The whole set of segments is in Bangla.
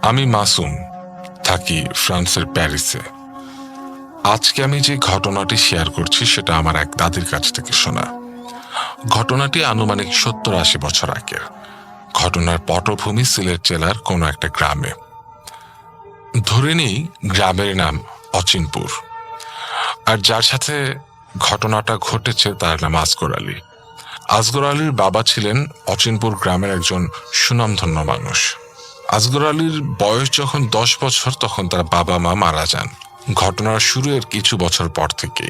আমি মাসুম, থাকি ফ্রান্সের প্যারিসে। আজকে আমি যে ঘটনাটি শেয়ার করছি সেটা আমার এক দাদির কাছ থেকে শোনা। ঘটনাটি আনুমানিক 70-80 বছর আগের। ঘটনার পটভূমি সিলেট জেলার কোনো একটা গ্রামে। ধরে নিই গ্রামের নাম অচিনপুর, আর যার সাথে ঘটনাটা ঘটেছে তার নাম আসগর আলী। আসগর আলীর বাবা ছিলেন অচিনপুর গ্রামের একজন সুনামধন্য মানুষ। আসগর আলীর বয়স যখন 10 বছর তখন তার বাবা মা মারা যান। ঘটনার শুরুর কিছু বছর পর থেকে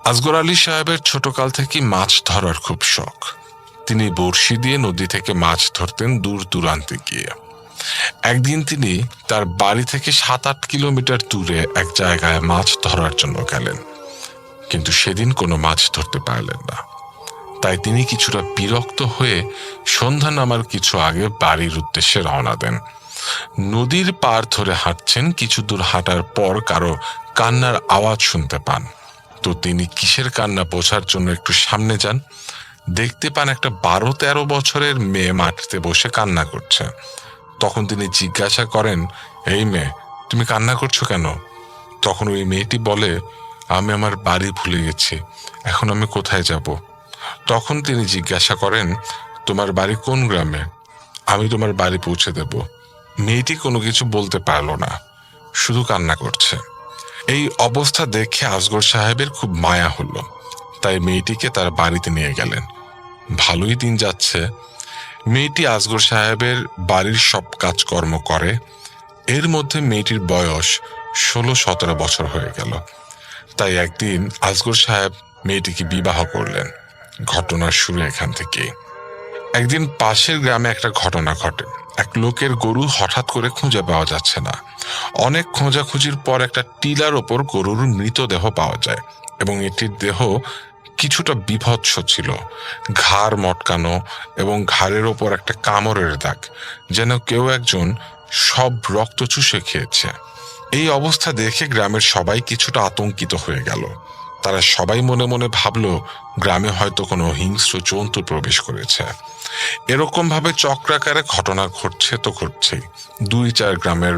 আসগর আলী সাহেবের ছোটকাল থেকে মাছ ধরার খুব শখ। তিনি বড়শি দিয়ে নদী থেকে মাছ ধরতেন দূর দূরান্তে গিয়ে। একদিন তিনি তার বাড়ি থেকে 7-8 কিলোমিটার দূরে এক জায়গায় মাছ ধরার জন্য গেলেন, কিন্তু সেদিন কোনো মাছ ধরতে পারলেন না। তাই তিনি কিছুটা বিরক্ত হয়ে সন্ধ্যা নামার কিছু আগে বাড়ির উদ্দেশ্যে রওনা দেন। নদীর পার ধরে হাঁটছেন, কিছু দূর হাঁটার পর কারো কান্নার আওয়াজ শুনতে পান। তো তিনি কিসের কান্না বোঝার জন্য একটু সামনে যান। দেখতে পান একটা 12-13 বছরের মেয়ে মাটিতে বসে কান্না করছে। তখন তিনি জিজ্ঞাসা করেন, এই মেয়ে, তুমি কান্না করছো কেন? তখন ওই মেয়েটি বলে, আমি আমার বাড়ি ভুলে গেছি, এখন আমি কোথায় যাব? তখন তিনি জিজ্ঞাসা করেন, তোমার বাড়ি কোন গ্রামে? আমি তোমার বাড়ি পৌঁছে দেব। মেয়েটি কোনো কিছু বলতে পারল না, শুধু কান্না করছে। এই অবস্থা দেখে আসগর সাহেবের খুব মায়া হলো, তাই মেয়েটিকে তার বাড়িতে নিয়ে গেলেন। ভালোই দিন যাচ্ছে। মেয়েটি আসগর সাহেবের বাড়ির সব কাজকর্ম করে। এর মধ্যে মেয়েটির বয়স 16-17 বছর হয়ে গেল। তাই একদিন আসগর সাহেব মেয়েটিকে বিবাহ করলেন। ঘটনার শুরু এখান থেকে। একদিন পাশের গ্রামে একটা ঘটনা ঘটে। এক লোকের গরু হঠাৎ করে খুঁজে পাওয়া যাচ্ছে না। অনেক খোঁজাখুঁজির পর একটা টিলার ওপর গরুর মৃতদেহ পাওয়া যায়, এবং এটির দেহ কিছুটা বিভৎস ছিল। ঘাড় মটকানো এবং ঘাড়ের ওপর একটা কামড়ের দাগ, যেন কেউ একজন সব রক্ত চুষে খেয়েছে। এই অবস্থা দেখে গ্রামের সবাই কিছুটা আতঙ্কিত হয়ে গেল। তারা সবাই মনে মনে ভাবলো গ্রামে হয়তো কোনো হিংস্র জন্তু প্রবেশ করেছে। এরকম ভাবে চক্রাকারে ঘটনা ঘটছে তো ঘটছেই। 2-4 গ্রামের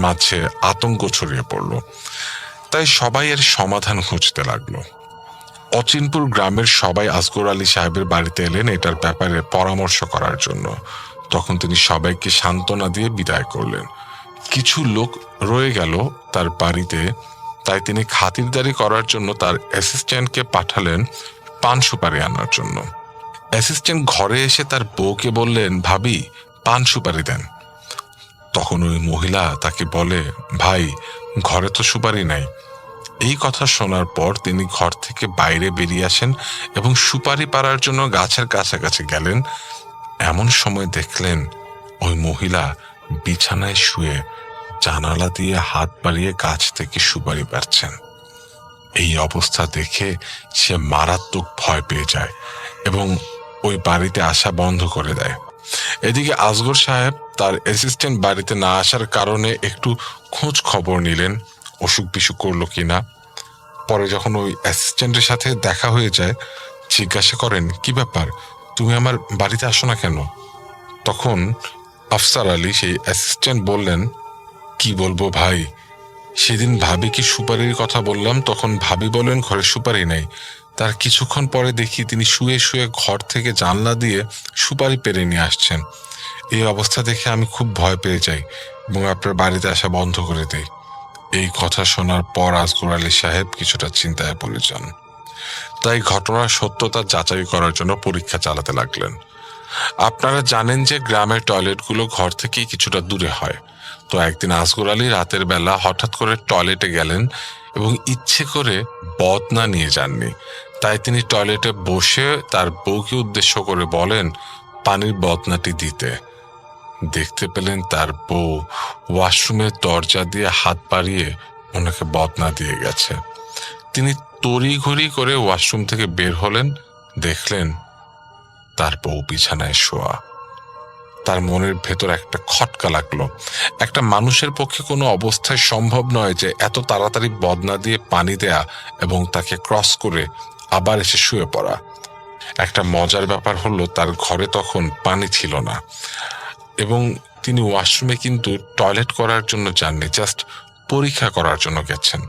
মাঝে আতঙ্ক ছড়িয়ে পড়ল। তাই সবাই এর সমাধান খুঁজতে লাগলো। অচিনপুর গ্রামের সবাই আসগর আলী সাহেবের বাড়িতে এলেন এটার ব্যাপারে পরামর্শ করার জন্য। তখন তিনি সবাইকে সান্ত্বনা দিয়ে বিদায় করলেন। কিছু লোক রয়ে গেল তার বাড়িতে, তাই তিনি খাতিরদারি করার জন্য তার অ্যাসিস্ট্যান্টকে পাঠালেন পান সুপারি আনার জন্য। অ্যাসিস্ট্যান্ট ঘরে এসে তার বউকে বললেন, ভাবি, পান সুপারি দেন। তখন ওই মহিলা তাকে বলে, ভাই, ঘরে তো সুপারি নাই। এই কথা শোনার পর তিনি ঘর থেকে বাইরে বেরিয়ে আসেন এবং সুপারি পাড়ার জন্য গাছের কাছাকাছি গেলেন। এমন সময় দেখলেন ওই মহিলা বিছানায় শুয়ে জানালা দিয়ে হাত বাড়িয়ে গাছ থেকে সুপারি পাড়ছেন। এই অবস্থা দেখে সে মারাত্মক ভয় পেয়ে যায় এবং ওই বাড়িতে আসা বন্ধ করে দেয়। এদিকে আসগর সাহেব তার অ্যাসিস্ট্যান্ট বাড়িতে না আসার কারণে একটু খোঁজ খবর নিলেন, অসুখ বিসুখ করলো কিনা। পরে যখন ওই অ্যাসিস্ট্যান্টের সাথে দেখা হয়ে যায়, জিজ্ঞাসা করেন, কি ব্যাপার, তুমি আমার বাড়িতে আসো না কেন? তখন আফসার আলী, সেই অ্যাসিস্ট্যান্ট, বললেন, কি বলবো ভাই, সেদিন ভাবিকে সুপারির কথা বললাম, তখন ভাবি বলেন ঘরে সুপারি নাই। তার কিছুক্ষণ পরে দেখি তিনি শুয়ে শুয়ে ঘর থেকে জানলা দিয়ে সুপারি পেরে নিয়ে আসছেন। এই অবস্থা দেখে আমি খুব ভয় পেয়ে যাই এবং আপনার বাড়িতে আসা বন্ধ করে দেই। এই কথা শোনার পর আসগর আলী সাহেব কিছুটা চিন্তায় পড়ে যান। তাই ঘটনার সত্যতা যাচাই করার জন্য পরীক্ষা চালাতে লাগলেন। আপনারা জানেন যে গ্রামের টয়লেটগুলো ঘর থেকে কিছুটা দূরে হয়। তো একদিন আসগর আলী রাতের বেলা হঠাৎ করে টয়লেটে গেলেন এবং ইচ্ছে করে বদনা নিয়ে যাননি। তাই তিনি টয়লেটে বসে তার বউকে উদ্দেশ্য করে বলেন, পানির বদনাটি দিতে। দেখতে পেলেন তার বউ ওয়াশরুমের দরজা দিয়ে হাত বাড়িয়ে ওনাকে বদনা দিয়ে গেছে। তিনি তড়িঘড়ি করে ওয়াশরুম থেকে বের হলেন, দেখলেন তার বউ বিছানায় শোয়া। তার মনের ভেতর একটা খটকা লাগলো। একটা মানুষের পক্ষে কোনো অবস্থায় সম্ভব নয় যে এত তাড়াতাড়ি বদনা দিয়ে পানি দেয়া এবং তাকে ক্রস করে আবার এসে শুয়ে পড়া। একটা মজার ব্যাপার হলো, তার ঘরে তখন পানি ছিল না। এবং তিনি ওয়াশরুমে কিন্তু টয়লেট করার জন্য যাননি, জাস্ট পরীক্ষা করার জন্য গেছেন।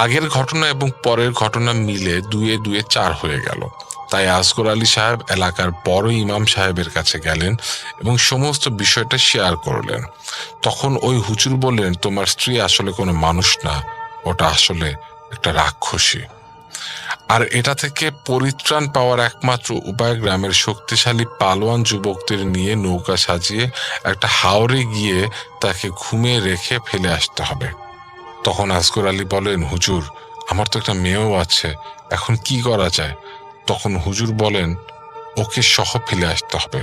আগের ঘটনা এবং পরের ঘটনা মিলে 2 × 2 = 4 হয়ে গেল। তাই আসগর আলী সাহেব এলাকার বড় ইমাম সাহেবের কাছে গেলেন এবং সমস্ত বিষয়টা শেয়ার করলেন। তখন ওই হুজুর বললেন, তোমার স্ত্রী আসলে কোনো মানুষ না, ওটা আসলে একটা রাক্ষসী। আর এটা থেকে পরিত্রাণ পাওয়ার একমাত্র উপায় গ্রামের শক্তিশালী পালোয়ান যুবকদের নিয়ে নৌকা সাজিয়ে একটা হাওরে গিয়ে তাকে ঘুমিয়ে রেখে ফেলে আসতে হবে। তখন আসগর আলী বলেন, হুজুর, আমার তো একটা মেয়েও আছে, এখন কি করা যায়? তখন হুজুর বলেন, ওকে সহ ফেলে আসতে হবে।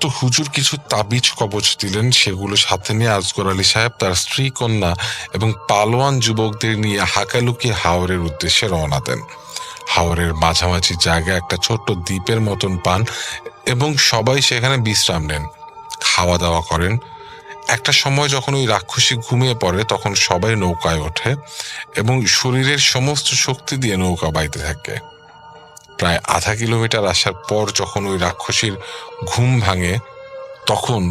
তো হুজুর কিছু তাবিজ কবচ দিলেন, সেগুলো সাথে নিয়ে আসগর আলী সাহেব তার স্ত্রী, কন্যা এবং পালোয়ান যুবকদের নিয়ে হাকালুকি হাওরের উদ্দেশ্যে রওনা দেন। হাওরের মাঝামাঝি জায়গায় একটা ছোট্ট দ্বীপের মতন পান এবং সবাই সেখানে বিশ্রাম নেন, খাওয়া দাওয়া করেন। একটা সময় যখন ওই রাক্ষসী ঘুমিয়ে পড়ে, তখন সবাই নৌকায় ওঠে এবং শরীরের সমস্ত শক্তি দিয়ে নৌকা বাইতে থাকে। প্রায় আধা কিলোমিটার আসার পর যখন ওই রাক্ষসীর ঘুম ভাঙে, তখন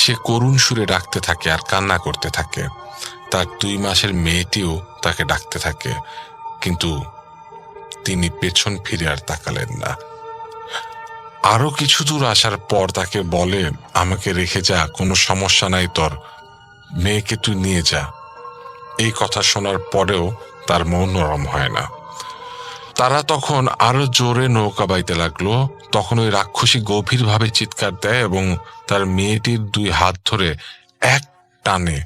সে করুণ সুরে ডাকতে থাকে আর কান্না করতে থাকে। তার 2 মাসের মেয়েটিও তাকে ডাকতে থাকে, কিন্তু তিনি পেছন ফিরে আর তাকালেন না। আরো কিছু দূর আসার পর তাকে বলে, আমাকে রেখে যা, কোনো সমস্যা নাই তোর, মেয়েকে তুই নিয়ে যা। এই কথা শোনার পরেও তার মন নরম হয় না। তারা তখন আরো জোরে নৌকা বাইতে লাগলো। তখন ওই রাক্ষসী গভীরভাবে চিৎকার দেয় এবং তার মেয়েটির 2 হাত ধরে এক টানে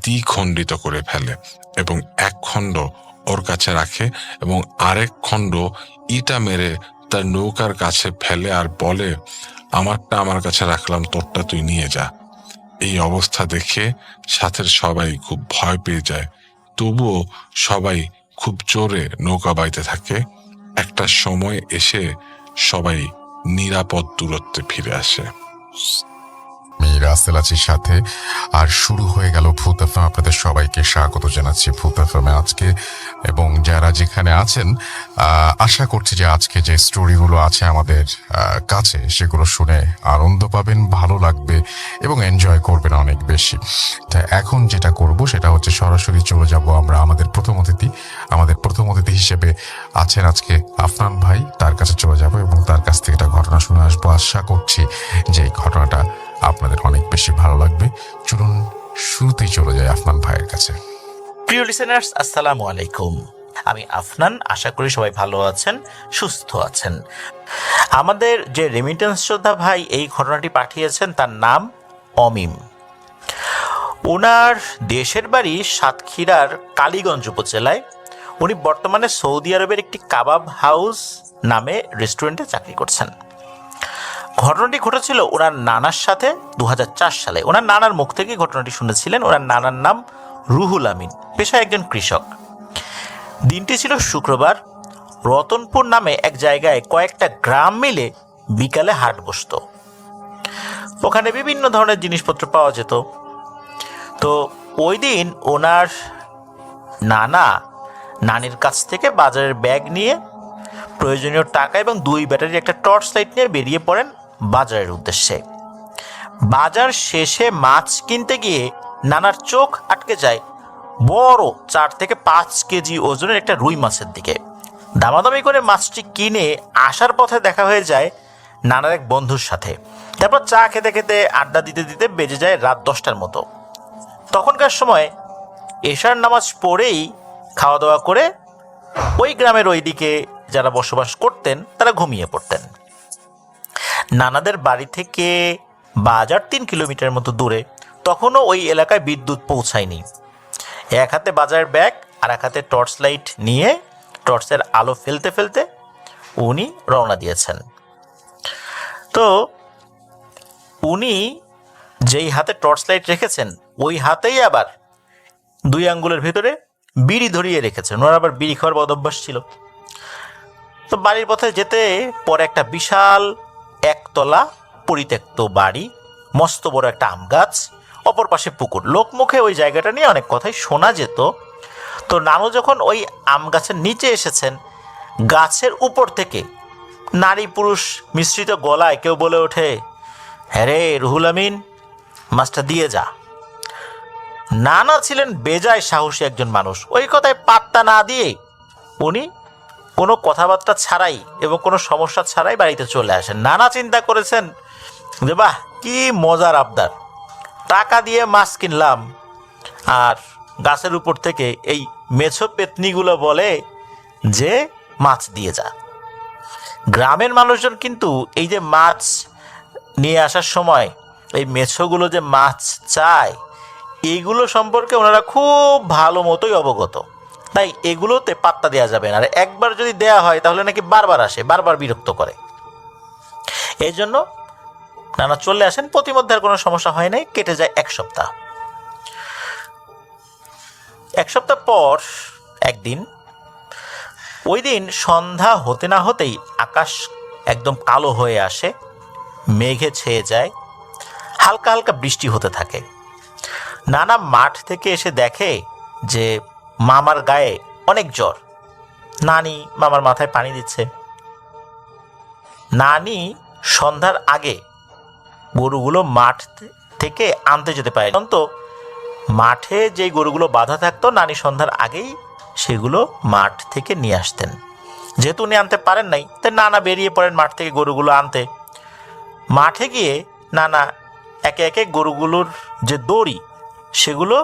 দ্বিখণ্ডিত করে ফেলে এবং এক খণ্ড ওর কাছে রাখে এবং আরেক খণ্ড ইটা মেরে তার নৌকার কাছে ফেলে আর বলে, আমারটা আমার কাছে রাখলাম, তোরটা তুই নিয়ে যা। এই অবস্থা দেখে সাথের সবাই খুব ভয় পেয়ে যায়, তবুও সবাই খুব জোরে নৌকা বাইতে থাকে। একটা সময় এসে সবাই নিরাপদ দূরত্বে ফিরে আসে। রাসেল আছির সাথে আর শুরু হয়ে গেল ভূত এফএম। আপনাদের সবাইকে স্বাগত জানাচ্ছি ভূত এফএমে আজকে, এবং যারা যেখানে আছেন আশা করছি যে আজকে যে স্টোরিগুলো আছে আমাদের কাছে সেগুলো শুনে আনন্দ পাবেন, ভালো লাগবে এবং এনজয় করবেন অনেক বেশি। তা এখন যেটা করব সেটা হচ্ছে সরাসরি চলে যাব আমরা আমাদের প্রথম অতিথি হিসেবে আছেন আজকে আফনান ভাই, তার কাছে চলে যাব এবং তার কাছ থেকে একটা ঘটনা শুনে আসবো। আশা করছি যে এই ঘটনাটা আপনাদের অনেক বেশি ভালো লাগবে। চলুন শুরুতেই চলে যায় আফনান ভাইয়ের কাছে। প্রিয় লিসেনার্স, আসসালামু আলাইকুম। আমি আফনান, আশা করি সবাই ভালো আছেন, সুস্থ আছেন। আমাদের যে রেমিটেন্স যোদ্ধা ভাই এই ঘটনাটি পাঠিয়েছেন, তার নাম অমিম। ওনার দেশের বাড়ি সাতক্ষীরার কালীগঞ্জ উপজেলায়। উনি বর্তমানে সৌদি আরবের একটি কাবাব হাউস নামে রেস্টুরেন্টে চাকরি করছেন। ঘটনাটি ঘটেছিল ওনার নানার সাথে 2004 সালে। ওনার নানার মুখ থেকে ঘটনাটি শুনেছিলেন। ওনার নানার নাম রুহুল আমিন, পেশায় একজন কৃষক। দিনটি ছিল শুক্রবার। রতনপুর নামে এক জায়গায় কয়েকটা গ্রাম মিলে বিকালে হাট বসত। ওখানে বিভিন্ন ধরনের জিনিসপত্র পাওয়া যেত। তো ওই দিন ওনার নানির কাছ থেকে বাজারের ব্যাগ নিয়ে, প্রয়োজনীয় টাকা এবং 2 ব্যাটারির একটা টর্চ লাইট নিয়ে বেরিয়ে পড়েন বাজারের উদ্দেশ্যে। বাজার শেষে মাছ কিনতে গিয়ে নানার চোখ আটকে যায় বড় 4 থেকে 5 কেজি ওজনের একটা রুই মাছের দিকে। দামাদামি করে মাছটি কিনে আসার পথে দেখা হয়ে যায় নানার এক বন্ধুর সাথে। তারপর চা খেতে খেতে আড্ডা দিতে দিতে বেজে যায় রাত 10টার মতো। তখনকার সময় এশার নামাজ পড়েই খাওয়া দাওয়া করে ওই গ্রামের ওইদিকে যারা বসবাস করতেন তারা ঘুমিয়ে পড়তেন। নানাদের বাড়ি থেকে বাজার 3 কিলোমিটার মতো দূরে। তখনও ওই এলাকায় বিদ্যুৎ পৌঁছায়নি। এক হাতে বাজারের ব্যাগ আর এক হাতে টর্চ লাইট নিয়ে টর্চের আলো ফেলতে ফেলতে উনি রওনা দিয়েছেন। তো উনি যেই হাতে টর্চ লাইট রেখেছেন ওই হাতেই আবার 2 আঙ্গুলের ভেতরে বিড়ি ধরিয়ে রেখেছেন। ওনার আবার বিড়ি খাওয়ার বদ অভ্যাস ছিল। তো বাড়ির পথে যেতে পরে একটা বিশাল একতলা পরিত্যক্ত বাড়ি, মস্ত বড় একটা আম গাছ, অপর পাশে পুকুর। লোকমুখে ওই জায়গাটা নিয়ে অনেক কথাই শোনা যেত। তো নানু যখন ওই আম গাছের নিচে এসেছেন, গাছের উপর থেকে নারী পুরুষ মিশ্রিত গলায় কেউ বলে ওঠে, হ্যাঁ রে রুহুল আমিন, মাছটা দিয়ে যা। নানা ছিলেন বেজায় সাহসী একজন মানুষ। ওই কথায় পাত্তা না দিয়ে উনি কোনো কথাবার্তা ছাড়াই এবং কোনো সমস্যা ছাড়াই বাড়িতে চলে আসেন। নানা চিন্তা করেছেন যে বাহ, কি মজার আবদার, টাকা দিয়ে মাছ কিনলাম আর গাছের উপর থেকে এই মেছো পেতনিগুলো বলে যে মাছ দিয়ে যা। গ্রামের মানুষজন কিন্তু এই যে মাছ নিয়ে আসার সময় এই মেছোগুলো যে মাছ চায় এইগুলো সম্পর্কে ওনারা খুব ভালো মতোই অবগত, তাই এগুলোতে পাত্তা দেওয়া যাবে না। আর একবার যদি দেয়া হয় তাহলে নাকি বারবার আসে, বারবার বিরক্ত করে। এই জন্য নানা চলে আসেন। প্রতিমধ্যে আর কোনো সমস্যা হয় নাই। কেটে যায় 1 সপ্তাহ। 1 সপ্তাহ পর একদিন, ওই দিন সন্ধ্যা হতে না হতেই আকাশ একদম কালো হয়ে আসে, মেঘে ছেয়ে যায়, হালকা হালকা বৃষ্টি হতে থাকে। নানা মাঠ থেকে এসে দেখে যে মামার গায়ে অনেক জ্বর। নানি মামার মাথায় পানি দিচ্ছে। নানি সন্ধ্যার আগে গরুগুলো মাঠ থেকে আনতে যেতে পারে, তো মাঠে যে গরুগুলো বাঁধা থাকতো নানি সন্ধ্যার আগেই সেগুলো মাঠ থেকে নিয়ে আসতেন। যেহেতু উনি আনতে পারেন নাই, তাই নানা বেরিয়ে পড়েন মাঠ থেকে গরুগুলো আনতে। মাঠে গিয়ে নানা একে একে গরুগুলোর যে দড়ি সেগুলো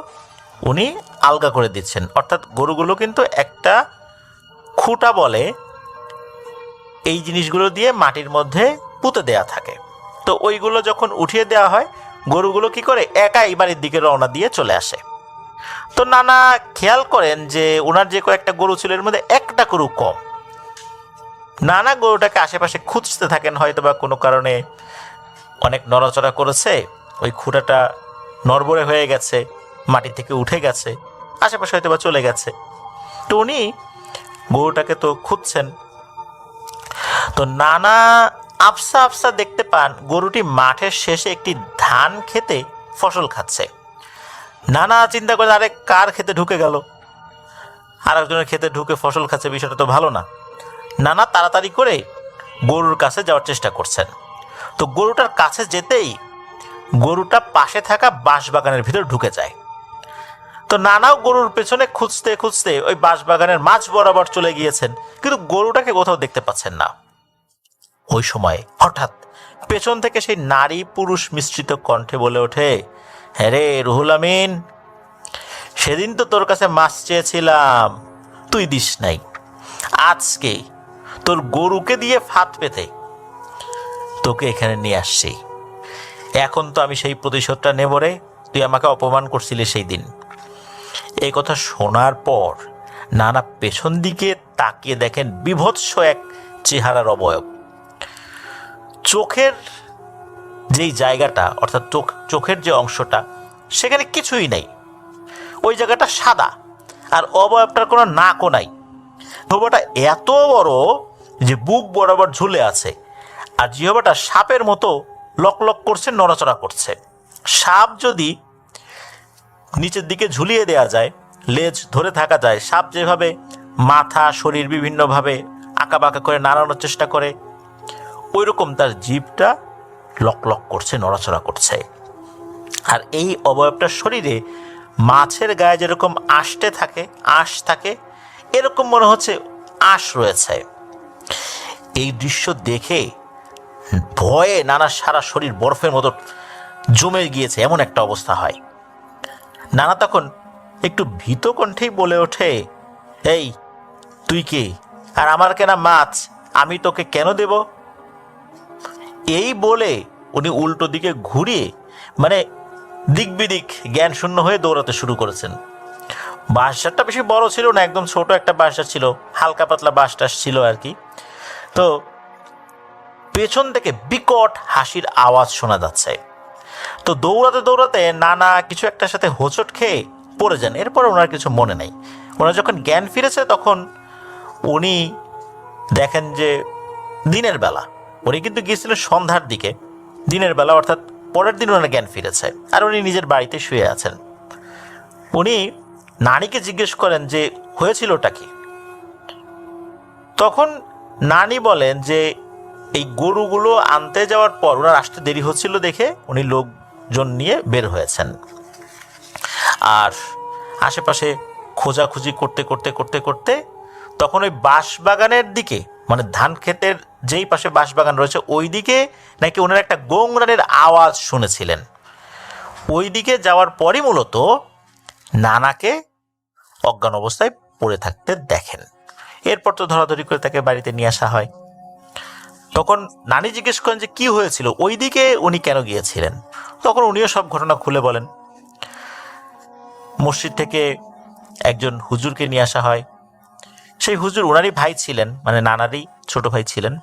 উনি আলগা করে দিচ্ছেন। অর্থাৎ গরুগুলো কিন্তু একটা খুঁটা বলে এই জিনিসগুলো দিয়ে মাটির মধ্যে পুঁতে দেয়া থাকে। তো ওইগুলো যখন উঠিয়ে দেওয়া হয়, গরুগুলো কি করে একাই বাড়ির দিকে রওনা দিয়ে চলে আসে। তো নানা খেয়াল করেন যে ওনার যে কয়েকটা গরু ছিল এর মধ্যে একটা গরু কম। নানা গরুটাকে আশেপাশে খুঁজতে থাকেন, হয়তো বা কোনো কারণে অনেক নড়াচড়া করেছে, ওই খুঁটাটা নড়বড়ে হয়ে গেছে, মাটি থেকে উঠে গেছে, আশেপাশে হয়তো বা চলে গেছে। তো উনি গরুটাকে তো খুঁজছেন। তো নানা আফসা আফসা দেখতে পান গরুটি মাঠের শেষে একটি ধান খেতে ফসল খাচ্ছে। নানা চিন্তা করে, আরে কার খেতে ঢুকে গেল, আর একজনের খেতে ঢুকে ফসল খাচ্ছে, বিষয়টা তো ভালো না। নানা তাড়াতাড়ি করে গরুর কাছে যাওয়ার চেষ্টা করছেন। তো গরুটার কাছে যেতেই গরুটা পাশে থাকা বাঁশবাগানের ভিতর ঢুকে যায়। তো নানাও গরুর পেছনে খুঁজতে খুঁজতে ওই বাঁশবাগানের মাঝ বরাবর চলে গিয়েছেন, কিন্তু গরুটাকে কোথাও দেখতে পাচ্ছেন না। ওই সময় হঠাৎ পেছন থেকে সেই নারী পুরুষ মিশ্রিত কণ্ঠে বলে ওঠে, হ্যাঁ রে রুহুল আমিন, সেদিন তো তোর কাছে মাছ চেয়েছিলাম, তুই দিস নাই। আজকে তোর গরুকে দিয়ে ফাঁদ পেতে তোকে এখানে নিয়ে আসছি। এখন তো আমি সেই প্রতিশোধটা নেব রে, তুই আমাকে অপমান করছিলি সেই দিন। এই কথা শোনার পর নানা পেছন দিকে তাকিয়ে দেখেন বিভৎস এক চেহারার অবয়ব। চোখের যেই জায়গাটা, অর্থাৎ চোখের যে অংশটা, সেখানে কিছুই নেই, ওই জায়গাটা সাদা, আর অবয়বটার কোনো নাকও নাই। জিহ্বাটা এত বড় যে বুক বরাবর ঝুলে আছে, আর জিহ্বাটা সাপের মতো লকলক করছে, নড়াচড়া করছে। সাপ যদি নিচের দিকে ঝুলিয়ে দেওয়া যায়, লেজ ধরে থাকা যায়, সাপ যেভাবে মাথা শরীর বিভিন্নভাবে আঁকাবাঁকা করে নাড়ানোর চেষ্টা করে, ওই রকম তার জিভটা লকলক করছে, নড়াচড়া করছে। আর এই অবয়বটার শরীরে মাছের গায়ে যেরকম আঁশ থাকে, এরকম মনে হচ্ছে আঁশ রয়েছে। এই দৃশ্য দেখে ভয়ে নানা সারা শরীর বরফের মতো জমে গিয়েছে, এমন একটা অবস্থা হয়। নানা তখন একটু ভীত কণ্ঠেই বলে ওঠে, এই তুই কে, আর আমার কেনা মাছ আমি তোকে কেন দেব? এই বলে উনি উল্টো দিকে ঘুরিয়ে মানে দিক বিদিক জ্ঞান শূন্য হয়ে দৌড়াতে শুরু করেছেন। বাঁশঝাড়টা বেশি বড় ছিল না, একদম ছোট একটা বাঁশঝাড় ছিল, হালকা পাতলা বাঁশটাস ছিল আর কি। তো পেছন থেকে বিকট হাসির আওয়াজ শোনা যাচ্ছে। তো দৌড়াতে দৌড়াতে নানা কিছু একটার সাথে হোঁচট খেয়ে পড়ে যান। এরপর ওনার কিছু মনে নেই। ওনার যখন জ্ঞান ফিরেছে তখন উনি দেখেন যে দিনের বেলা, উনি কিন্তু গিয়েছিলেন সন্ধ্যার দিকে, দিনের বেলা অর্থাৎ পরের দিন ওনার জ্ঞান ফিরেছে, আর উনি নিজের বাড়িতে শুয়ে আছেন। উনি নানিকে জিজ্ঞেস করেন যে হয়েছিলটা কি। তখন নানি বলেন যে এই গরুগুলো আনতে যাওয়ার পর ওনার আসতে দেরি হচ্ছিল দেখে উনি লোক জন নিয়ে বের হয়েছেন। আর আশেপাশে খোঁজাখুঁজি করতে করতে করতে করতে তখন ওই বাঁশবাগানের দিকে, মানে ধান ক্ষেতের যেই পাশে বাঁশবাগান রয়েছে ওই দিকে নাকি ওনারা একটা গোংরানের আওয়াজ শুনেছিলেন। ওই দিকে যাওয়ার পরই মূলত নানাকে অজ্ঞান অবস্থায় পড়ে থাকতে দেখেন। এরপর তো ধরাধরি করে তাকে বাড়িতে নিয়ে আসা হয়। তখন নানি জিজ্ঞেস করেন যে কি হয়েছিল, ওই দিকে উনি কেন গিয়েছিলেন। তখন উনিও সব ঘটনা খুলে বলেন। মসজিদ থেকে একজন হুজুরকে নিয়ে আসা হয়। সেই হুজুর ওনারই ভাই ছিলেন, মানে নানারই ছোট ভাই ছিলেন।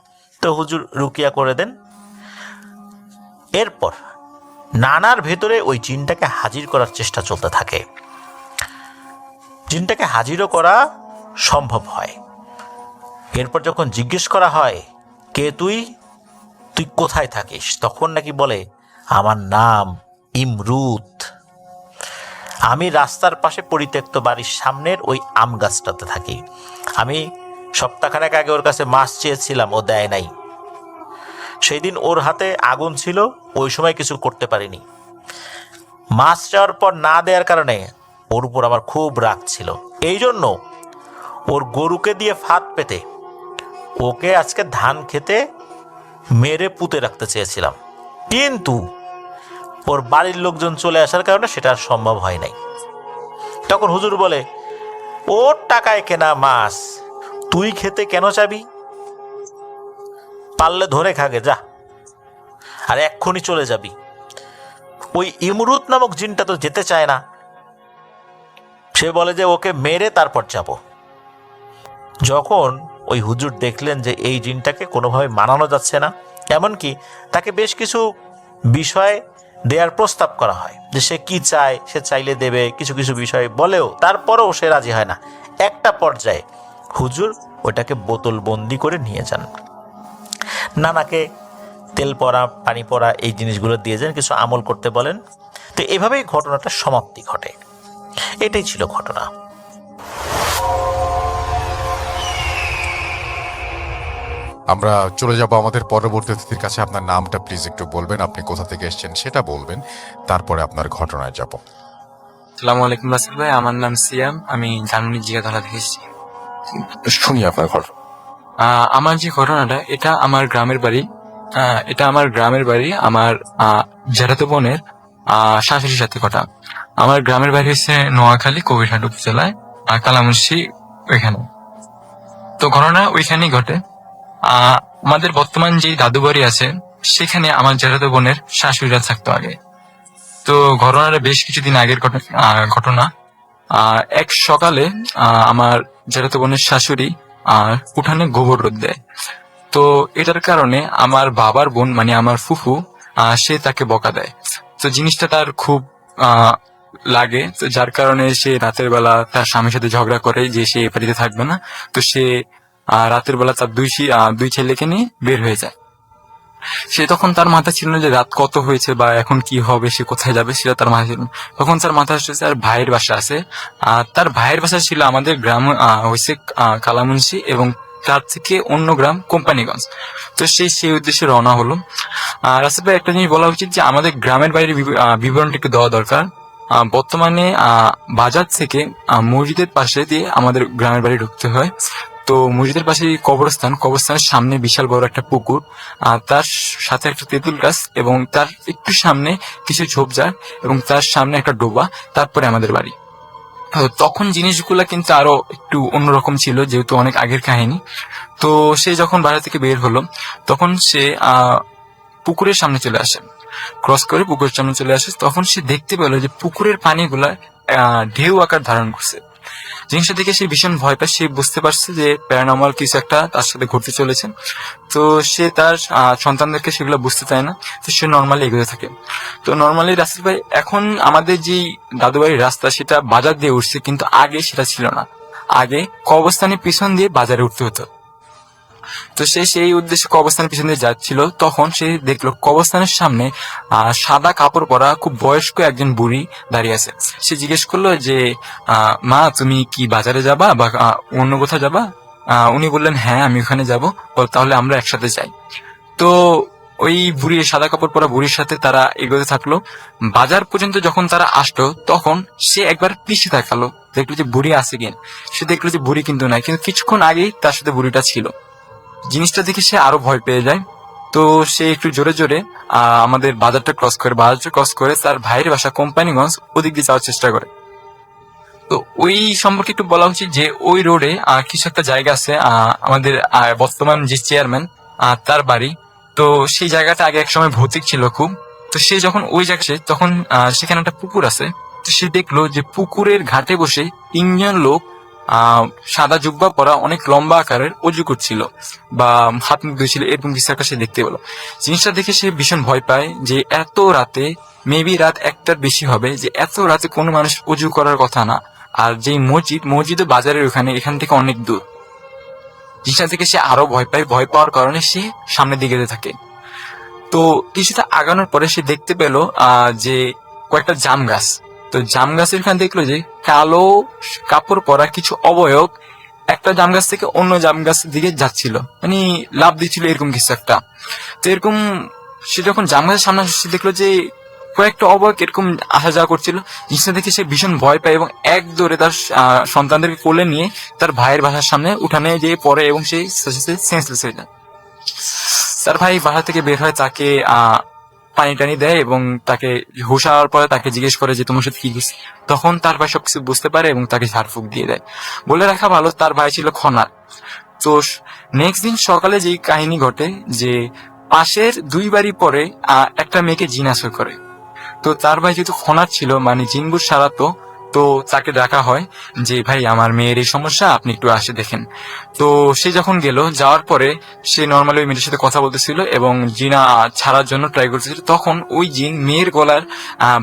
তো হুজুর রুকিয়া করে দেন। এরপর নানার ভেতরে ওই জিনটাকে হাজির করার চেষ্টা চলতে থাকে। জিনটাকে হাজিরও করা সম্ভব হয়। এরপর যখন জিজ্ঞেস করা হয় কে তুই, তুই কোথায় থাকিস, তখন নাকি বলে আমার নাম ইমরুত, আমি রাস্তার পাশে পরিত্যক্ত বাড়ির সামনের ওই আম গাছটাতে থাকি। আমি সপ্তাহখানেক আগে ওর কাছে মাছ চেয়েছিলাম, ও দেয় নাই। সেই দিন ওর হাতে আগুন ছিল, ওই সময় কিছু করতে পারিনি। মাছ চাওয়ার পর না দেওয়ার কারণে ওর উপর আমার খুব রাগ ছিল। এই জন্য ওর গরুকে দিয়ে ফাঁদ পেতে ওকে আজকে ধান খেতে মেরে পুঁতে রাখতে চেয়েছিলাম, কিন্তু ওর বাড়ির লোকজন চলে আসার কারণে সেটা আর সম্ভব হয় নাই। তখন হুজুর বলে ওর টাকায় কেনা মাছ তুই খেতে কেন চাবি, পারলে ধরে খাগে যা, আর এক্ষুনি চলে যাবি। ওই ইমরুত নামক জিনটা তো যেতে চায় না, সে বলে যে ওকে মেরে তারপর যাব। যখন ওই হুজুর দেখলেন যে এই জিনটাকে কোনোভাবে মানানো যাচ্ছে না, এমনকি তাকে বেশ কিছু বিষয় দেওয়ার প্রস্তাব করা হয় যে সে কি চায়, সে চাইলে দেবে, কিছু কিছু বিষয় বলেও তারপরেও সে রাজি হয় না। একটা পর্যায়ে হুজুর ওটাকে বোতল বন্দি করে নিয়ে যান। নানাকে তেল পড়া, পানি পড়া এই জিনিসগুলো দিয়ে যান, কিছু আমল করতে বলেন। তো এভাবেই ঘটনাটা সমাপ্তি ঘটে। এটাই ছিল ঘটনা। আমরা চলে যাব আমাদের পরবর্তী অতিথির কাছে। আপনার নামটা প্লিজ একটু বলবেন, আপনি কোথা থেকে এসেছেন সেটা বলবেন, তারপরে আপনার ঘটনায় যাব। আসসালামু আলাইকুম রাসেল ভাই, আমার নাম সিয়াম, আমি ধানমন্ডি জিগাতলা থেকে এসেছি। শুনি আপনার ঘটনা। আমার যে ঘটনাটা, এটা আমার গ্রামের বাড়ি। আমার জেঠাতো বোনের শাশুড়ির সাথে কথা। আমার গ্রামের বাড়ি হচ্ছে নোয়াখালী কবিরহাট উপজেলায় কালামুন্সি ওইখানে। তো ঘটনা ওইখানেই ঘটে। আমাদের বর্তমান যে দাদু বাড়ি আছে সেখানে আমার জেঠাতো বোনের শাশুড়িরা থাকতো আগে। তো ঘটনাটা বেশ কিছুদিন আগের ঘটনা। এক সকালে আমার জেঠাতো বোনের শাশুড়ি উঠানে গোবর রোদ দেয়। তো এটার কারণে আমার বাবার বোন, মানে আমার ফুফু, সে তাকে বকা দেয়। তো জিনিসটা তার খুব লাগে। তো যার কারণে সে রাতের বেলা তার স্বামীর সাথে ঝগড়া করে যে সে এ বাড়িতে থাকবে না। তো সে রাতের বেলা তার দুই ছেলেকে নিয়ে বের হয়ে যায়। সে তখন তার মাথা ছিল না যে রাত কত হয়েছে বা এখন কি হবে, সে কোথায় যাবে, সেটা তার মাথা ছিল না। তখন তার মাথা আসছে তার ভাইয়ের বাসা আছে। তার ভাইয়ের বাসা ছিল আমাদের গ্রাম হয়েছে কালামুন্সি, এবং তার থেকে অন্য গ্রাম কোম্পানিগঞ্জ। তো সেই উদ্দেশ্যে রওনা হলো। রাসেল ভাই, একটা জিনিস বলা উচিত যে আমাদের গ্রামের বাইরে বিবরণটা একটু দেওয়া দরকার। বর্তমানে বাজার থেকে মসজিদের পাশে দিয়ে আমাদের গ্রামের বাড়ি ঢুকতে হয়। তো মসজিদের পাশে কবরস্থানের সামনে বিশাল বড় একটা পুকুর, তার সাথে একটা তেঁতুল গাছ, এবং তার একটু সামনে কিছু ঝোপঝাড়, এবং তার সামনে একটা ডোবা, তারপরে আমাদের বাড়ি। তখন জিনিসগুলা কিন্তু আরো একটু অন্যরকম ছিল, যেহেতু অনেক আগের কাহিনী। তো সে যখন বাড়ি থেকে বের হলো, তখন সে পুকুরের সামনে চলে আসে, ক্রস করে পুকুরের সামনে চলে আসে। তখন সে দেখতে পেল যে পুকুরের পানিগুলা ঢেউ আকার ধারণ করছে। জিনিসটা দেখে সে ভীষণ ভয় পায়। সে বুঝতে পারছে যে প্যারানর্মাল কিছু একটা তার সাথে ঘটতে চলেছে। তো সে তার সন্তানদেরকে সেগুলো বুঝতে চায় না, তো সে নর্মালি এগোতে থাকে। তো নর্মালি রাসেল ভাই, এখন আমাদের যে দাদু বাড়ির রাস্তা সেটা বাজার দিয়ে উঠছে, কিন্তু আগে সেটা ছিল না। আগে কবরস্থানের পিছন দিয়ে বাজারে উঠতে হতো। তো সে সেই উদ্দেশ্যে কবরস্থানের পিছন দিয়ে যাচ্ছিল। তখন সে দেখলো কবরস্থানের সামনে সাদা কাপড় পরা খুব বয়স্ক একজন বুড়ি দাঁড়িয়ে আছে। সে জিজ্ঞেস করলো যে মা, তুমি কি বাজারে যাবা বা অন্য কোথাও যাবা? উনি বললেন হ্যাঁ, আমি ওখানে যাবো, তাহলে আমরা একসাথে যাই। তো ওই বুড়ির সাদা কাপড় পরা বুড়ির সাথে তারা এগোতে থাকলো। বাজার পর্যন্ত যখন তারা আসলো তখন সে একবার পিছিয়ে তাকালো, দেখলো যে বুড়ি আছে কিনা। সে দেখলো যে বুড়ি কিন্তু নাই, কিন্তু কিছুক্ষণ আগেই তার সাথে বুড়িটা ছিল। জিনিসটা দেখে সে আরো ভয় পেয়ে যায়। তো সে একটু জোরে জোরে আমাদের বাজারটা ক্রস করে তার ভাইয়ের বাসা কোম্পানিগঞ্জ ওদিক দিয়ে যাওয়ার চেষ্টা করে। তো ওই সম্পর্কে একটু বলা উচিত যে ওই রোডে কিছু একটা জায়গা আছে, আমাদের বর্তমান যে চেয়ারম্যান তার বাড়ি। তো সেই জায়গাটা আগে এক সময় ভৌতিক ছিল খুব। তো সে যখন ওই জায়গায় তখন সেখানে একটা পুকুর আছে। তো সে দেখলো যে পুকুরের ঘাটে বসে 3জন লোক সাদা জুব্বা পরা অনেক লম্বা আকারের অজু করছিল বা হাত মুখ ধুয়েছিল, এরকম কিছু একটা সে দেখতে পেলো। জিনিসটা দেখে সে ভীষণ ভয় পায় যে এত রাতে, মেবি রাত 1টার বেশি হবে, যে এত রাতে কোনো মানুষ অজু করার কথা না। আর যেই মসজিদও বাজারের ওখানে, এখান থেকে অনেক দূর। জিনিসটা থেকে সে আরো ভয় পায়। ভয় পাওয়ার কারণে সে সামনের দিকে যেতে থাকে। তো কিছুটা আগানোর পরে সে দেখতে পেল যে কয়েকটা জাম গাছ। তো জাম গাছের ওখানে দেখলো যে কালো কাপড় পরা কিছু অবয়ব একটা জাম গাছ থেকে অন্য জাম গাছের দিকে যাচ্ছিল, মানে লাভ দিচ্ছিল, এরকম কিছু একটা। তো এরকম সে যখন জাম গাছের সামনে আসছে দেখলো যে কয়েকটা অবয়ব এরকম আসা যাওয়া করছিল। জিনিসটা দেখে সে ভীষণ ভয় পায় এবং এক দৌড়ে তার সন্তানদেরকে কোলে নিয়ে তার ভাইয়ের বাসার সামনে উঠানে যেয়ে পড়ে এবং সেই সেন্সলেস হয়ে যায়। তার ভাই বাসা থেকে বের হয়, তাকে পানি টানি দেয় এবং তাকে হুঁশ হওয়ার পরে তাকে জিজ্ঞেস করে যে তোমার সাথে কি হয়েছে। তখন তার ভাই সবকিছু বুঝতে পারে এবং তাকে ঝাড়ফুঁক দিয়ে দেয়। বলে রাখা ভালো তার ভাই ছিল খনার। তো নেক্সট দিন সকালে যেই কাহিনী ঘটে যে পাশের 2 বাড়ি পরে একটা মেয়েকে জিন আসর করে। তো তার ভাই যেহেতু খনার ছিল, মানে জিনবুর সারাতো, তো তাকে ডাকা হয় যে ভাই আমার মেয়ের এই সমস্যা, আপনি একটু আসে দেখেন। তো সে যখন গেল, যাওয়ার পরে সে নর্মালি ওই মেয়ের সাথে কথা বলতেছিল এবং জিনা ছাড়ার জন্য ট্রাই করতেছিল। তখন ওই জিন মেয়ের গলার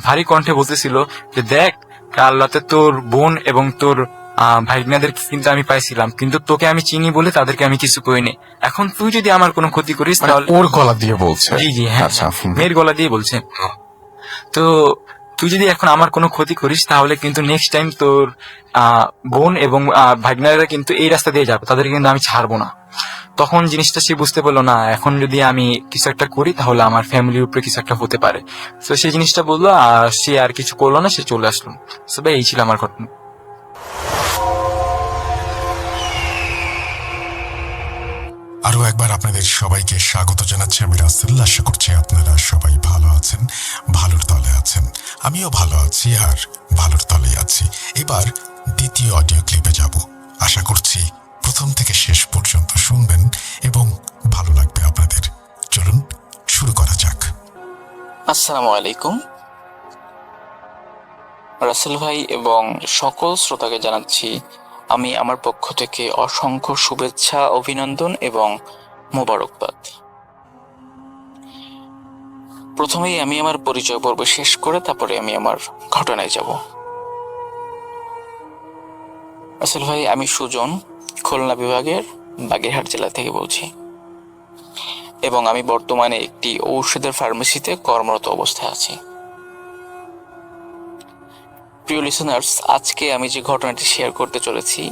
ভারী কণ্ঠে বলতেছিল যে দেখ, কাল রাতে তোর বোন এবং তোর ভাইগনাদের কিন্তু আমি পাইছিলাম, কিন্তু তোকে আমি চিনি বলে তাদেরকে আমি কিছু করিনি। এখন তুই যদি আমার কোনো ক্ষতি করিস তাহলে। ওর গলা দিয়ে বলছে? জি জি হ্যাঁ, আচ্ছা। মেয়ের গলা দিয়ে বলছে। তো তুই যদি এখন আমার কোনো ক্ষতি করিস তাহলে কিন্তু নেক্সট টাইম তোর বোন এবং ভাগ্নারা কিন্তু এই রাস্তা দিয়ে যাবে, তাদেরকে কিন্তু আমি ছাড়বো না। তখন জিনিসটা সে বুঝতে পারলো না, এখন যদি আমি কিছু একটা করি তাহলে আমার ফ্যামিলির উপরে কিছু একটা হতে পারে। তো সেই জিনিসটা বললো আর সে আর কিছু করলো না, সে চলে আসলো। তো ভাই এই ছিল আমার ঘটনা। আরো একবার আপনাদের সবাইকে স্বাগত জানাচ্ছি আমি রাসেল। আশা করছি আপনারা সবাই ভালো আছেন, ভালোর তলে আছেন। আমিও ভালো আছি আর ভালোর তলেই আছি। এবার দ্বিতীয় অডিও ক্লিপে যাব। আশা করছি প্রথম থেকে শেষ পর্যন্ত শুনবেন এবং ভালো লাগবে আপনাদের। চলুন শুরু করা যাক। আসসালামু আলাইকুম রাসেল ভাই এবং সকল শ্রোতাকে জানাচ্ছি আমি আমার পক্ষ থেকে অসংখ্য শুভেচ্ছা, অভিনন্দন এবং মোবারকবাদ। প্রথমেই আমি আমার পরিচয় পর্ব শেষ করে তারপরে আমি আমার ঘটনায় যাব। রাসেল ভাই, আমি সুজন, খুলনা বিভাগের বাগেরহাট জেলা থেকে বলছি এবং আমি বর্তমানে একটি ঔষধের ফার্মেসিতে কর্মরত অবস্থায় আছি। প্রিয় লিসনার্স, আজকে আমি যে ঘটনাটি শেয়ার করতে চলেছি,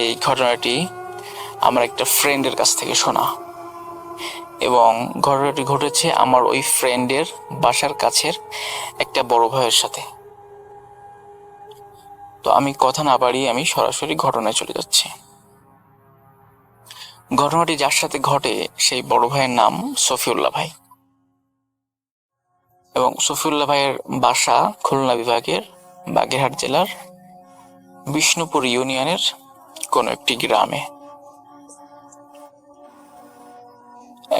এই ঘটনাটি আমার একটা ফ্রেন্ডের কাছ থেকে শোনা এবং ঘটনাটি ঘটেছে আমার ওই ফ্রেন্ডের বাসার কাছের একটা বড় ভাইয়ের সাথে। তো আমি কথা না বাড়িয়ে আমি সরাসরি ঘটনায় চলে যাচ্ছি। ঘটনাটি যার সাথে ঘটে সেই বড় ভাইয়ের নাম সফিউল্লাহ ভাই এবং সফিউল্লাহ ভাইয়ের বাসা খুলনা বিভাগের বাগেরহাট জেলার বিষ্ণুপুর ইউনিয়নের কোন একটি গ্রামে।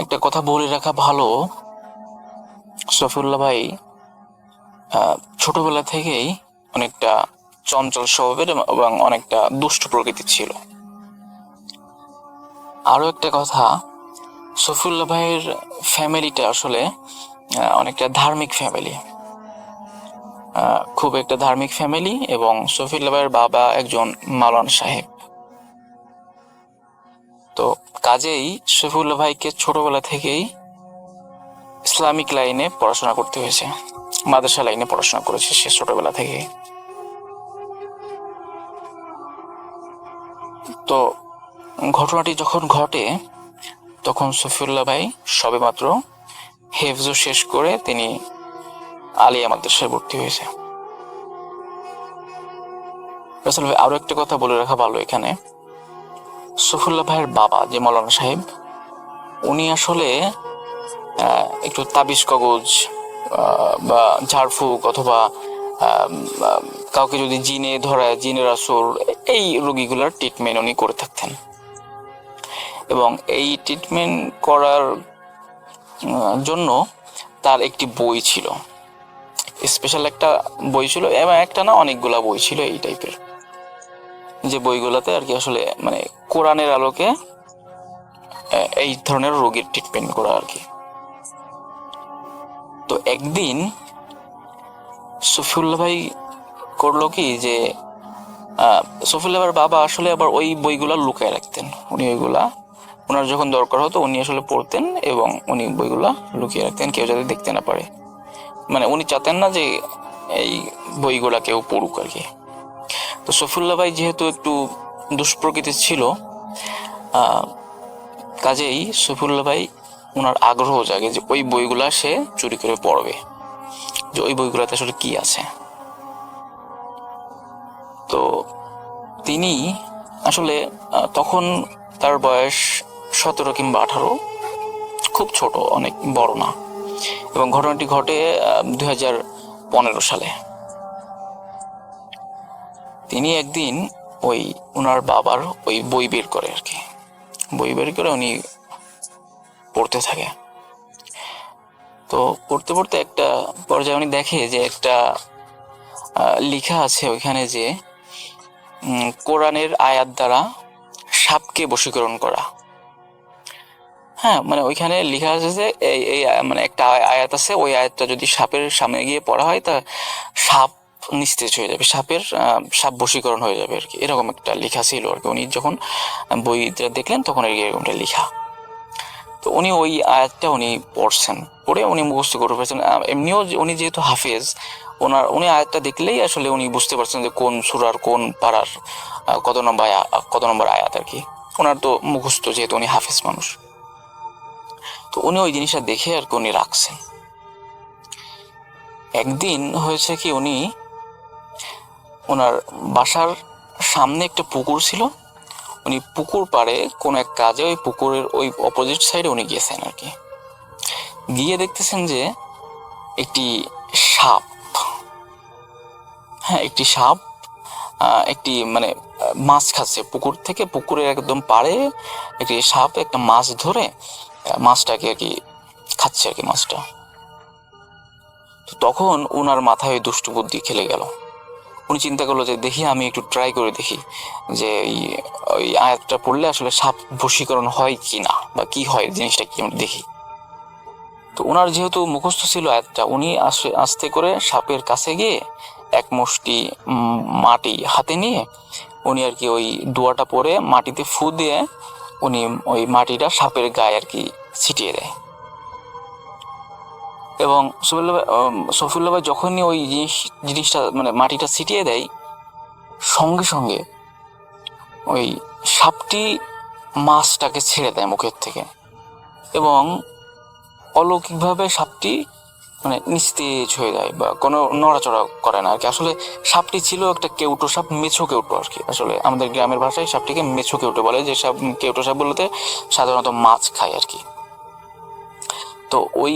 একটা কথা বলে রাখা ভালো, সফিউল্লাহ ভাই ছোটবেলা থেকেই অনেকটা চঞ্চল স্বভাবের এবং অনেকটা দুষ্ট প্রকৃতির ছিল। আরো একটা কথা, সফিউল্লাহ ভাইয়ের ফ্যামিলিটা আসলে অনেকটা ধার্মিক ফ্যামিলি, খুব একটা ধার্মিক ফ্যামিলি এবং সফিউল্লাহ ভাইয়ের বাবা একজন মাওলানা সাহেব। তো কাজেই সফিউল্লাহ ভাইকে ছোটবেলা থেকেই ইসলামিক লাইনে পড়াশোনা করতে হয়েছে, মাদ্রাসা লাইনে পড়াশোনা করেছে সে ছোটবেলা থেকে। তো ঘটনাটি যখন ঘটে তখন সফিউল্লাহ ভাই সবেমাত্র হেফজো শেষ করে তিনি আলিয়া মাদ্রাসায় ভর্তি হয়েছে। রাসেল ভাই, আরো একটা কথা বলে রাখা ভালো এখানে, সফিউল্লাহ ভাইয়ের বাবা যে মৌলানা সাহেব, উনি আসলে একটু তাবিজ কগজ বা ঝাড়ফুঁক অথবা কাউকে যদি জিনে ধরায়, জিনের আসর, এই রোগীগুলোর ট্রিটমেন্ট উনি করে থাকতেন। এবং এই ট্রিটমেন্ট করার জন্য তার একটি বই ছিল, স্পেশাল একটা বই ছিল, এবং একটা না অনেকগুলা বই ছিল এই টাইপের, যে বইগুলোতে আর কি আসলে মানে কোরআনের আলোকে এই ধরনের রোগীর ট্রিটমেন্ট করা আর কি। তো একদিন সফিউল্লাহ ভাই করলো কি যে সফিউল্লাহ ভাইয়ের বাবা আসলে আবার ওই বইগুলা লুকায় রাখতেন। উনি ওইগুলা ওনার যখন দরকার হতো উনি আসলে পড়তেন এবং উনি বইগুলা লুকিয়ে রাখতেন, কেউ যাতে দেখতে না পারে। মানে উনি চাতেন না যে এই বইগুলা কেউ পড়ুক আর কি। তো সফিউল্লাহ ভাই যেহেতু একটু দুষ্প্রকৃতির ছিল, কাজেই সফিউল্লাহ ভাই ওনার আগ্রহ জাগে যে ওই বইগুলা সে চুরি করে পড়বে, যে ওই বইগুলাতে আসলে কি আছে। তো তিনি আসলে তখন তার বয়স 17 কিংবা 18, খুব ছোট, অনেক বড় না। এবং ঘটনাটি ঘটে 2015 সালে। তিনি একদিন ওই ওনার বাবার ওই বই বের করে আর কি, বই বের করে উনি পড়তে থাকে। তো পড়তে পড়তে একটা পর্যায়ে উনি দেখে যে একটা লেখা আছে ওইখানে যে কোরআনের আয়াত দ্বারা সাপকে বশীকরণ করা। হ্যাঁ, মানে ওইখানে লেখা আছে যে এই মানে একটা আয়াত আছে, ওই আয়াতটা যদি সাপের সামনে গিয়ে পড়া হয় তা সাপ নিস্তেজ হয়ে যাবে, সাপ বশীকরণ হয়ে যাবে আর কি, এরকম একটা লেখা ছিল আর কি। উনি যখন বইটা দেখলেন তখন এরকমটা লেখা। তো উনি ওই আয়াতটা উনি পড়ছেন, পড়ে উনি মুখস্থ করে ফেলছেন। এমনিও উনি যেহেতু হাফেজ, উনি আয়াতটা দেখলেই আসলে উনি বুঝতে পারছেন যে কোন সূরার কোন পারার কত নম্বর আয়াত আর কি। ওনার তো মুখস্থ, যেহেতু উনি হাফেজ মানুষ। তো উনি ওই জিনিসটা দেখে আর কি উনি রাখছেন। একদিন হয়েছে কি, উনি ওনার বাসার সামনে একটা পুকুর ছিল, উনি পুকুর পাড়ে কোন এক কাজে ওই পুকুরের ওই অপোজিট সাইডে উনি গিয়েছেন আর কি। গিয়ে দেখতেছেন যে একটি সাপ, হ্যাঁ একটি সাপ একটি মানে মাছ খাচ্ছে পুকুর থেকে, পুকুরের একদম পাড়ে একটি সাপ একটা মাছ ধরে মাছটাকে আর কি খাচ্ছে আর কি মাছটা। তখন ওনার মাথায় ওই দুষ্টু বুদ্ধি খেলে গেল। উনি চিন্তা করলো যে দেখি আমি একটু ট্রাই করে দেখি যে ওই আয়াতটা পড়লে আসলে সাপ বশীকরণ হয় কি না, বা কি হয় জিনিসটা কি, আমি দেখি। তো ওনার যেহেতু মুখস্থ ছিল আয়াতটা, উনি আস্তে করে সাপের কাছে গিয়ে এক মুষ্টি মাটি হাতে নিয়ে উনি আর কি ওই দোয়াটা পরে মাটিতে ফু দিয়ে উনি ওই মাটিটা সাপের গায়ে আর কি ছিটিয়ে দেয়। এবং সফিউল্লাহ ভাই যখনই ওই জিনিসটা মানে মাটিটা ছিটিয়ে দেয়, সঙ্গে সঙ্গে ওই সাপটি মাছটাকে ছেড়ে দেয় মুখের থেকে, এবং অলৌকিকভাবে সাপটি মানে নিস্তেজ হয়ে যায় বা কোনো নড়াচড়া করে না আর কি। আসলে সাপটি ছিল একটা কেউটো সাপ, মেছো কেউটো আর কি। আসলে আমাদের গ্রামের ভাষায় সাপটিকে মেছো কেউটো বলে, যে সাপ কেউটো সাপ বলতে সাধারণত মাছ খায় আর কি। তো ওই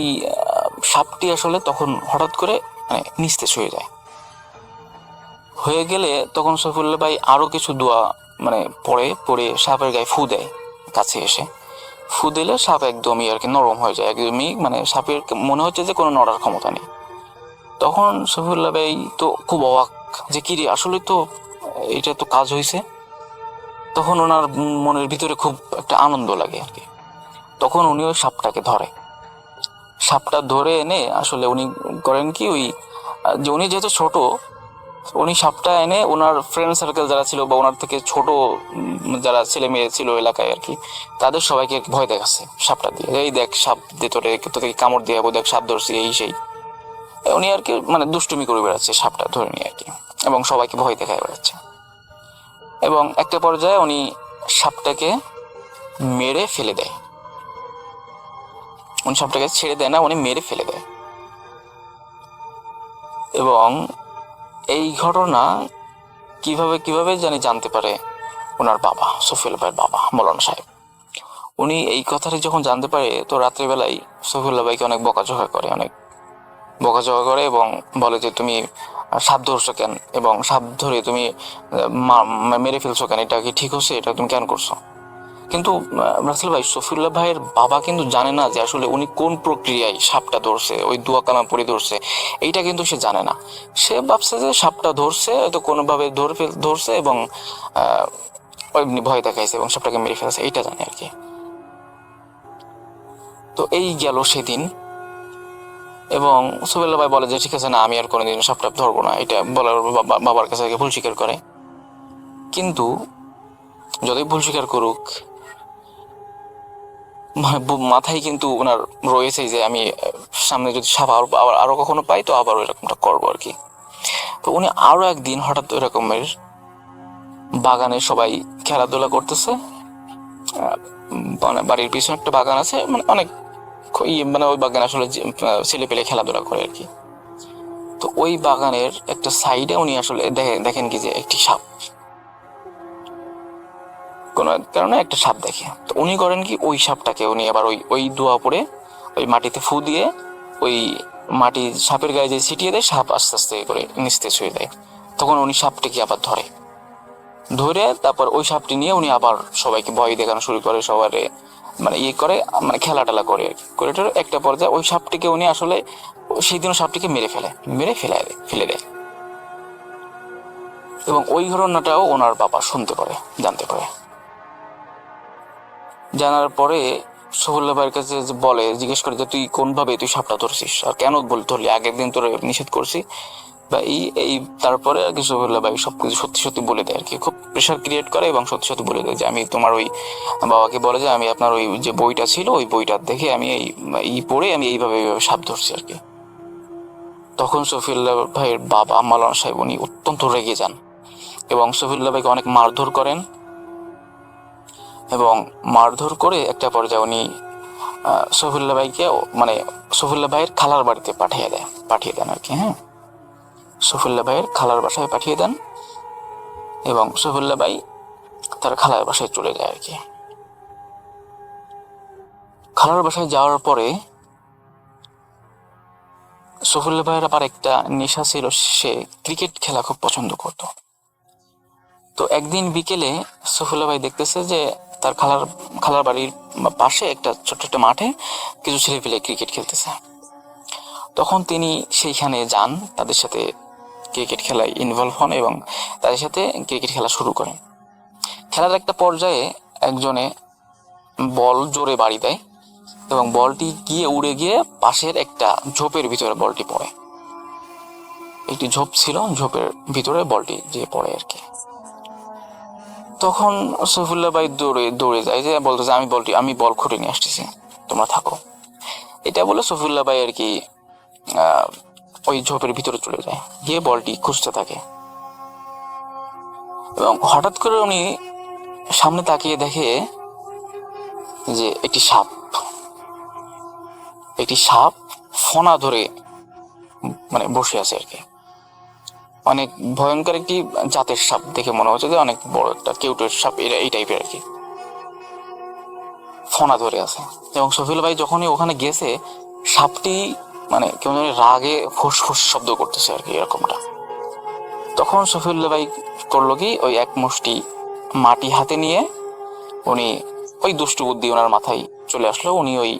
সাপটি আসলে তখন হঠাৎ করে মানে নিস্তেজ হয়ে যায়। হয়ে গেলে তখন সফিউল্লাহ ভাই আরো কিছু দোয়া মানে পড়ে সাপের গায়ে ফু দেয়, কাছে এসে ফু দিলে সাপ একদমই আর কি নরম হয়ে যায়, একদমই মানে সাপের মনে হচ্ছে যে কোনো নড়ার ক্ষমতা নেই। তখন সফিউল্লাহ ভাই তো খুব অবাক যে কি রে, আসলে তো এটা তো কাজ হয়েছে। তখন ওনার মনের ভিতরে খুব একটা আনন্দ লাগে আর কি। তখন উনি ওই সাপটাকে ধরে, সাপটা ধরে এনে আসলে উনি করেন কি, ওই যে উনি যেহেতু ছোট, উনি সাপটা এনে ওনার ফ্রেন্ড সার্কেল যারা ছিল বা ওনার থেকে ছোট যারা ছেলে মেয়ে ছিল এলাকায় আর কি, তাদের সবাইকে ভয় দেখাচ্ছে সাপটা দিয়ে, এই দেখ সাপ দিয়ে তোকে কামড় দিয়ে যাবো, দেখ সাপ ধরছি, এই সেই। উনি আর কি মানে দুষ্টুমি করে বেড়াচ্ছে সাপটা ধরে নিয়ে আর কি, এবং সবাইকে ভয় দেখায় বেড়াচ্ছে। এবং একটা পর্যায়ে উনি সাপটাকে মেরে ফেলে দেয়। উনি সাপটাকে ছেড়ে দেয় না, উনি মেরে ফেলে দেয়। এবং এই ঘটনা কিভাবে কিভাবে জানি জানতে পারে ওনার বাবা, সফিউল্লাহ ভাইয়ের বাবা মৌলানা সাহেব। উনি এই কথাটা যখন জানতে পারে, তো রাত্রিবেলায় সফিউল্লাহ ভাইকে অনেক বকাঝকা করে এবং বলে যে তুমি সাপ ধরছো কেন, এবং সাপ ধরে তুমি মেরে ফেলছো কেন, এটা কি ঠিক হচ্ছে, এটা তুমি কেন করছো? কিন্তু রাসেল ভাই, সফিউল্লাহ ভাইয়ের বাবা কিন্তু জানে না যে আসলে উনি কোন প্রক্রিয়ায় সাপটা ধরছে, ওই দোয়া কালাম পড়ে ধরছে, এইটা কিন্তু সে জানে না। সে ভাবছে যে সাপটা ধরছে, হয়তো কোনোভাবে ধরছে এবং এমনি ভয় দেখাইছে এবং সাপটাকে মেরে ফেলছে, এইটা জানে আর কি। তো এই গেল সেদিন, এবং সফিউল্লাহ ভাই বলে যে ঠিক আছে, না আমি আর কোনোদিন সাপটা ধরবো না, এটা বলার বাবার কাছে ভুল স্বীকার করে। কিন্তু যতই ভুল স্বীকার করুক, মাথায় কিন্তু ওনার রয়েছে যে আমি সামনে যদি সাপ আরো কখনো পাই তো আবার এরকমটা করবো আর কি। তো উনি আরো একদিন হঠাৎ এরকমের বাগানে সবাই খেলাধুলা করতেছে, মানে বাড়ির পিছনে একটা বাগান আছে, মানে অনেক মানে ওই বাগানে আসলে ছেলে পেলে খেলাধুলা করে আর কি। তো ওই বাগানের একটা সাইডে উনি আসলে দেখেন কি যে একটি সাপ, কোনো কারণে একটা সাপ দেখে। তো উনি করেন কি, ওই সাপটাকে উনি আবার ওই দোয়া পড়ে ওই মাটিতে ফু দিয়ে ওই মাটি সাপের গায়ে যে ছিটিয়ে দেয়, সাপ আস্তে আস্তে করে নিস্তেজ হয়ে যায়। তখন উনি সাপটাকে আবার ধরে তারপর ওই সাপটি নিয়ে উনি আবার সবাইকে ভয় দেখানো শুরু করে, সবারে মানে করে, মানে খেলা টেলা করে একটা পর্যায়ে ওই সাপটিকে উনি আসলে সেই দিন সাপটিকে ফেলে দেয়। এবং ওই ঘটনাটাও ওনার বাবা জানতে পারে। জানার পরে সফিউল্লাহ ভাইয়ের কাছে জিজ্ঞেস করে যে তুই কোনভাবে তুই সাপটা ধরছিস আর কেন ধরলি, আগের দিন তোর নিষেধ করছি বা এই তারপরে আর কি সফিউল্লাহ ভাই সবকিছু সত্যি সত্যি বলে দেয় আর কি, খুব প্রেশার ক্রিয়েট করে এবং সত্যি সত্যি বলে দেয় যে আমি তোমার ওই বাবাকে বলে যে আমি আপনার ওই যে বইটা ছিল ওই বইটা দেখে আমি পড়ে আমি এইভাবে সাপ ধরছি আর কি। তখন সফিউল্লাহ ভাইয়ের বাবা মৌলানা সাহেব উনি অত্যন্ত রেগে যান এবং সফিউল্লাহ ভাইকে অনেক মারধর করেন, এবং মারধর করে একটা পর্যায়ে উনি সফিউল্লাহ ভাইকে মানে সফিউল্লাহ ভাইয়ের খালার বাড়িতে পাঠিয়ে দেন আর কি। হ্যাঁ, সফিউল্লাহ ভাইয়ের খালার বাসায় পাঠিয়ে দেন এবং সফিউল্লাহ ভাই তার খালার বাসায় চলে যায় আর কি। খালার বাসায় যাওয়ার পরে সফিউল্লাহ ভাইয়ের আবার একটা নেশা ছিল, সে ক্রিকেট খেলা খুব পছন্দ করত। তো একদিন বিকেলে সফিউল্লাহ ভাই দেখতেছে যে তার খালার বাড়ির পাশে একটা ছোট্ট একটা মাঠে কিছু ছেলে পেলে ক্রিকেট খেলতেছে। তখন তিনি সেইখানে যান, তাদের সাথে ক্রিকেট খেলায় ইনভলভ হন এবং তাদের সাথে ক্রিকেট খেলা শুরু করেন। খেলার একটা পর্যায়ে একজনে বল জোরে বাড়ি দেয় এবং বলটি উড়ে গিয়ে পাশের একটা ঝোপের ভিতরে বলটি পড়ে। একটি ঝোপ ছিল, ঝোপের ভিতরে বলটি যে পড়ে আর কি। তখন সফিউল্লাহ ভাই দৌড়ে যায়, যে বলতেছে আমি বল খুঁটে নিয়ে আসতেছি, তোমরা থাকো। এটা বলে সফিউল্লাহ ভাই আর কি ওই ঝোপের ভিতরে চলে যায়, গিয়ে বলটি খুঁজতে থাকে এবং হঠাৎ করে উনি সামনে তাকিয়ে দেখে যে একটি সাপ ফনা ধরে মানে বসে আছে আর কি। অনেক ভয়ঙ্কর একটি জাতের সাপ, দেখে মনে হচ্ছে যে অনেক বড় একটা কেউটের সাপ, এই টাইপের আর কি, ফনা ধরে আছে। এবং সফিউল্লাহ ভাই যখনই ওখানে গেছে, সাপটি মানে কেমন যেন রাগে ফুসফুস শব্দ করতেছে আর কি, এরকমটা। তখন সফিউল্লাহ ভাই করলো কি, ওই এক মুষ্টি মাটি হাতে নিয়ে উনি ওই দুষ্টু বুদ্ধি ওনার মাথায় চলে আসলো, উনি ওই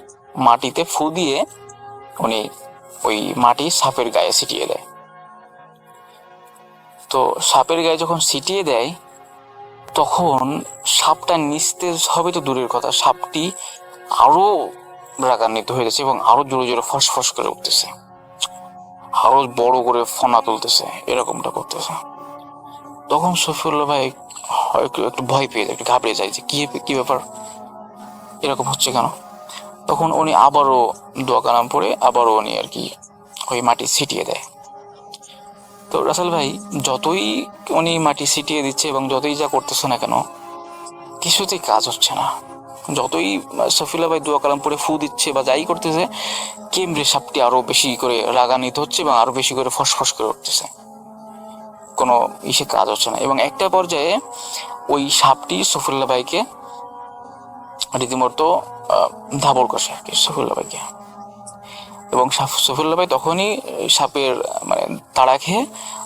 মাটিতে ফু দিয়ে উনি ওই মাটি সাপের গায়ে ছিটিয়ে দেয়। তো সাপের গায়ে যখন ছিটিয়ে দেয়, তখন সাপটা নিস্তেজ হবে তো দূরের কথা, সাপটি আরো রাগান্বিত হয়ে যাচ্ছে এবং আরো জোরে জোরে ফসফস করে উঠতেছে, আরো বড় করে ফনা তুলতেছে, এরকমটা করতেছে। তখন সফিউল্লাহ ভাই একটু ভয় পেয়ে যায়, একটু ঘাবড়ে যায় যে কি ব্যাপার, এরকম হচ্ছে কেন। তখন উনি আবারও দোয়া কালাম পড়ে আবারও উনি আর কি ওই মাটি ছিটিয়ে দেয়। তো রাসেল ভাই যতই উনি মাটি ছিটিয়ে দিচ্ছে এবং যতই যা করতেছে না কেন, কিছুতেই কাজ হচ্ছে না, যতই সফিউল্লাহ ভাই দোয়া কালাম পড়ে ফু দিচ্ছে বা যাই করতেছে, কেমরে সাপটি আরো বেশি করে রাগান্বিত হচ্ছে এবং আরো বেশি করে ফসফস করে উঠতেছে, কোনো ইসে কাজ হচ্ছে না। এবং একটা পর্যায়ে ওই সাপটি সফিউল্লাহ ভাইকে রীতিমতো ধাবর কষে আর কি সফিউল্লাহ ভাইকে। এবং সফিউল্লাহ ভাই তখনই সাপের মানে তাড়া খেয়ে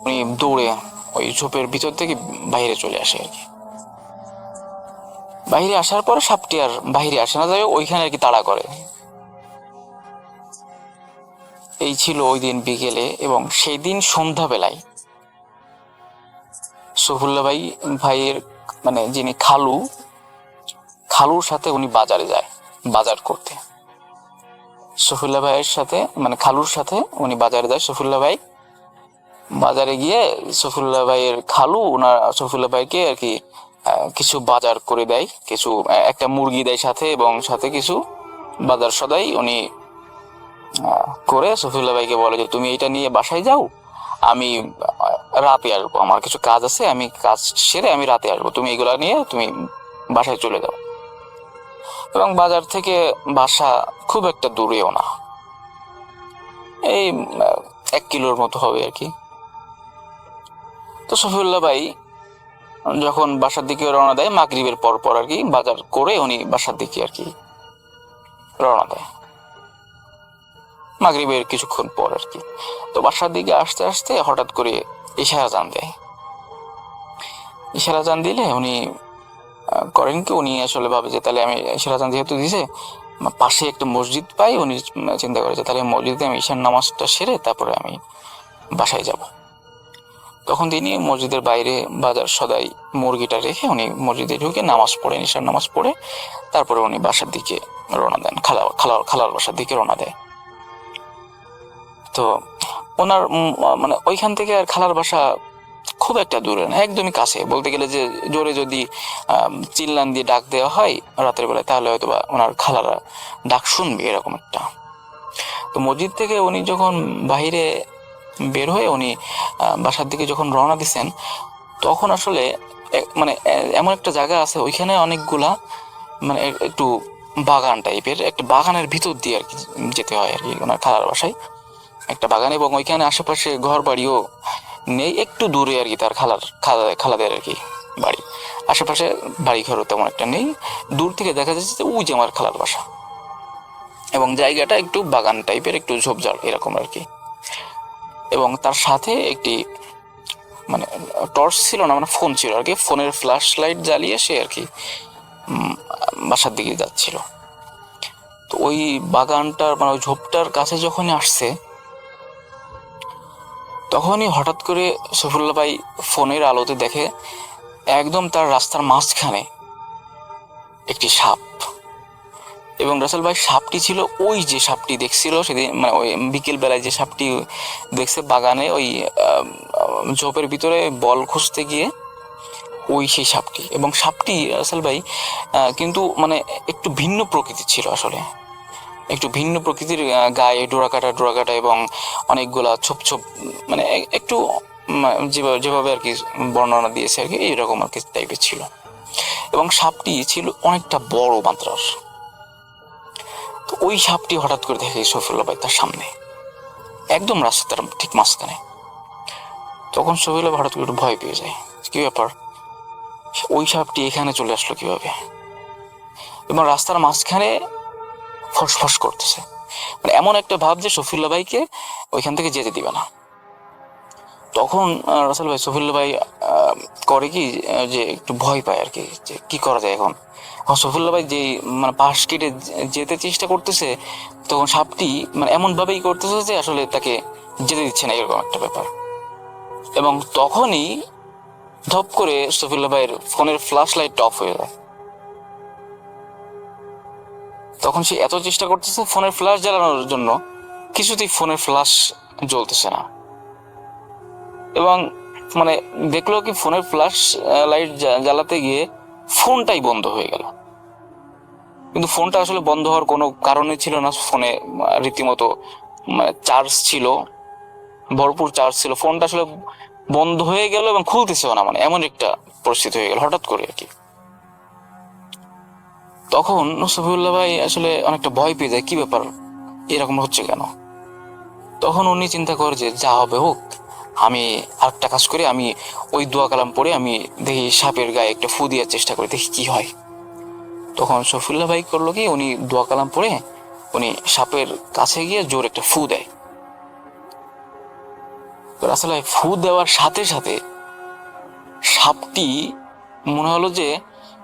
উনি দৌড়ে ওই ঝোপের ভিতর থেকে বাইরে চলে আসে আর কি। বাইরে আসার পরে সাপটি আর বাইরে আসে না, যাই হোক ওইখানে আর কি তাড়া করে। এই ছিল ওই দিন বিকেলে। এবং সেই দিন সন্ধ্যাবেলায় সফিউল্লাহ ভাইয়ের মানে যিনি খালুর সাথে উনি বাজারে যায় বাজার করতে। সফিউল্লাহ ভাইয়ের সাথে মানে খালুর সাথে উনি বাজারে যায়। সফিউল্লাহ ভাই বাজারে গিয়ে সফিউল্লাহ ভাইয়ের খালু সফিউল্লাহ ভাইকে আর কি কিছু বাজার করে দেয়, কিছু একটা মুরগি দেয় সাথে, এবং সাথে কিছু বাজার সদাই উনি করে সফিউল্লাহ ভাইকে বলে যে তুমি এটা নিয়ে বাসায় যাও, আমি রাতে আসবো, আমার কিছু কাজ আছে, আমি কাজ সেরে আমি রাতে আসবো, তুমি এগুলা নিয়ে তুমি বাসায় চলে যাও। এবং বাজার থেকে বাসা খুব একটা দূরেও না, এই 1 কিলোর মতো হবে আর কি। তো সফিউল্লাহ ভাই যখন বাসার দিকে রওনা দেয় মাগরিবের পর পর আর কি, বাজার করে উনি বাসার দিকে আর কি রওনা দেয় মাগরিবের কিছুক্ষণ পর আর কি। তো বাসার দিকে আসতে আসতে হঠাৎ করে ইশারা জান দেয়। ইশারা জান দিলে উনি করেন কি, উনি আসলে ভাবে যে তাহলে আমি ইশারা জান যেহেতু দিছে, পাশে একটা মসজিদ পাই, উনি চিন্তা করে যে তাহলে মসজিদে আমি ঈশার নামাজটা সেরে তারপরে আমি বাসায় যাব। তখন তিনি মসজিদের বাইরে বাজার সদাই মুরগিটা রেখে উনি মসজিদে ঢুকে নামাজ পড়েন, ঈশার নামাজ পড়ে তারপরে উনি বাসার দিকে রওনা দেন, খালার বাসার দিকে রওনা দেয়। তো ওনার মানে ওইখান থেকে আর খালার বাসা খুব একটা দূরে না, একদমই কাছে, বলতে গেলে যে জোরে যদি চিল্লান দিয়ে ডাক দেওয়া হয় রাতের বেলায় তাহলে হয়তো বা ওনার খালারা ডাক শুনবে, এরকম একটা। তো মসজিদ থেকে উনি যখন বাহিরে বের হয়ে উনি বাসার দিকে যখন রওনা দিচ্ছেন, তখন আসলে মানে এমন একটা জায়গা আছে ওইখানে অনেকগুলা মানে একটু বাগান টাইপের, একটা বাগানের ভিতর দিয়ে আর কি যেতে হয় আর কি ওনার খালার বাসায়, একটা বাগান। এবং ওইখানে আশেপাশে ঘর বাড়িও নেই, একটু দূরে আর কি তার খালাদের আর কি বাড়ি, আশেপাশে বাড়ি ঘরও তেমন একটা নেই। দূর থেকে দেখা যাচ্ছে যে ওই যে আমার খালার বাসা, এবং জায়গাটা একটু বাগান টাইপের, একটু ঝোপঝাড় এরকম আর কি। এবং তার সাথে একটি মানে টর্চ ছিল না, মানে ফোন ছিল আর কি, ফোনের ফ্ল্যাশ লাইট জ্বালিয়ে সে আর কি বাসার দিকে যাচ্ছিল। তো ওই বাগানটার মানে ওই ঝোপটার কাছে যখনই আসছে, তখনই হঠাৎ করে সফিউল্লাহ ভাই ফোনের আলোতে দেখে একদম তার রাস্তার মাঝখানে একটি সাপ। এবং রাসেল ভাই সাপটি ছিল ওই যে সাপটি দেখছিল সেদিন, মানে ওই বিকেল বেলায় যে সাপটি দেখছে বাগানে ওই ঝোপের ভিতরে বল খুঁজতে গিয়ে, ওই সেই সাপটি। এবং সাপটি রাসেল ভাই কিন্তু মানে একটু ভিন্ন প্রকৃতির ছিল, আসলে একটু ভিন্ন প্রকৃতির, গায়ে ডোরাকাটা এবং অনেকগুলা ছোপ মানে একটু যেভাবে আর কি বর্ণনা দিয়েছে আর কি এইরকম আর কি টাইপের ছিল। এবং সাপটি ছিল অনেকটা বড় মাত্রার। তো ওই সাপটি হঠাৎ করে দেখে সফিউল্লাহ ভাই তার সামনে, একদম রাস্তার ঠিক মাঝখানে। তখন সফিউল্লাহ হঠাৎ করে ভয় পেয়ে যায়, কি ব্যাপার, ওই সাপটি এখানে চলে আসলো কিভাবে? এবং রাস্তার মাঝখানে ফসফস করতেছে, মানে এমন একটা ভাব যে সফিউল্লাহ ভাইকে ওইখান থেকে যেতে দিবে না। তখন রাসেল ভাই সফিউল্লাহ ভাই করে কি যে একটু ভয় পায় আর কি, যে কি করা যায় এখন। সফিউল্লাহ ভাই যে মানে পাশ কেটে যেতে চেষ্টা করতেছে, তখন সাপটি মানে এমন ভাবেই করতেছে যে আসলে তাকে যেতে দিচ্ছে না, এরকম একটা ব্যাপার। এবং তখনই ধপ করে সফিউল্লাহ ভাইয়ের ফোনের ফ্ল্যাশ লাইটটা অফ হয়ে যায়। তখন সে এত চেষ্টা করতেছে ফোনের ফ্ল্যাশ জ্বালানোর জন্য, কিছুতেই ফোনের ফ্ল্যাশ জ্বলতেছে না। এবং মানে দেখলো কি ফোনের ফ্ল্যাশ লাইট জ্বালাতে গিয়ে ফোনটাই বন্ধ হয়ে গেল। কিন্তু ফোনটা আসলে বন্ধ হওয়ার কোনো কারণই ছিল না, ফোনে রীতিমতো মানে চার্জ ছিল, ভরপুর চার্জ ছিল, ফোনটা আসলে বন্ধ হয়ে গেল এবং খুলতেছেও না, মানে এমন একটা পরিস্থিতি হয়ে গেল হঠাৎ করে আর কি। তখন সফিউল্লাহ ভাই আসলে অনেকটা ভয় পেয়ে যায়, কি ব্যাপার, এরকম হচ্ছে কেন। তখন উনি চিন্তা করে যে যা হবে হোক, আমি আরেকটা কাজ করি, আমি ওই দোয়া কালাম পড়ে আমি দেখি সাপের গায়ে একটা ফু দেওয়ার চেষ্টা করি, দেখি কি হয়। তখন সফিউল্লাহ ভাই করলো কি, উনি দোয়া কালাম পড়ে উনি সাপের কাছে গিয়ে জোর একটা ফু দেয়। তো আসলে ফু দেওয়ার সাথে সাথে সাপটি মনে হলো যে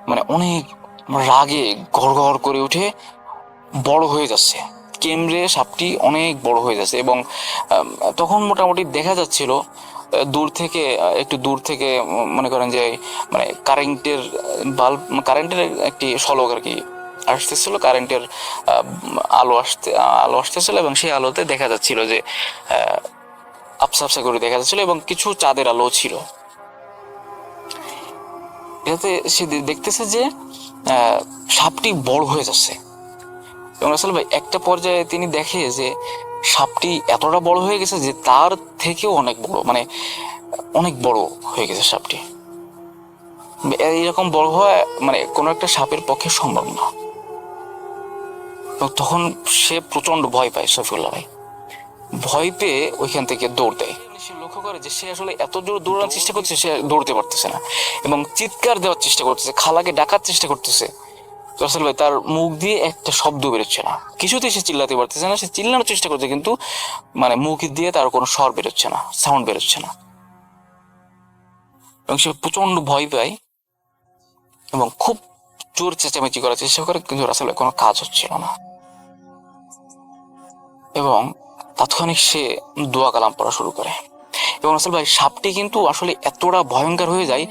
মানে অনেক রাগে গড় করে উঠে বড় হয়ে যাচ্ছে, কেমড়ে সাপটি অনেক বড় হয়ে যাচ্ছে। এবং তখন মোটামুটি দেখা যাচ্ছিল দূর থেকে, একটু দূর থেকে মনে করেন যে মানে কারেন্টের বাল্ব, কারেন্টের একটি শলক আর কি আসতেছিল, কারেন্টের আলো আসতেছিল, এবং সেই আলোতে দেখা যাচ্ছিল যে আপসা আপসা করে দেখা যাচ্ছিল, এবং কিছু চাঁদের আলো ছিল। এটাতে সে দেখতেছে যে সাপটি বড় হয়ে যাচ্ছে। এবং আসলে ভাই একটা পর্যায়ে তিনি দেখে যে সাপটি এতটা বড় হয়ে গেছে যে তার থেকেও অনেক বড়, মানে অনেক বড় হয়ে গেছে সাপটি। এইরকম বড় হওয়া মানে কোনো একটা সাপের পক্ষে সম্ভব না। এবং তখন সে প্রচন্ড ভয় পায়, সফিউল্লাহ ভাই ভয় পেয়ে ওইখান থেকে দৌড় দেয়। সে লক্ষ্য করে যে সে আসলে এত জোর দৌড়ানোর চেষ্টা করছে, সে দৌড়তে পারতেছে না, এবং চিৎকার দেওয়ার চেষ্টা করতেছে, খালাকে ডাকার চেষ্টা করতেছে। রাসেল ভাই তার মুখ দিয়ে একটা শব্দ বেরোচ্ছে না, কিছুতেই সে চিল্লাতে পারতেছে না। সে চিল্লানোর চেষ্টা করছে কিন্তু মানে মুখ দিয়ে তার কোনো স্বর বেরোচ্ছে না, সাউন্ড বেরোচ্ছে না। এবং সে প্রচন্ড ভয় পায় এবং খুব জোর চেঁচামেচি করার চেষ্টা করে, কিন্তু রাসেল ভাই কোনো কাজ হচ্ছিল না। এবং তাৎক্ষণিক সে দোয়া কালাম পড়া শুরু করে। এবং রাসেল ভাই সাপটি কিন্তু আসলে এতটা ভয়ঙ্কর হয়ে যায়,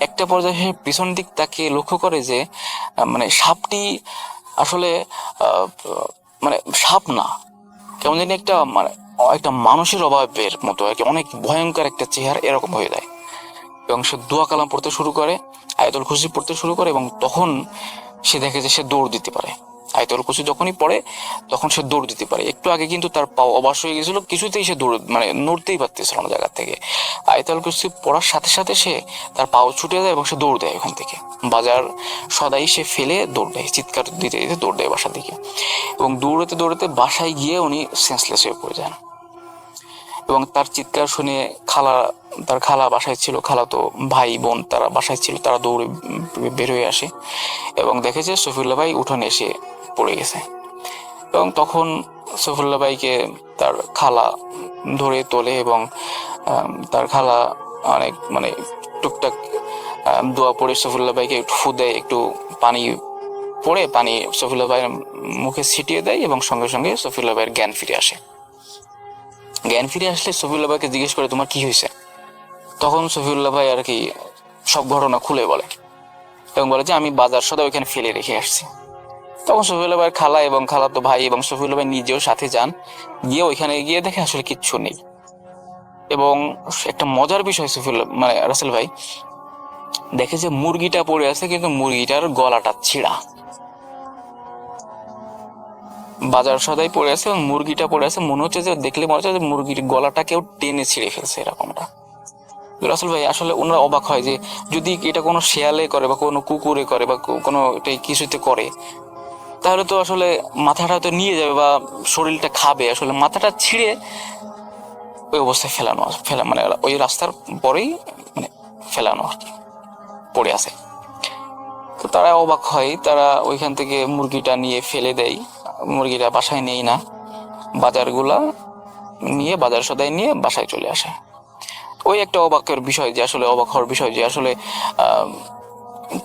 একটা পর্যায়ে সে পিছন দিক তাকে লক্ষ্য করে যে মানে সাপটি আসলে মানে সাপ না, কেমন জানি একটা মানে একটা মানুষের অভাবের মতো আর কি, অনেক ভয়ঙ্কর একটা চেহারা এরকম হয়ে যায়। এবং সে দোয়া কালাম পড়তে শুরু করে, আয়াতুল কুরসি পড়তে শুরু করে, এবং তখন সে দেখে যে সে দৌড় দিতে পারে। আয়াতুল কুরসি যখনই পড়ে তখন সে দৌড় দিতে পারে। একটু আগে কিন্তু তার পা অবশ হয়ে গেছিল, কিছুতেই সে দৌড় মানে নড়তেই পারতেছিল না জায়গা থেকে। আয়াতুল কুরসি পড়ার সাথে সাথে সে তার পাও ছুটে যায় এবং সে দৌড় দেয় ওখান থেকে। বাজার সদাই সে ফেলে দৌড় দেয়, চিৎকার দিতে দিতে দৌড় দেয় বাসার দিকে। এবং দৌড়াতে দৌড়াতে বাসায় গিয়ে উনি সেন্সলেস হয়ে পড়ে যান। এবং তার চিৎকার শুনে তার খালা বাসায় ছিল, খালা তো ভাই বোন তারা বাসায় ছিল, তারা দৌড়ে বের হয়ে আসে এবং দেখে যে সফিউল্লাহ ভাই উঠোনে এসে পড়ে গেছে। এবং তখন সফিউল্লাহ ভাইকে তার খালা ধরে তোলে, এবং তার খালা অনেক মানে টুকটাক দোয়া পড়ে সফিউল্লাহ ভাইকে একটু ফু দেয়, একটু পানি পড়ে পানি সফিউল্লাহ ভাইয়ের মুখে ছিটিয়ে দেয়, এবং সঙ্গে সঙ্গে সফিউল্লাহ ভাইয়ের জ্ঞান ফিরে আসে। জ্ঞান ফিরে আসলে সফিউল্লাহ ভাইকে জিজ্ঞেস করে তোমার কি হয়েছে। তখন সফিউল্লাহ ভাই আর কি সব ঘটনা খুলে বলে, এবং বলে যে আমি বাজার সদা ওইখানে ফেলে রেখে আসছি। তখন সফিউল্লাহ ভাইয়ের খালা এবং খালাতো ভাই এবং সফিউল্লাহ ভাই নিজেও সাথে যান, গিয়ে ওইখানে গিয়ে দেখে আসলে কিচ্ছু নেই। এবং একটা মজার বিষয় সফিউল্লাহ মানে রাসেল ভাই দেখে যে মুরগিটা পড়ে আছে, কিন্তু মুরগিটার গলাটা ছিঁড়া। বাজার সদাই পড়ে আছে এবং মুরগিটা পড়ে আছে, মনে হচ্ছে যে দেখলে মনে হচ্ছে যে মুরগির গলাটা কেউ টেনে ছিঁড়ে ফেলছে এরকমটা। রাসেল ভাই আসলে ওনারা অবাক হয় যে যদি এটা কোনো শেয়ালে করে বা কোনো কুকুরে করে বা কোনো কিছুতে করে, তাহলে তো আসলে মাথাটা তো নিয়ে যাবে বা শরীরটা খাবে, আসলে মাথাটা ছিঁড়ে ওই অবস্থায় ফেলা মানে ওই রাস্তার পরেই মানে ফেলানো আর কি পড়ে আছে। তো তারা অবাক হয়, তারা ওইখান থেকে মুরগিটা নিয়ে ফেলে দেয়, মুরগিটা বাসায় নেই না, বাজারগুলা নিয়ে বাজার সদাই নিয়ে বাসায় চলে আসে। ওই একটা অবাকের বিষয় যে আসলে অবাক হওয়ার বিষয় যে আসলে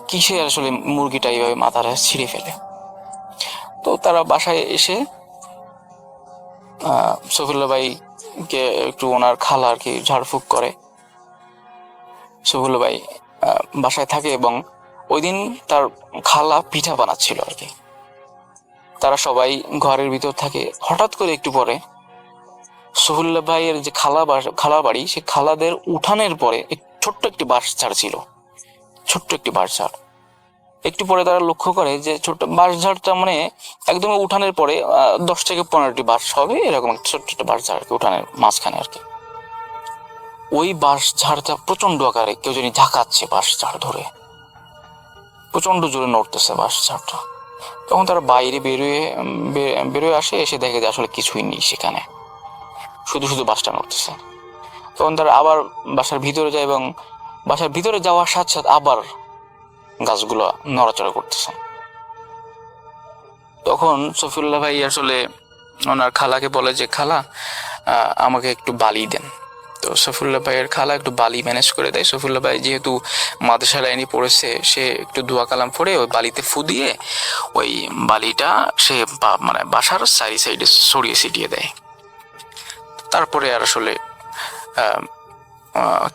কিসে আসলে মুরগিটা এইভাবে মাথাটা ছিঁড়ে ফেলে। তো তারা বাসায় এসে সফিউল্লাহ ভাইকে একটু ওনার খালা আর কি ঝাড়ফুঁক করে। সফিউল্লাহ ভাই বাসায় থাকে এবং ওই দিন তার খালা পিঠা বানাচ্ছিল আর কি। তারা সবাই ঘরের ভিতর থাকে। হঠাৎ করে একটু পরে সফিউল্লাহ ভাইয়ের যে খালা বাড়ি, সে খালাদের উঠানের পরে ছোট্ট একটি বাঁশ ঝাড় ছিল, ছোট্ট একটি বাঁশ ঝাড়। একটু পরে তারা লক্ষ্য করে যে ছোট্ট বাঁশ ঝাড়টা মানে একদম উঠানের পরে 10 থেকে 15টি বাঁশ হবে, এরকম একটা ছোট্ট একটা বাঁশ ঝাড় উঠানের মাঝখানে আর কি। ওই বাঁশ ঝাড়টা প্রচন্ড আকারে কেউ জানি ঝাঁকাচ্ছে, বাঁশ ঝাড় ধরে প্রচন্ড জোরে নড়তেছে বাঁশ ঝাড়টা। তখন তারা বাইরে বেরোয় আসে, এসে দেখে যে আসলে কিছুই নেই সেখানে, শুধু শুধু বাসটা নড়তেছে। তখন তারা আবার বাসার ভিতরে যায় এবং বাসার ভিতরে যাওয়ার সাথে সাথে আবার গাছগুলো নড়াচড়া করতেছে। তখন সফিউল্লাহ ভাই আসলে ওনার খালাকে বলে যে, খালা আমাকে একটু বালি দেন। তো সফিউল্লাহ ভাইয়ের খালা একটু বালি ম্যানেজ করে দেয়। সফিউল্লাহ ভাই যেহেতু মাদ্রাসা লাইনে পড়েছে, সে একটু দোয়া কালাম পড়ে ওই বালিতে ফু দিয়ে ওই বালিটা সে মানে বাসার সাইডে ছড়িয়ে ছিটিয়ে দেয়। তারপরে আর আসলে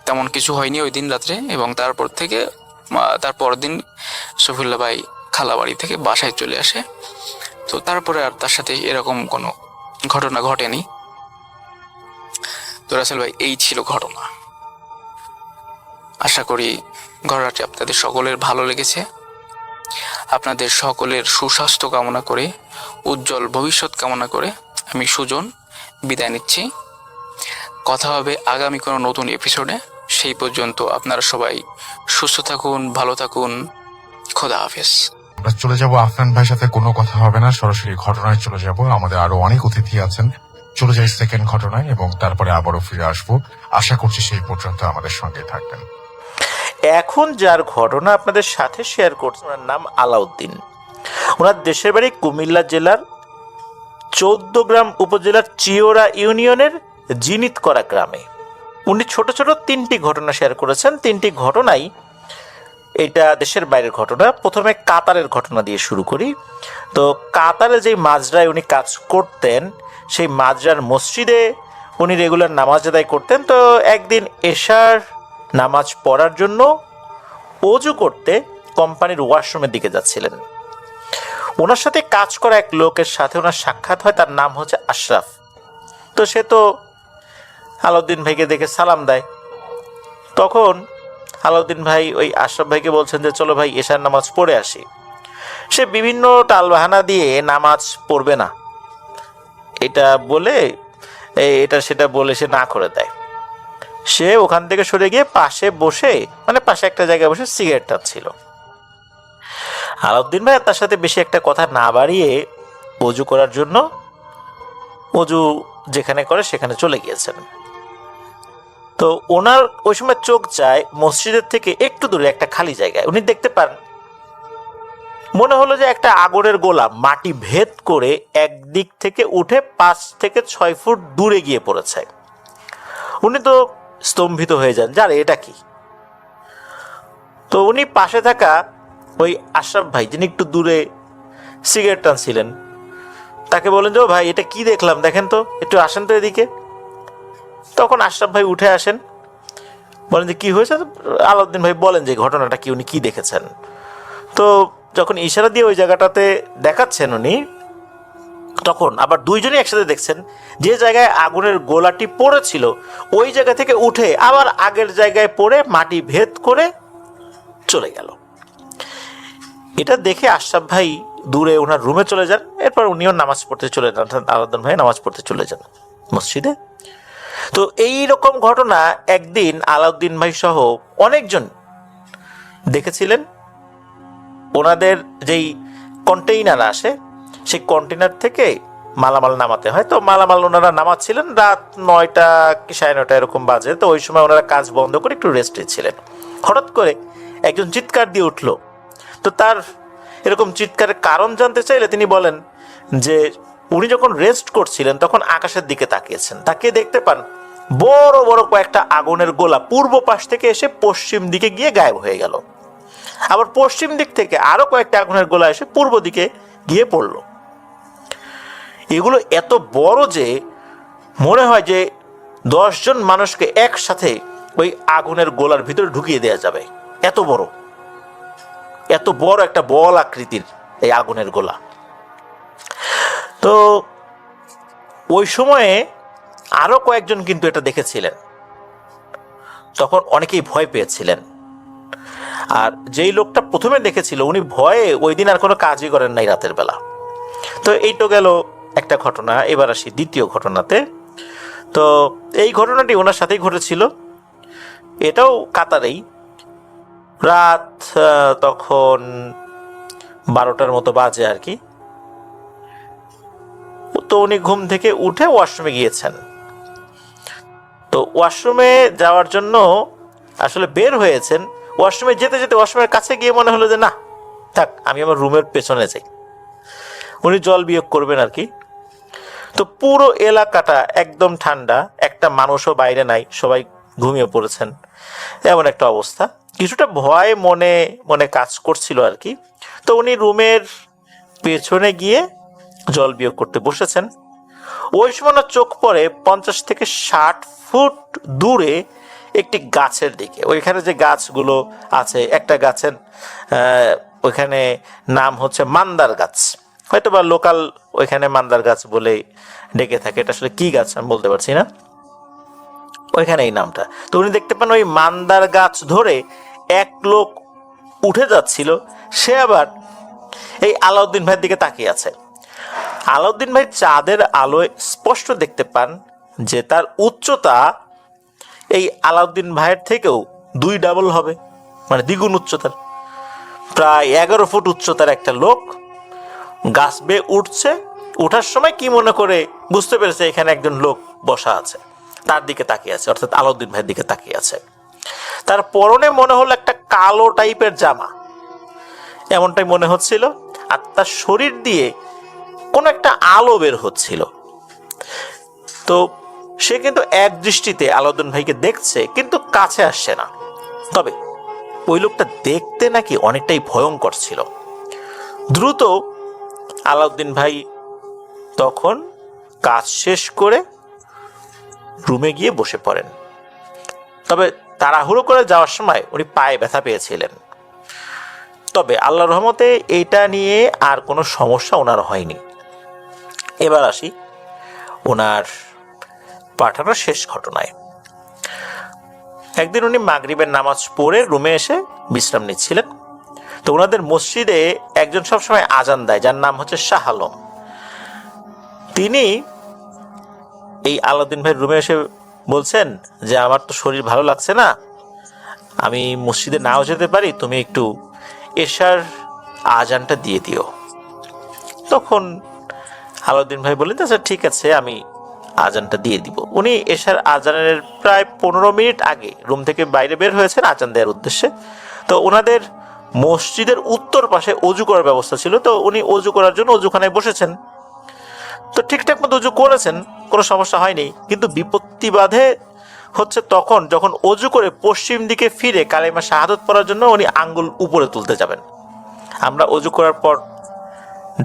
তেমন কিছু হয়নি ওই দিন রাত্রে, এবং তারপর দিন সফিউল্লাহ ভাই খালা বাড়ি থেকে বাসায় চলে আসে। তো তারপরে আর তার সাথে এরকম কোনো ঘটনা ঘটেনি। তো রাসেল ভাই, এই ছিল ঘটনা। আশা করি ঘটনাটি আপনাদের সকলের ভালো লেগেছে। আপনাদের সকলের সুস্বাস্থ্য কামনা করে, উজ্জ্বল ভবিষ্যৎ কামনা করে আমি সুজন বিদায় নিচ্ছি। কথা হবে আগামী কোনো নতুন এপিসোডে। সেই পর্যন্ত আপনারা সবাই সুস্থ থাকুন, ভালো থাকুন। খোদা হাফেজ। আমরা চলে যাব আফনান ভাইয়ের সাথে, কোনো কথা হবে না, সরাসরি ঘটনায় চলে যাব। আমাদের আরো অনেক অতিথি আছেন, চলে যাই সেকেন্ড ঘটনায় এবং তারপরে আবারও ফিরে আসবো। আশা করছি সেই পর্যন্ত আমাদের সঙ্গে থাকবেন। এখন যার ঘটনা আপনাদের সাথে শেয়ার করছে, ওনার নাম আলাউদ্দিন। ওনার দেশের বাড়ি কুমিল্লা জেলার 14 গ্রাম উপজেলার চিওরা ইউনিয়নের জিনিতকরা গ্রামে। উনি ছোট ছোট 3টি ঘটনা শেয়ার করেছেন। 3টি ঘটনাই এটা দেশের বাইরের ঘটনা। প্রথমে কাতারের ঘটনা দিয়ে শুরু করি। তো কাতারে যেই মাজরায় উনি কাজ করতেন, সেই মাজরার মসজিদে উনি রেগুলার নামাজ আদায় করতেন। তো একদিন এশার নামাজ পড়ার জন্য অজু করতে কোম্পানির ওয়াশরুমের দিকে যাচ্ছিলেন। ওনার সাথে কাজ করা এক লোকের সাথে ওনার সাক্ষাৎ হয়, তার নাম হচ্ছে আশরাফ। তো সে তো আলাউদ্দিন ভাইকে দেখে সালাম দেয়। তখন আলাউদ্দিন ভাই ওই আশরাফ ভাইকে বলছেন যে, চলো ভাই এশার নামাজ পড়ে আসি। সে বিভিন্ন টালবাহানা দিয়ে নামাজ পড়বে না এটা বলে, এটা সেটা বলে সে না করে দেয়। সে ওখান থেকে সরে গিয়ে পাশে বসে, মানে পাশে একটা জায়গায় বসে সিগারেট টানছিল। আলাউদ্দিন ভাই তার সাথে বেশি একটা কথা না বাড়িয়ে অজু করার জন্য অজু যেখানে করে সেখানে চলে গিয়েছেন। তো ওনার ওই সময় চোখ যায় মসজিদের থেকে একটু দূরে একটা খালি জায়গায়। উনি দেখতে পান, মনে হলো যে একটা আগুনের গোলা মাটি ভেদ করে একদিক থেকে উঠে 5 থেকে 6 ফুট দূরে গিয়ে পড়েছে। উনি তো স্তম্ভিত হয়ে যান, জানে এটা কি। তো উনি পাশে থাকা ওই আশরাফ ভাই, যিনি একটু দূরে সিগারেট টানছিলেন, তাকে বলেন যে, ও ভাই এটা কি দেখলাম, দেখেন তো, একটু আসেন তো এদিকে। তখন আশরাফ ভাই উঠে আসেন, বলেন যে কি হয়েছে। আলাউদ্দিন ভাই বলেন যে ঘটনাটা কি, উনি কি দেখেছেন। তো যখন ইশারা দিয়ে ওই জায়গাটাতে দেখাচ্ছেন উনি, তখন আবার দুইজনই একসাথে দেখছেন যে জায়গায় আগুনের গোলাটি পড়েছিল ওই জায়গা থেকে উঠে আবার আগের জায়গায় পড়ে মাটি ভেদ করে চলে গেল। এটা দেখে আশরাফ ভাই দূরে ওনার রুমে চলে যান। এরপর উনিও নামাজ পড়তে চলে যান, আলাউদ্দিন ভাই নামাজ পড়তে চলে যান মসজিদে। তো এই রকম ঘটনা একদিন আলাউদ্দিন ভাই সহ অনেকজন দেখেছিলেন। ওনাদের যেই কন্টেইনার আসে, সেই কন্টেইনার থেকে মালামাল নামাতে হয়। তো মালামাল ওনারা নামাচ্ছিলেন রাত 9টা কি 9:30 এরকম বাজে। তো ওই সময় ওনারা কাজ বন্ধ করে একটু রেস্টে ছিলেন। হঠাৎ করে একজন চিৎকার দিয়ে উঠলো। তো তার এরকম চিৎকারের কারণ জানতে চাইলে তিনি বলেন যে উনি যখন রেস্ট করছিলেন তখন আকাশের দিকে তাকিয়েছেন, তাকিয়ে দেখতে পান বড় বড় কয়েকটা আগুনের গোলা পূর্ব পাশ থেকে এসে পশ্চিম দিকে গিয়ে গায়েব হয়ে গেল। আবার পশ্চিম দিক থেকে আরো কয়েকটা আগুনের গোলা এসে পূর্ব দিকে গিয়ে পড়ল। এগুলো এত বড় যে মনে হয় যে 10 জন মানুষকে একসাথে ওই আগুনের গোলার ভিতরে ঢুকিয়ে দেওয়া যাবে। এত বড় একটা বল আকৃতির এই আগুনের গোলা। তো ওই সময়ে আরো কয়েকজন কিন্তু এটা দেখেছিলেন। তখন অনেকেই ভয় পেয়েছিলেন। আর যেই লোকটা প্রথমে দেখেছিল উনি ভয়ে ওই দিন আর কোনো কাজই করেন নাই রাতের বেলা। তো এই তো গেল একটা ঘটনা। এবার আসি দ্বিতীয় ঘটনাতে। তো এই ঘটনাটি ওনার সাথেই ঘটেছিল, এটাও কাতারেই। রাত তখন 12টার মতো বাজে আর কি। তো উনি ঘুম থেকে উঠে ওয়াশরুমে গিয়েছেন। তো ওয়াশরুমে যাওয়ার জন্য আসলে বের হয়েছেন। ওয়াশরুমে যেতে যেতে ওয়াশরুমের কাছে গিয়ে মনে হলো যে না থাক, আমি আমার রুমের পেছনে যাই, উনি জল বিয়োগ করবেন আর কি। তো পুরো এলাকাটা একদম ঠান্ডা, একটা মানুষও বাইরে নাই, সবাই ঘুমিয়ে পড়েছেন, এমন একটা অবস্থা। কিছুটা ভয় মনে মনে কাজ করছিল আর কি। তো উনি রুমের পেছনে গিয়ে জল বিয়োগ করতে বসেছেন। ওই সময় ওনার চোখ পড়ে 50 থেকে 60 ফুট দূরে একটি গাছের দিকে। ওইখানে যে গাছগুলো আছে, একটা গাছের ওইখানে নাম হচ্ছে মান্দার গাছ, হয়তো বা লোকাল ওইখানে মান্দার গাছ বলে ডেকে থাকে। এটা আসলে কি গাছ আমি বলতে পারছি না, ওইখানে এই নামটা। তো উনি দেখতে পান ওই মান্দার গাছ ধরে এক লোক উঠে যাচ্ছিল, সে আবার এই আলাউদ্দিন ভাইয়ের দিকে তাকিয়ে আছে। আলাউদ্দিন ভাই চাঁদের আলোয় স্পষ্ট দেখতে পান যে তার উচ্চতা এই আলাউদ্দিন ভাইয়ের থেকেও 2 ডাবল হবে, মানে দ্বিগুণ উচ্চতার। প্রায় 11 ফুট উচ্চতার একটা লোক গাছ বেয়ে উঠছে। ওঠার সময় কি মনে করে বুঝতে পেরেছে এখানে একজন লোক বসা আছে, তার দিকে তাকিয়ে আছে, অর্থাৎ আলাউদ্দিন ভাইয়ের দিকে তাকিয়ে আছে। তার পরনে মনে হলো একটা কালো টাইপের জামা, এমনটাই মনে হচ্ছিল। আর তার শরীর দিয়ে কোনো একটা আলো বের হচ্ছিল। তো সে কিন্তু এক দৃষ্টিতে আলাউদ্দিন ভাইকে দেখছে, কিন্তু কাছে আসছে না। তবে ওই লোকটা দেখতে নাকি অনেকটাই ভয়ঙ্কর ছিল। দ্রুত আলাউদ্দিন ভাই তখন কাজ শেষ করে রুমে গিয়ে বসে পড়েন। তবে তাড়াহুড়ো করে যাওয়ার সময় উনি পায়ে ব্যথা পেয়েছিলেন। তবে আল্লাহর রহমতে এইটা নিয়ে আর কোনো সমস্যা ওনার হয়নি। এবার আসি ওনার পাঠানোর শেষ ঘটনায়। একদিন উনি মাগরিবের নামাজ পড়ে রুমে এসে বিশ্রাম নিচ্ছিলেন। তো ওনাদের মসজিদে একজন সবসময় আজান দেয়, যার নাম হচ্ছে শাহ আলম। তিনি এই আলাউদ্দিন ভাইয়ের রুমে এসে বলছেন যে আমার তো শরীর ভালো লাগছে না, আমি মসজিদে নাও যেতে পারি, তুমি একটু এশার আজানটা দিয়ে দিও। তখন আলাউদ্দিন ভাই বললেন আচ্ছা ঠিক আছে, আমি আজানটা দিয়ে দিব। উনি এশার আজানের প্রায় 15 মিনিট আগে রুম থেকে বাইরে বের হয়েছেন আজান দেওয়ার উদ্দেশ্যে। তো ওনাদের মসজিদের উত্তর পাশে অজু করার ব্যবস্থা ছিল, তো উনি অজু করার জন্য অজুখানায় বসেছেন। তো ঠিকঠাক মতো অজু করেছেন, কোনো সমস্যা হয়নি। কিন্তু বিপত্তি বাধে হচ্ছে তখন যখন অজু করে পশ্চিম দিকে ফিরে কালেমা শাহাদত পড়ার জন্য উনি আঙ্গুল উপরে তুলতে যাবেন। আমরা অজু করার পর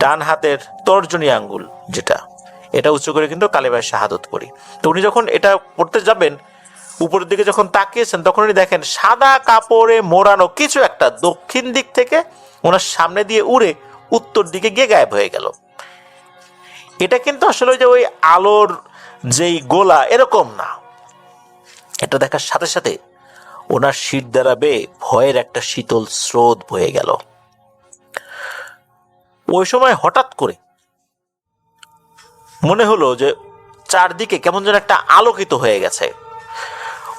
ডান হাতের তর্জনী আঙ্গুল যেটা, এটা উঁচু করে কিন্তু কালেমা শাহাদত পড়ি। তো উনি যখন এটা পড়তে যাবেন, উপরের দিকে যখন তাকিয়েছেন, তখন উনি দেখেন সাদা কাপড়ে মোড়ানো কিছু একটা দক্ষিণ দিক থেকে ওনার সামনে দিয়ে উড়ে উত্তর দিকে গিয়ে গায়েব হয়ে গেল। এটা কিন্তু আসলে যে ওই আলোর যেই গোলা এরকম না, এটা দেখার সাথে সাথে ওনার শির দ্বারা বেয়ে ভয়ের একটা শীতল স্রোত বয়ে গেল। ওই সময় হঠাৎ করে মনে হলো যে চারদিকে কেমন যেন একটা আলোকিত হয়ে গেছে।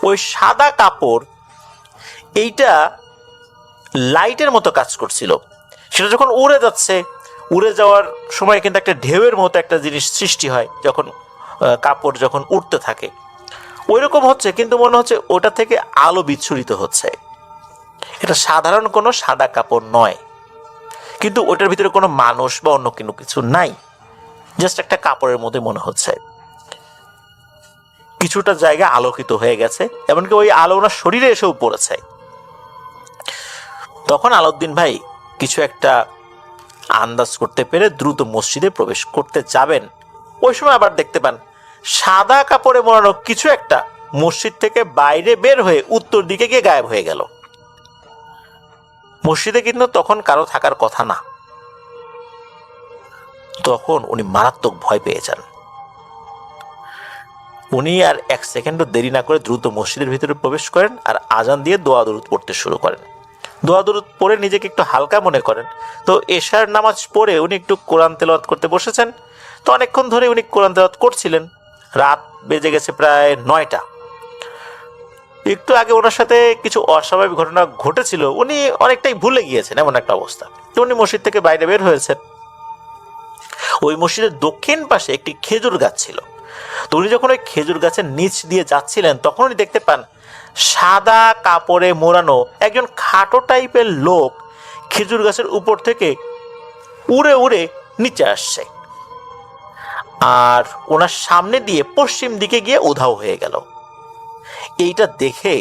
ওই সাদা কাপড় এইটা লাইটের মতো কাজ করছিল। সেটা যখন উড়ে যাচ্ছে, উড়ে যাওয়ার সময় কিন্তু একটা ঢেউয়ের মতো একটা জিনিস সৃষ্টি হয় যখন কাপড় যখন উড়তে থাকে, ওই রকম হচ্ছে। কিন্তু মনে হচ্ছে ওটা থেকে আলো বিচ্ছুরিত হচ্ছে। এটা সাধারণ কোনো সাদা কাপড় নয়, কিন্তু ওটার ভিতরে কোনো মানুষ বা অন্য কোনো কিছু নাই, জাস্ট একটা কাপড়ের মধ্যে মনে হচ্ছে। কিছুটা জায়গা আলোকিত হয়ে গেছে, এমনকি ওই আলো ওনার শরীরে এসেও পড়েছে। তখন আলাউদ্দিন ভাই কিছু একটা আন্দাজ করতে পেরে দ্রুত মসজিদে প্রবেশ করতে যাবেন। ওই সময় আবার দেখতে পান সাদা কাপড়ে মোড়ানো কিছু একটা মসজিদ থেকে বাইরে বের হয়ে উত্তর দিকে গিয়ে গায়েব হয়ে গেল। মসজিদে কিন্তু তখন কারো থাকার কথা না। তখন উনি মারাত্মক ভয় পেয়ে যান। উনি আর 1 সেকেন্ডও দেরি না করে দ্রুত মসজিদের ভিতরে প্রবেশ করেন আর আজান দিয়ে দোয়া দরুদ পড়তে শুরু করেন। দোয়া দরুদ পড়ে নিজেকে একটু হালকা মনে করেন। তো এশার নামাজ পড়ে উনি একটু কোরআন তেলাওয়াত করতে বসেছেন। তো অনেকক্ষণ ধরে উনি কোরআন তেলাওয়াত করছিলেন। রাত বেজে গেছে প্রায় 9টা। একটু আগে ওনার সাথে কিছু অস্বাভাবিক ঘটনা ঘটেছিল, উনি অনেকটাই ভুলে গিয়েছেন, এমন একটা অবস্থা। তো উনি মসজিদ থেকে বাইরে বের হয়েছেন। ওই মসজিদের দক্ষিণ পাশে একটি খেজুর গাছ ছিল। তো উনি যখন ওই খেজুর গাছের নিচ দিয়ে যাচ্ছিলেন তখন উনি দেখতে পান সাদা কাপড়ে মোড়ানো একজন খাটো টাইপের লোক খেজুর গাছের উপর থেকে উড়ে উড়ে নিচে আসছে, আর ওনার সামনে দিয়ে পশ্চিম দিকে গিয়ে উধাও হয়ে গেল। এইটা দেখে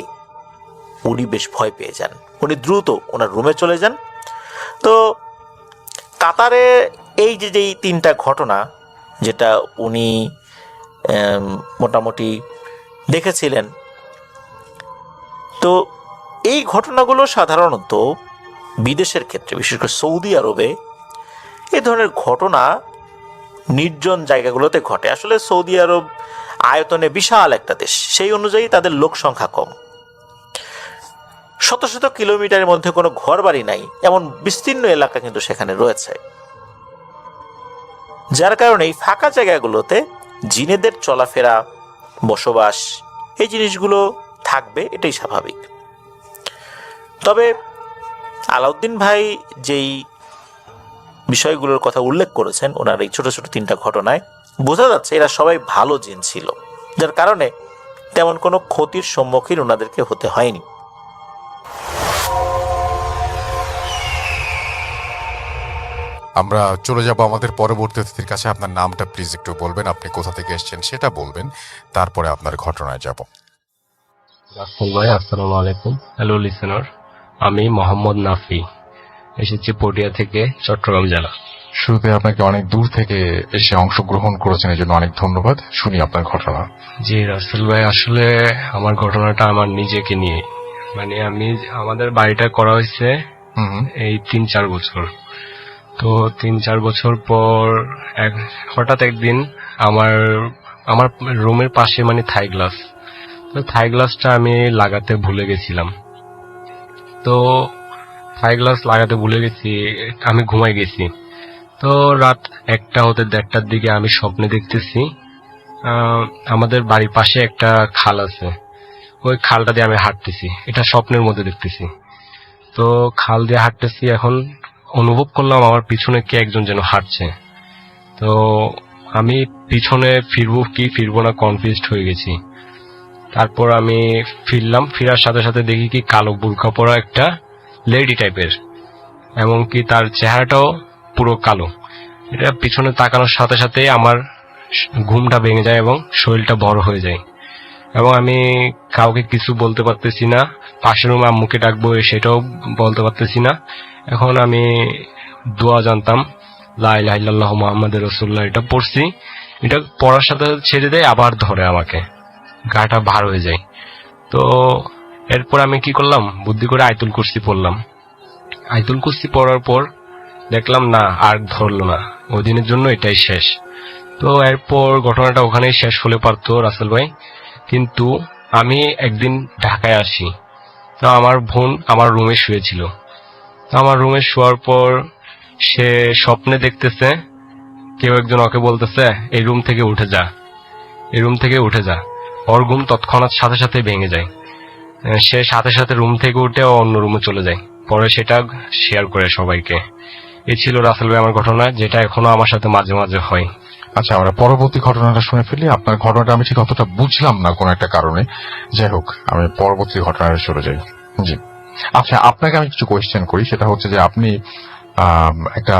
উনি বেশ ভয় পেয়ে যান। উনি দ্রুত ওনার রুমে চলে যান। তো কাতারে এই যে যেই 3টা ঘটনা যেটা উনি মোটামুটি দেখেছিলেন, তো এই ঘটনাগুলো সাধারণত বিদেশের ক্ষেত্রে, বিশেষ করে সৌদি আরবে এই ধরনের ঘটনা নির্জন জায়গাগুলোতে ঘটে। আসলে সৌদি আরব আয়তনে বিশাল একটা দেশ, সেই অনুযায়ী তাদের লোক সংখ্যা কম। শত শত কিলোমিটারের মধ্যে কোনো ঘর বাড়ি নাই এমন বিস্তীর্ণ এলাকা কিন্তু সেখানে রয়েছে, যার কারণে এই ফাঁকা জায়গাগুলোতে জিনেদের চলাফেরা, বসবাস, এই জিনিসগুলো থাকবে, এটাই স্বাভাবিক। তবে আলাউদ্দিন ভাই যেই বিষয়গুলোর কথা উল্লেখ করেছেন ওনার এই ছোট ছোট 3টা ঘটনায়, বোঝা যাচ্ছে এরা সবাই ভালো জিন ছিল, যার কারণে তেমন কোনো ক্ষতির সম্মুখীন ওনাদেরকে হতে হয়নি। আমরা চলে যাব আমাদের পরবর্তী অতিথির কাছে। আপনার নামটা প্লিজ একটু বলবেন, আপনি কোথা থেকে এসেছেন সেটা বলবেন, তারপরে আপনার ঘটনায় যাব। রাসেল ভাই, আসসালামু আলাইকুম। হ্যালো লিসেনার, আমি মোহাম্মদ নাফি, এসেছি পটিয়া থেকে, চট্টগ্রাম জেলা। শুরুতে আপনাকে অনেক দূর থেকে এসে অংশগ্রহণ করেছেন, এই জন্য অনেক ধন্যবাদ। শুনি আপনার ঘটনা। জি রাসেল ভাই, আসলে আমার ঘটনাটা আমার নিজেকে নিয়ে, মানে আমাদের বাড়িটা করা হয়েছে এই 3-4 বছর। তো 3-4 বছর পর হঠাৎ একদিন আমার রুমের পাশে মানে থাই গ্লাস, তো থাই গ্লাসটা আমি লাগাতে ভুলে গেছিলাম। তো থাই গ্লাস লাগাতে ভুলে গেছি, আমি ঘুমাই গেছি। তো রাত 1টা হতে 1:30টার দিকে আমি স্বপ্নে দেখতেছি আমাদের বাড়ির পাশে একটা খাল আছে, ওই খালটা দিয়ে আমি হাঁটতেছি, এটা স্বপ্নের মধ্যে দেখতেছি। তো খাল দিয়ে হাঁটতেছি, এখন অনুভব করলাম আমার পিছনে কে একজন যেন হাঁটছে। তো আমি পিছনে ফিরবো কি ফিরবো না কনফিউজড হয়ে গেছি। তারপর আমি ফিরলাম, ফেরার সাথে সাথে দেখি কি কালো বুরকা পরা একটা লেডি টাইপের, এমনকি তার চেহারাটাও পুরো কালো। এটা পিছনে তাকানোর সাথে সাথে আমার ঘুমটা ভেঙে যায় এবং শরীরটা বড় হয়ে যায়, এবং আমি কাউকে কিছু বলতে পারতেছি না। পাশের রুমে আম্মুকে ডাকবো, সেটাও বলতে পারতেছি না। এখন আমি দোয়া জানতাম, লা ইলাহা ইল্লাল্লাহু মুহাম্মাদুর রাসূলুল্লাহ, এটা পড়ছি। এটা পড়ার সাথে ছেড়ে দেয়, আবার ধরে, আমাকে গাটা ভার হয়ে যায়। তো এরপর আমি কি করলাম, বুদ্ধি করে আয়াতুল কুরসি পড়লাম। আয়াতুল কুরসি পড়ার পর দেখলাম না, আর ধরলো না, ওই দিনের জন্য এটাই শেষ। তো এরপর ঘটনাটা ওখানেই শেষ হলে পারতো রাসেল ভাই, কিন্তু আমি একদিন ঢাকায় আসি। তো আমার বোন আমার রুমে শুয়েছিল। তো আমার রুমে শোয়ার পর সে স্বপ্নে দেখতেছে কেউ একজন ওকে বলতেছে, এই রুম থেকে উঠে যা, এই রুম থেকে উঠে যা। ওর ঘুম তৎক্ষণাৎ সাথে সাথে ভেঙে যায়। সে সাথে সাথে রুম থেকে উঠে অন্য রুমে চলে যায়। পরে সেটা শেয়ার করে সবাইকে। এই ছিল রাসেল ভাই আমার ঘটনা, যেটা এখনো আমার সাথে মাঝে মাঝে হয়। আচ্ছা, আমরা পরবর্তী ঘটনাটা শুনে ফেলি। আপনার ঘটনাটা আমি ঠিক অতটা বুঝলাম না কোন একটা কারণে, যাই হোক আমি পরবর্তী ঘটনায় চলে যাই। জি, আচ্ছা, আপনাকে আমি কিছু কোয়েশ্চেন করি। সেটা হচ্ছে যে আপনি একটা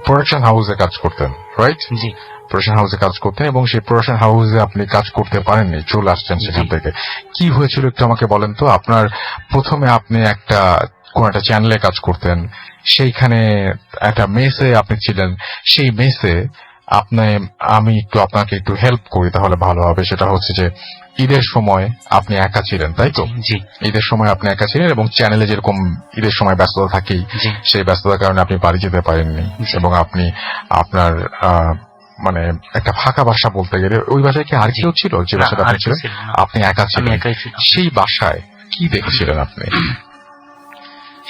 প্রোডাকশন হাউসে কাজ করতেন, রাইট? জি, প্রোডাকশন হাউসে কাজ করতেন, এবং সেই প্রোডাকশন হাউসে আপনি কাজ করতে পারেননি, চলে আসছেন সেখান থেকে। কি হয়েছিল একটু আমাকে বলেন তো। আপনার প্রথমে আপনি কোন একটা চ্যানেলে কাজ করতেন, সেইখানে একটা মেসে আপনি ছিলেন। সেই মেসে আমি আপনাকে একটু হেল্প করি তাহলে ভালো হবে। সেটা হচ্ছে যে ঈদের সময় আপনি একা ছিলেন, তাই তো? জি, ঈদের সময় আপনি একা ছিলেন, এবং চ্যানেলে যেরকম ঈদের সময় ব্যস্ততা থাকেই, জি, সেই ব্যস্ততার কারণে আপনি বাড়ি যেতে পারেননি, এবং আপনি আপনার মানে একটা ফাঁকা বাসা বলতে গেলে, ওই বাসায় কি আর কেউ ছিল? যে বাসাটা আপনি ছিলেন, আপনি একা ছিলেন। সেই বাসায় কি দেখেছিলেন আপনি?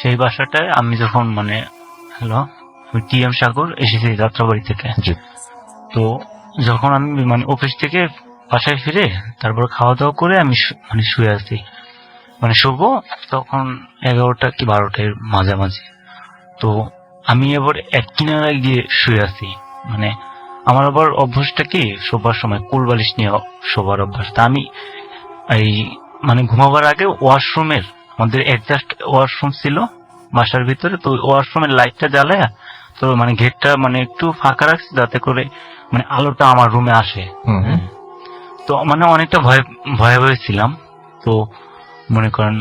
সেই বাসাটায় আমি যখন টিএম সাগর এসেছি যাত্রাবাড়ি থেকে। তো যখন আমি অফিস থেকে বাসায় ফিরে তারপর খাওয়া দাওয়া করে আমি শুয়ে আছি, শুবো তখন 11টা কি 12টার মাঝামাঝি। তো আমি এবার এক কিনারে গিয়ে শুয়ে আছি। মানে আমার আবার অভ্যাসটা কি, শোবার সময় কোল বালিশ নিয়ে শোবার অভ্যাস। তা আমি এই মানে ঘুমাবার আগে ওয়াশরুমের, আমাদের অ্যাডজাস্ট ওয়াশরুম ছিল বাসার ভিতরে, তো ওয়াশরুমের লাইটটা জ্বালায়, তো মানে গেটটা মানে একটু ফাঁকা রাখছি যাতে করে মানে আলোটা আমার রুমে আসে। তো মানে অনেকটা ভয় ভয়ে ভয়ে ছিলাম। তো মনে করেন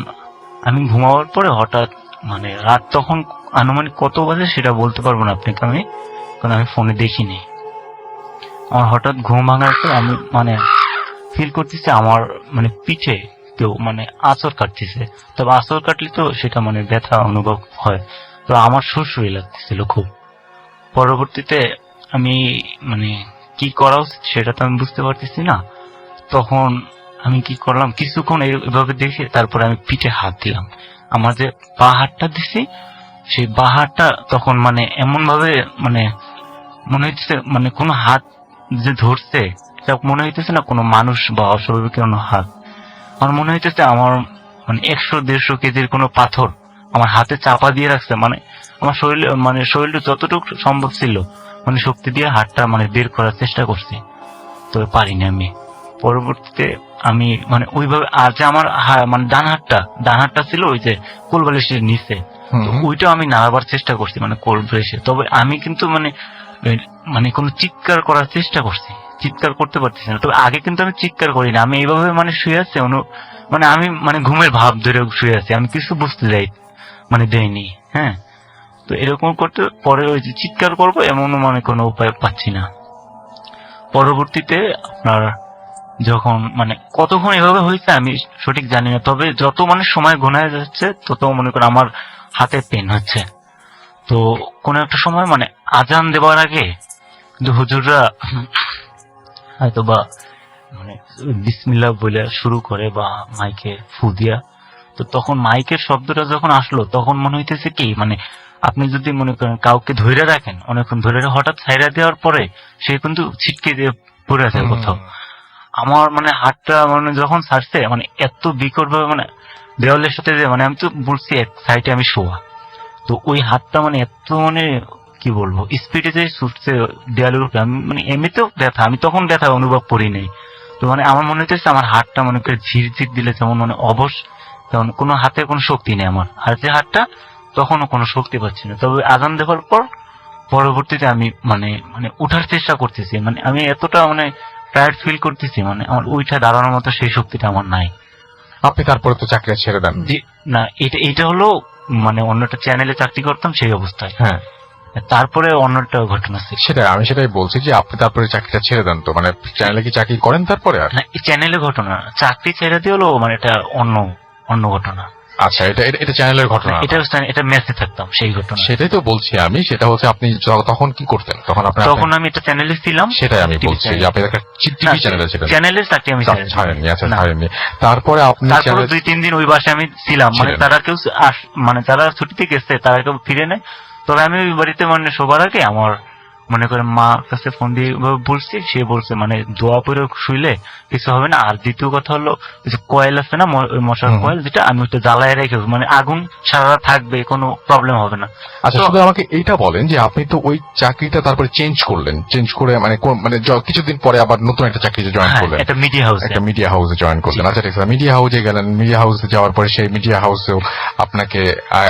আমি ঘুমাবার পরে হঠাৎ মানে রাত তখন আনুমানিক কত বাজে সেটা বলতে পারবো না আপনাকে আমি, কারণ আমি ফোনে দেখিনি। আমার হঠাৎ ঘুম ভাঙার পর আমি মানে ফিল করতেছি আমার মানে পিঠে কেউ মানে আঁচড় কাটতেছে। তবে আঁচড় কাটলে তো সেটা মানে ব্যথা অনুভব হয়, তো আমার সুরসুরি লাগতেছিল খুব। পরবর্তীতে আমি মানে কি করা উচিত সেটা তো আমি বুঝতে পারতেছি না। তখন আমি কি করলাম, কিছুক্ষণ এইভাবে দেখে তারপরে আমি পিঠে হাত দিলাম। আমার যে বা হাতটা দিছি সেই বা হাতটা তখন মানে এমন ভাবে মানে মনে হচ্ছে মানে কোনো হাত যে ধরছে, এটা মনে হইতেছে না কোনো মানুষ বা অস্বাভাবিক কোনো হাত। আমার মনে হইতেছে আমার মানে 100-150 কেজির কোনো পাথর আমার হাতে চাপা দিয়ে রাখছে। মানে আমার শরীরে মানে শরীরে যতটুকু সম্ভব ছিল মানে শক্তি দিয়ে হাতটা মানে বের করার চেষ্টা করছি, তো পারিনি আমি। পরবর্তীতে আমি মানে ওইভাবে, আর যে আমার মানে ডান হাতটা ছিল ওই যে কোল বালিশের নিচে, তো ওইটাও আমি নাড়াবার চেষ্টা করছি মানে কোল বালিশে। তবে আমি কিন্তু মানে মানে কোনো চিৎকার করার চেষ্টা করছি, চিৎকার করতে পারতেছি না। তবে আগে কিন্তু আমি চিৎকার করি না, আমি এইভাবে মানে শুয়ে আছি, মানে আমি মানে ঘুমের ভাব ধরে শুয়ে আছি, আমি কিছু বুঝতে যাই মানে দেয়নি। হ্যাঁ, তো এরকম করতে পরে ওই যে চিৎকার করবো এমনও মানে কোনো উপায় পাচ্ছি না। পরবর্তীতে আপনার যখন মানে কতক্ষণ এভাবে হয়েছে আমি সঠিক জানি না, তবে যত মানে সময় ঘনায় যাচ্ছে তত মনে করেন আমার হাতে পেন হচ্ছে। তো কোন একটা সময় মানে আজান দেওয়ার আগে কিন্তু হুজুররা হয়তো বা মানে বিসমিল্লাহ বলে শুরু করে বা মাইকে ফু দিয়া, তো তখন মাইকের শব্দটা যখন আসলো তখন মনে হইতেছে কি মানে আপনি যদি মনে করেন কাউকে ধরে রাখেন অনেকক্ষণ ধরে, হঠাৎ ছাইরা দেওয়ার পরে সে কিন্তু ছিটকে দিয়ে পড়ে আছে কোথাও। আমার মানে হাতটা মানে যখন ছাড়ছে মানে এত বিকট ভাবে মানে দেওয়ালের সাথে যে মানে আমি তো বলছি এক সাইডে আমি শোয়া, তো ওই হাতটা মানে এত মানে কি বলবো স্পিডে যে ছুটছে দেওয়ালের উপরে, আমি মানে এমনিতেও ব্যথা, আমি তখন ব্যথা অনুভব করি নাই। তো মানে আমার মনে হচ্ছে আমার হাতটা মনে করে ঝিরঝির দিলে যেমন মানে অবশ, তেমন কোনো হাতে কোনো শক্তি নেই আমার, আর যে হাতটা তখনও কোনো শক্তি পাচ্ছি না। তবে আজান দেওয়ার পর পরবর্তীতে আমি মানে মানে উঠার চেষ্টা করতেছি, মানে আমি এতটা মানে টায়ার্ড ফিল করতেছি, মানে আমার উঠে দাঁড়ানোর মতো সেই শক্তিটা আমার নাই। আপনি তারপরে তো চাকরি ছেড়ে দেন? জি না, এটা হলো মানে অন্য একটা চ্যানেলে চাকরি করতাম সেই অবস্থায়। হ্যাঁ, তারপরে অন্যটা ঘটনা ছিল। আমি সেটাই বলছি যে আপনি তারপরে চাকরিটা ছেড়ে দেন, তো মানে চ্যানেলে কি চাকরি করেন তারপরে আর? না, এই চ্যানেলের ঘটনা, চাকরি ছেড়ে দিয়ে হলো মানে এটা অন্য ঘটনা। আচ্ছা, এটা চ্যানেলের ঘটনা? এটা মেসে থাকতাম সেই ঘটনা। সেটাই তো বলছি আমি, সেটা হচ্ছে আপনি তখন কি করতেন তখন? তখন আমি একটা চ্যানেলে ছিলাম, সেটাই আমি বলছি যে আপনি একটা টিভি চ্যানেলে ছিলেন। চ্যানেলের চাকরি আমি ছাড়েননি? আচ্ছা, ছাড়েননি। তারপরে আপনি 2-3 দিন ওই বাসায় আমি ছিলাম, মানে তারা কেউ মানে যারা ছুটিতে গেছে তারা কেউ ফিরে নেয়। তবে আমি ওই বাড়িতে মানে শোবার আগে আমার মনে করে মা কাছে ফোন দিয়ে বলছি, সে বলছে মানে দোয়া পরে শুইলে কিছু হবে না। আর দ্বিতীয় কথা হলো যে কয়েল আছে না মশার কয়েল, যেটা আমি ওইটা জ্বালায় রেখে মানে আগুন সারা রাত থাকবে, কোনো প্রবলেম হবে না। আচ্ছা, শুধু আমাকে এইটা বলেন যে আপনি তো ওই চাকরিটা তারপরে চেঞ্জ করলেন, চেঞ্জ করে মানে মানে কিছুদিন পরে আবার নতুন একটা চাকরিতে জয়েন করলেন, একটা মিডিয়া হাউসে জয়েন করলেন। আচ্ছা, ঠিক আছে, মিডিয়া হাউসে গেলেন। মিডিয়া হাউসে যাওয়ার পরে সেই মিডিয়া হাউসেও আপনাকে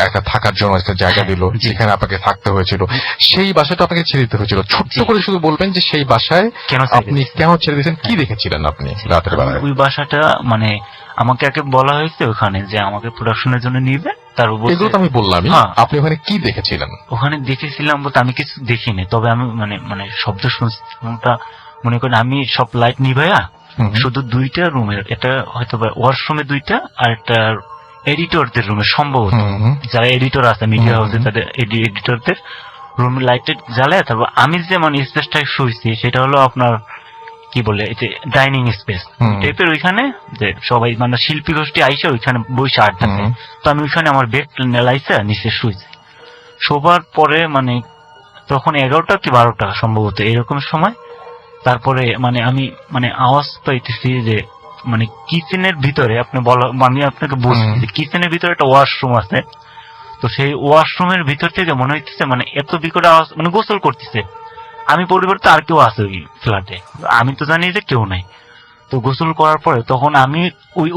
একটা থাকার জন্য একটা জায়গা দিল, যেখানে আপনাকে থাকতে হয়েছিল। সেই বাসাটা আপনাকে ছেড়ে দিতে হয়েছিল। ছোট্ট করে শুধু বলবেন যে সেই বাসায় আপনি কেন ছেড়ে দিয়েছেন, কি দেখেছিলেন আপনি রাতের বেলায়? ওই বাসাটা মানে আমাকে আগে বলা হয়েছে ওখানে যে আমাকে প্রোডাকশনের জন্য নিবে, তার উপর এগুলো তো আমি বললাম। আপনি ওখানে কি দেখেছিলেন? ওখানে দেখেছিলাম বলতে আমি কিছু দেখিনি, তবে আমি মানে মানে শব্দ শুনছি। মনে করেন আমি সব লাইট নিভাইয়া শুধু 2টা রুমের, এটা হয়তো ওয়াশরুমে 2টা আর একটা এডিটরদের রুমে, সম্ভবত যারা এডিটর আছে মিডিয়া হাউসে তাদের এডিটরদের রুমের লাইটের জ্বালায়। তারপর আমি যে মানে স্পেসটায় শুয়েছি সেটা হলো আপনার কি বলে এই যে ডাইনিং স্পেস টাইপের, ওইখানে যে সবাই মানে শিল্পী গোষ্ঠী আইসে ওইখানে বসে আড্ডা দেয়। তো আমি ওইখানে আমার বেড নেলাইছে নিচে শুয়েছি। শোবার পরে মানে তখন 11টা কি 12টা সম্ভবত এরকম সময়। তারপরে মানে আমি মানে আওয়াজ পাইতেছি যে মানে কিচেনের ভিতরে, আপনি বলা আমি আপনাকে বলছি যে কিচেনের ভিতরে একটা ওয়াশরুম আছে, তো সেই ওয়াশরুমের ভিতর থেকে মনে হইতেছে মানে এত বিকট আওয়াজ, মানে গোসল করতেছে। আমি পরিবর্তে আর কেউ আছে ওই ফ্ল্যাটে, আমি তো জানি যে কেউ নাই। তো গোসল করার পরে তখন আমি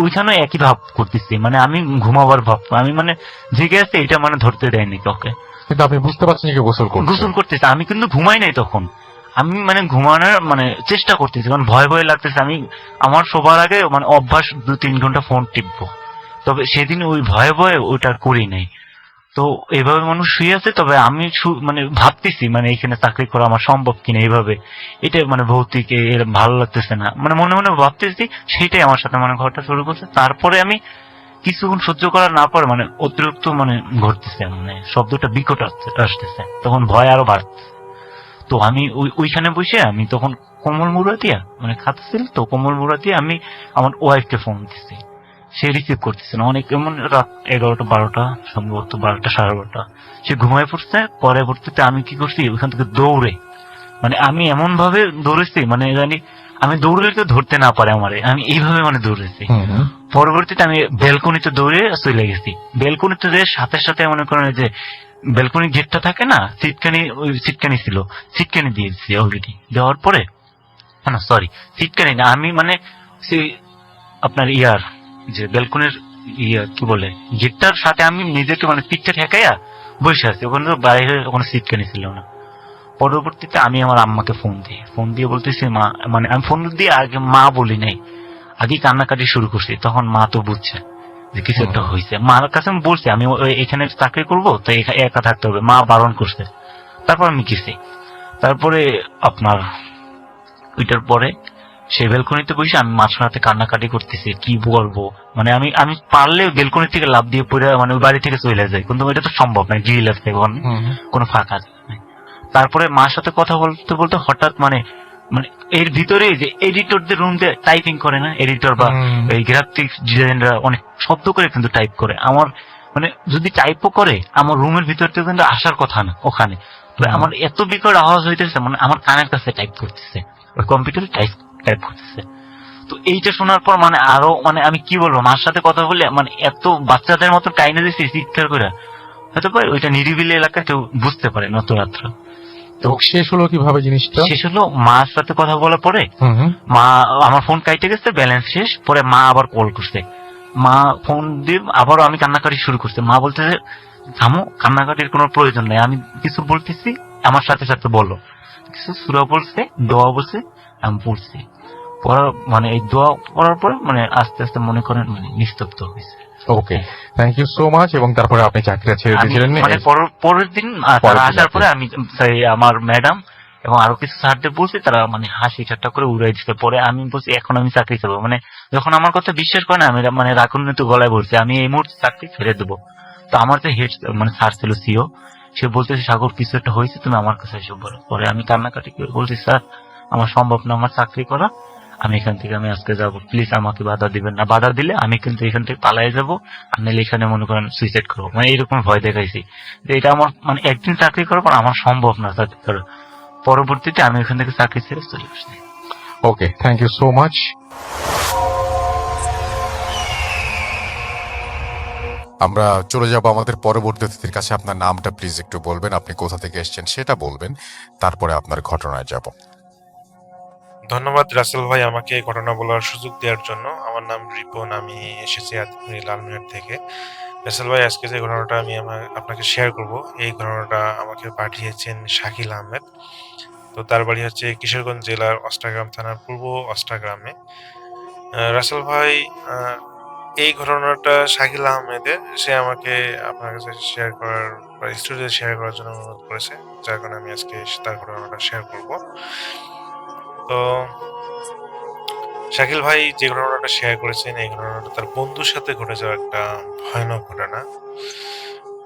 ওইখানে একই ভাব করতেছি, মানে আমি ঘুমাবার ভাব, আমি মানে জেগে আছে এটা মানে ধরতে দেয়নি কাউকে। কিন্তু আপনি বুঝতে পারছেন যে গোসল করছে। গোসল করতেছে, আমি কিন্তু ঘুমাই নাই তখন, আমি মানে ঘুমানোর মানে চেষ্টা করতেছি, কারণ ভয় ভয় লাগতেছে। আমি আমার সবার আগে মানে অভ্যাস 2-3 ঘন্টা ফোন টিপবো, তবে সেদিন ওই ভয়ে ভয়ে ওইটা করি নাই। তো এইভাবে মানুষ শুয়ে আছে, তবে আমি মানে ভাবতেছি মানে এখানে চাকরি করা আমার সম্ভব কিনা, এইভাবে এটা মানে ভৌতিক এর ভালো লাগতেছে না, মানে মনে মনে ভাবতেছি। সেইটাই আমার সাথে মানে ঘটনা শুরু করছে। তারপরে আমি কিছুক্ষণ সহ্য করা না পারে মানে অতিরিক্ত মানে ঘটতেছে, মানে শব্দটা বিকট আসতেছে, তখন ভয় আরো বাড়তেছে। তো আমি ওইখানে বসে আমি তখন কোমল মুড়া দিয়া, মানে খাতা ছিল তো কোমল মুড়া দিয়ে আমি আমার ওয়াইফকে ফোন দিচ্ছি। সে রিসিভ করতেছে না, অনেক এমন রাত 11টা-12টা, সম্ভবত 12টা-12:30 সে ঘুমায় পড়ছে। পরবর্তীতে আমি কি করছি, ওইখান থেকে দৌড়ে, মানে আমি এমন ভাবে দৌড়েছি মানে জানি আমি দৌড়লে কেউ ধরতে না পারে আমারে, আমি এইভাবে মানে দৌড়েছি। পরবর্তীতে আমি বেলকনিতে দৌড়ে চলে গেছি। বেলকনিতে যে সাথে সাথে মনে করেন যে বেলকনি গেটটা থাকে না, সিটকানি ছিল, সিটকানি দিয়েছি অলরেডি। দেওয়ার পরে না, সরি, সিটকানি না, আমি মানে সেই আপনার যে বেলকনির কি বলে গেটটার সাথে আমি নিজেকে মানে পিকটা ঠেকাইয়া বসে আছি, ওখানে তো বাইরে ওখানে সিটকানি ছিল না। পরবর্তীতে আমি আমার আম্মাকে ফোন দিয়ে বলতেছি, মা, মানে আমি ফোন দিয়ে আগে মা বলি নাই, আগে কান্নাকাটি শুরু করছি। তখন মা তো বুঝছে যে কিছু একটা হয়েছে। মার কাছে আমি বলছি আমি এখানে চাকরি করবো, তো একা থাকতে হবে, মা বারণ করছে। তারপর আমি গেছি। তারপরে আপনার ওইটার পরে সেই বেলকনিতে বসে আমি মাঝখানে হাতে কান্নাকাটি করতেছি, কি বলবো, মানে আমি পারলে বেলকনি থেকে লাফ দিয়ে পড়ে মানে ওই বাড়ি থেকে চলে যাই, কিন্তু এটা তো সম্ভব নয়, গ্রিল আছে কোনো ফাঁকা নেই। তারপরে মার সাথে কথা বলতে বলতে হঠাৎ মানে মানে এর ভিতরে যে এডিটরদের রুম দিয়ে টাইপিং করে না, এডিটর বা এই গ্রাফিক্স ডিজাইনাররা অনেক শব্দ করে কিন্তু টাইপ করে। আমার মানে যদি টাইপও করে আমার রুমের ভিতর থেকে কিন্তু আসার কথা না ওখানে। আমার এত বিকট আওয়াজ হইতেছে, মানে আমার কানের কাছে টাইপ করতেছে, ওই কম্পিউটারে টাইপ করতেছে। তো এইটা শোনার পর মানে আরো মানে আমি কি বলবো, মার সাথে কথা বলে মানে এত বাচ্চাদের মতো টাইনে দিচ্ছি চিৎকার করে, হয়তো পারে ওইটা নিরিবিলি এলাকায় কেউ বুঝতে পারে না, তো রাত্র। তো শেষ হলো কিভাবে জিনিসটা? শেষ হলো মার সাথে কথা বলার পরে মা, আমার ফোন কাইটে গেছে, ব্যালেন্স শেষ। পরে মা আবার কল করছে, মা ফোন দিয়ে আবারও আমি কান্নাকাটি শুরু করছে। মা বলতেছে, থামো, কান্নাকাটির কোনো প্রয়োজন নেই, আমি কিছু বলতেছি, আমার সাথে সাথে বলো। কিছু সূরা বলছে, দোয়া বলছে, আমি পড়ছি। পড়ার মানে এই দোয়া পড়ার পরে মানে আস্তে আস্তে মনে করেন মানে নিস্তব্ধ হয়েছে। ওকে, থ্যাংক ইউ সো মাচ। এবং তারপরে আপনি চাকরিটা ছেড়ে দিয়েছিলেন? মানে পরের দিন তারা আসার পরে আমি আমার ম্যাডাম এবং আরো কিছু স্যারদের বলছি, তারা মানে হাসি ঠাট্টা করে উড়াই দিচ্ছে। পরে আমি বলছি এখন আমি চাকরি করবো, মানে যখন আমার কথা বিশ্বাস করে না, আমি মানে রাগান্বিত গলায় বলছি আমি এই মুহূর্তে চাকরি ছেড়ে দেবো। তো আমার যে হেড মানে স্যার ছিল, সিও, সে বলতেছে, সাগর কিছু একটা হয়েছে, তুমি আমার কাছে এসে বলো। পরে আমি কান্নাকাটি করে বলছি, স্যার আমার সম্ভব না আমার চাকরি করা, আমি এখান থেকে আমি আজকে যাবো, প্লিজ আমাকে বাধা দিবেন না, বাধা দিলে আমি কিন্তু এখান থেকে পালাই যাবো, আর নাহলে এখানে মনে করেন সুইসাইড করবো, মানে এইরকম ভয় দেখাইছি যে এটা আমার মানে একদিন চাকরি করার পর আমার সম্ভব না চাকরি করা। পরবর্তীতে আমি ওখান থেকে চাকরি ছেড়ে চলে আসছি। ওকে, থ্যাংক ইউ সো মাচ। আমরা চলে যাব আমাদের পরবর্তী অতিথির কাছে। আপনার নামটা প্লিজ একটু বলবেন, আপনি কোথা থেকে এসেছেন সেটা বলবেন, তারপরে আপনার ঘটনায় যাব। ধন্যবাদ রাসেল ভাই আমাকে এই ঘটনা বলার সুযোগ দেওয়ার জন্য। আমার নাম রিপন, আমি এসেছি আদিপুরি লালমিনার থেকে। রাসেল ভাই, আজকে যে ঘটনাটা আমি আপনাকে শেয়ার করব, এই ঘটনাটা আমাকে পাঠিয়েছেন শাকিল আহমেদ। তো তার বাড়ি হচ্ছে কিশোরগঞ্জ জেলার অষ্টাগ্রাম থানার পূর্ব অষ্টাগ্রামে। রাসেল ভাই, এই ঘটনাটা শাকিল আহমেদের, সে আমাকে আপনার কাছে শেয়ার করার বা স্টুডিওতে শেয়ার করার জন্য অনুরোধ করেছে, যার কারণে আমি আজকে তার ঘটনাটা শেয়ার করব। তো শাকিল ভাই যে ঘটনাটা শেয়ার করেছেন, এই ঘটনাটা তার বন্ধুর সাথে ঘটে যাওয়া একটা ভয়ানক ঘটনা।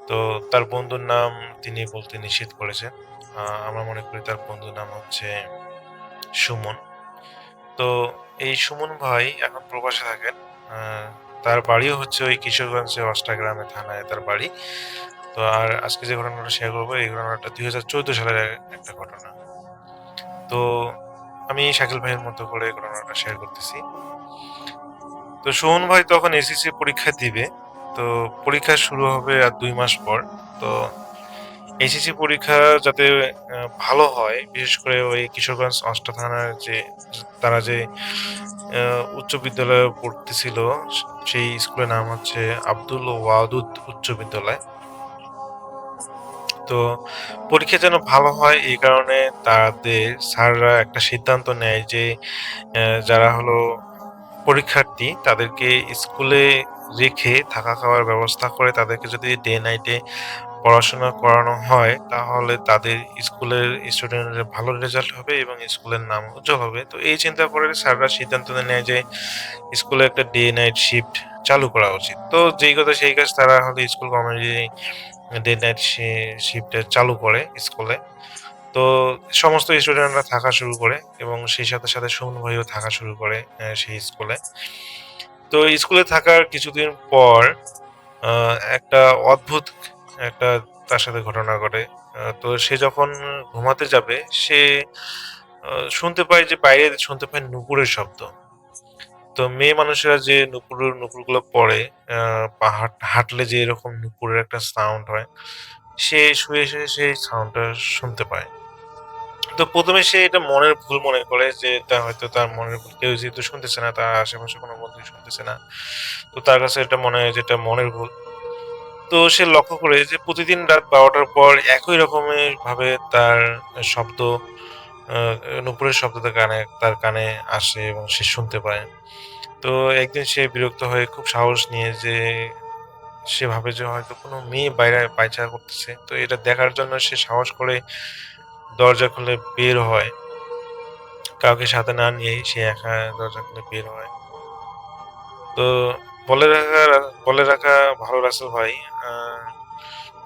তো তার বন্ধুর নাম তিনি বলতে নিষেধ করেছেন। আমরা মনে করি তার বন্ধুর নাম হচ্ছে সুমন। তো এই সুমন ভাই এখন প্রবাসে থাকেন। তার বাড়িও হচ্ছে ওই কিশোরগঞ্জের অষ্টাগ্রামে থানায় তার বাড়ি। তো আর আজকে যে ঘটনাটা শেয়ার করবো, এই ঘটনাটা 2014 সালের একটা ঘটনা। তো আমি শাকিল ভাইয়ের মতো করে ঘটনাটা শেয়ার করতেছি। তো সুমন ভাই তখন এসএসসি পরীক্ষা দিবে। তো পরীক্ষা শুরু হবে আর ২ মাস পর। তো এইচএসসি পরীক্ষা যাতে ভালো হয়, বিশেষ করে ওই কিশোরগঞ্জ থানার যে তারা যে উচ্চ বিদ্যালয়ে পড়তেছিল, সেই স্কুলের নাম হচ্ছে আব্দুল ওয়াদুদ উচ্চ বিদ্যালয়। তো পরীক্ষা যেন ভালো হয় এই কারণে তাদের স্যাররা একটা সিদ্ধান্ত নেয় যে যারা হলো পরীক্ষার্থী তাদেরকে স্কুলে রেখে থাকা খাওয়ার ব্যবস্থা করে তাদেরকে যদি ডে নাইটে পড়াশোনা করানো হয় তাহলে তাদের স্কুলের স্টুডেন্টের ভালো রেজাল্ট হবে এবং স্কুলের নাম উজ্জ্বল হবে। তো এই চিন্তা করে স্যাররা সিদ্ধান্ত নেয় যে স্কুলে একটা ডে নাইট শিফট চালু করা উচিত। তো যেই কথা সেই কাজ, তারা হলো স্কুল কমিটি ডে নাইট শিফটে চালু করে স্কুলে। তো সমস্ত স্টুডেন্টরা থাকা শুরু করে এবং সেই সাথে সাথে সুমন ভাইও থাকা শুরু করে সেই স্কুলে। তো স্কুলে থাকার কিছুদিন পর একটা অদ্ভুত একটা তার সাথে ঘটনা ঘটে। তো সে যখন ঘুমাতে যাবে সে শুনতে পায় যে বাইরে শুনতে পায় নুপুরের শব্দ। তো মেয়ে মানুষেরা যে নুপুরগুলো পড়ে, হাঁটলে যে এরকম নুপুরের একটা সাউন্ড হয়, সে শুয়ে সেই সাউন্ডটা শুনতে পায়। তো ১ম এ সে এটা মনের ভুল মনে করে যে এটা হয়তো তার মনের ভুল। কেউ যেহেতু শুনতেছে না, তার আশেপাশে কোনো বন্ধুই শুনতেছে না। তো তার কাছে এটা মনে হয় যে এটা মনের ভুল। তো সে লক্ষ্য করে যে প্রতিদিন রাত ১২টার পর একই রকমের ভাবে তার শব্দ, আ নুপুরের শব্দ তার কানে আসে এবং সে শুনতে পায়। তো একদিন সে বিরক্ত হয়ে খুব সাহস নিয়ে যে সে ভাবে যে হয়তো কোনো মেয়ে বাইরে পায়চারা করতেছে। তো এটা দেখার জন্য সে সাহস করে দরজা খুলে বের হয়। কাউকে সাথে না নিয়েই সে একা দরজা খুলে বের হয়। তো বলে রাখা বলে রাখা ভালো রাসেল ভাই, আ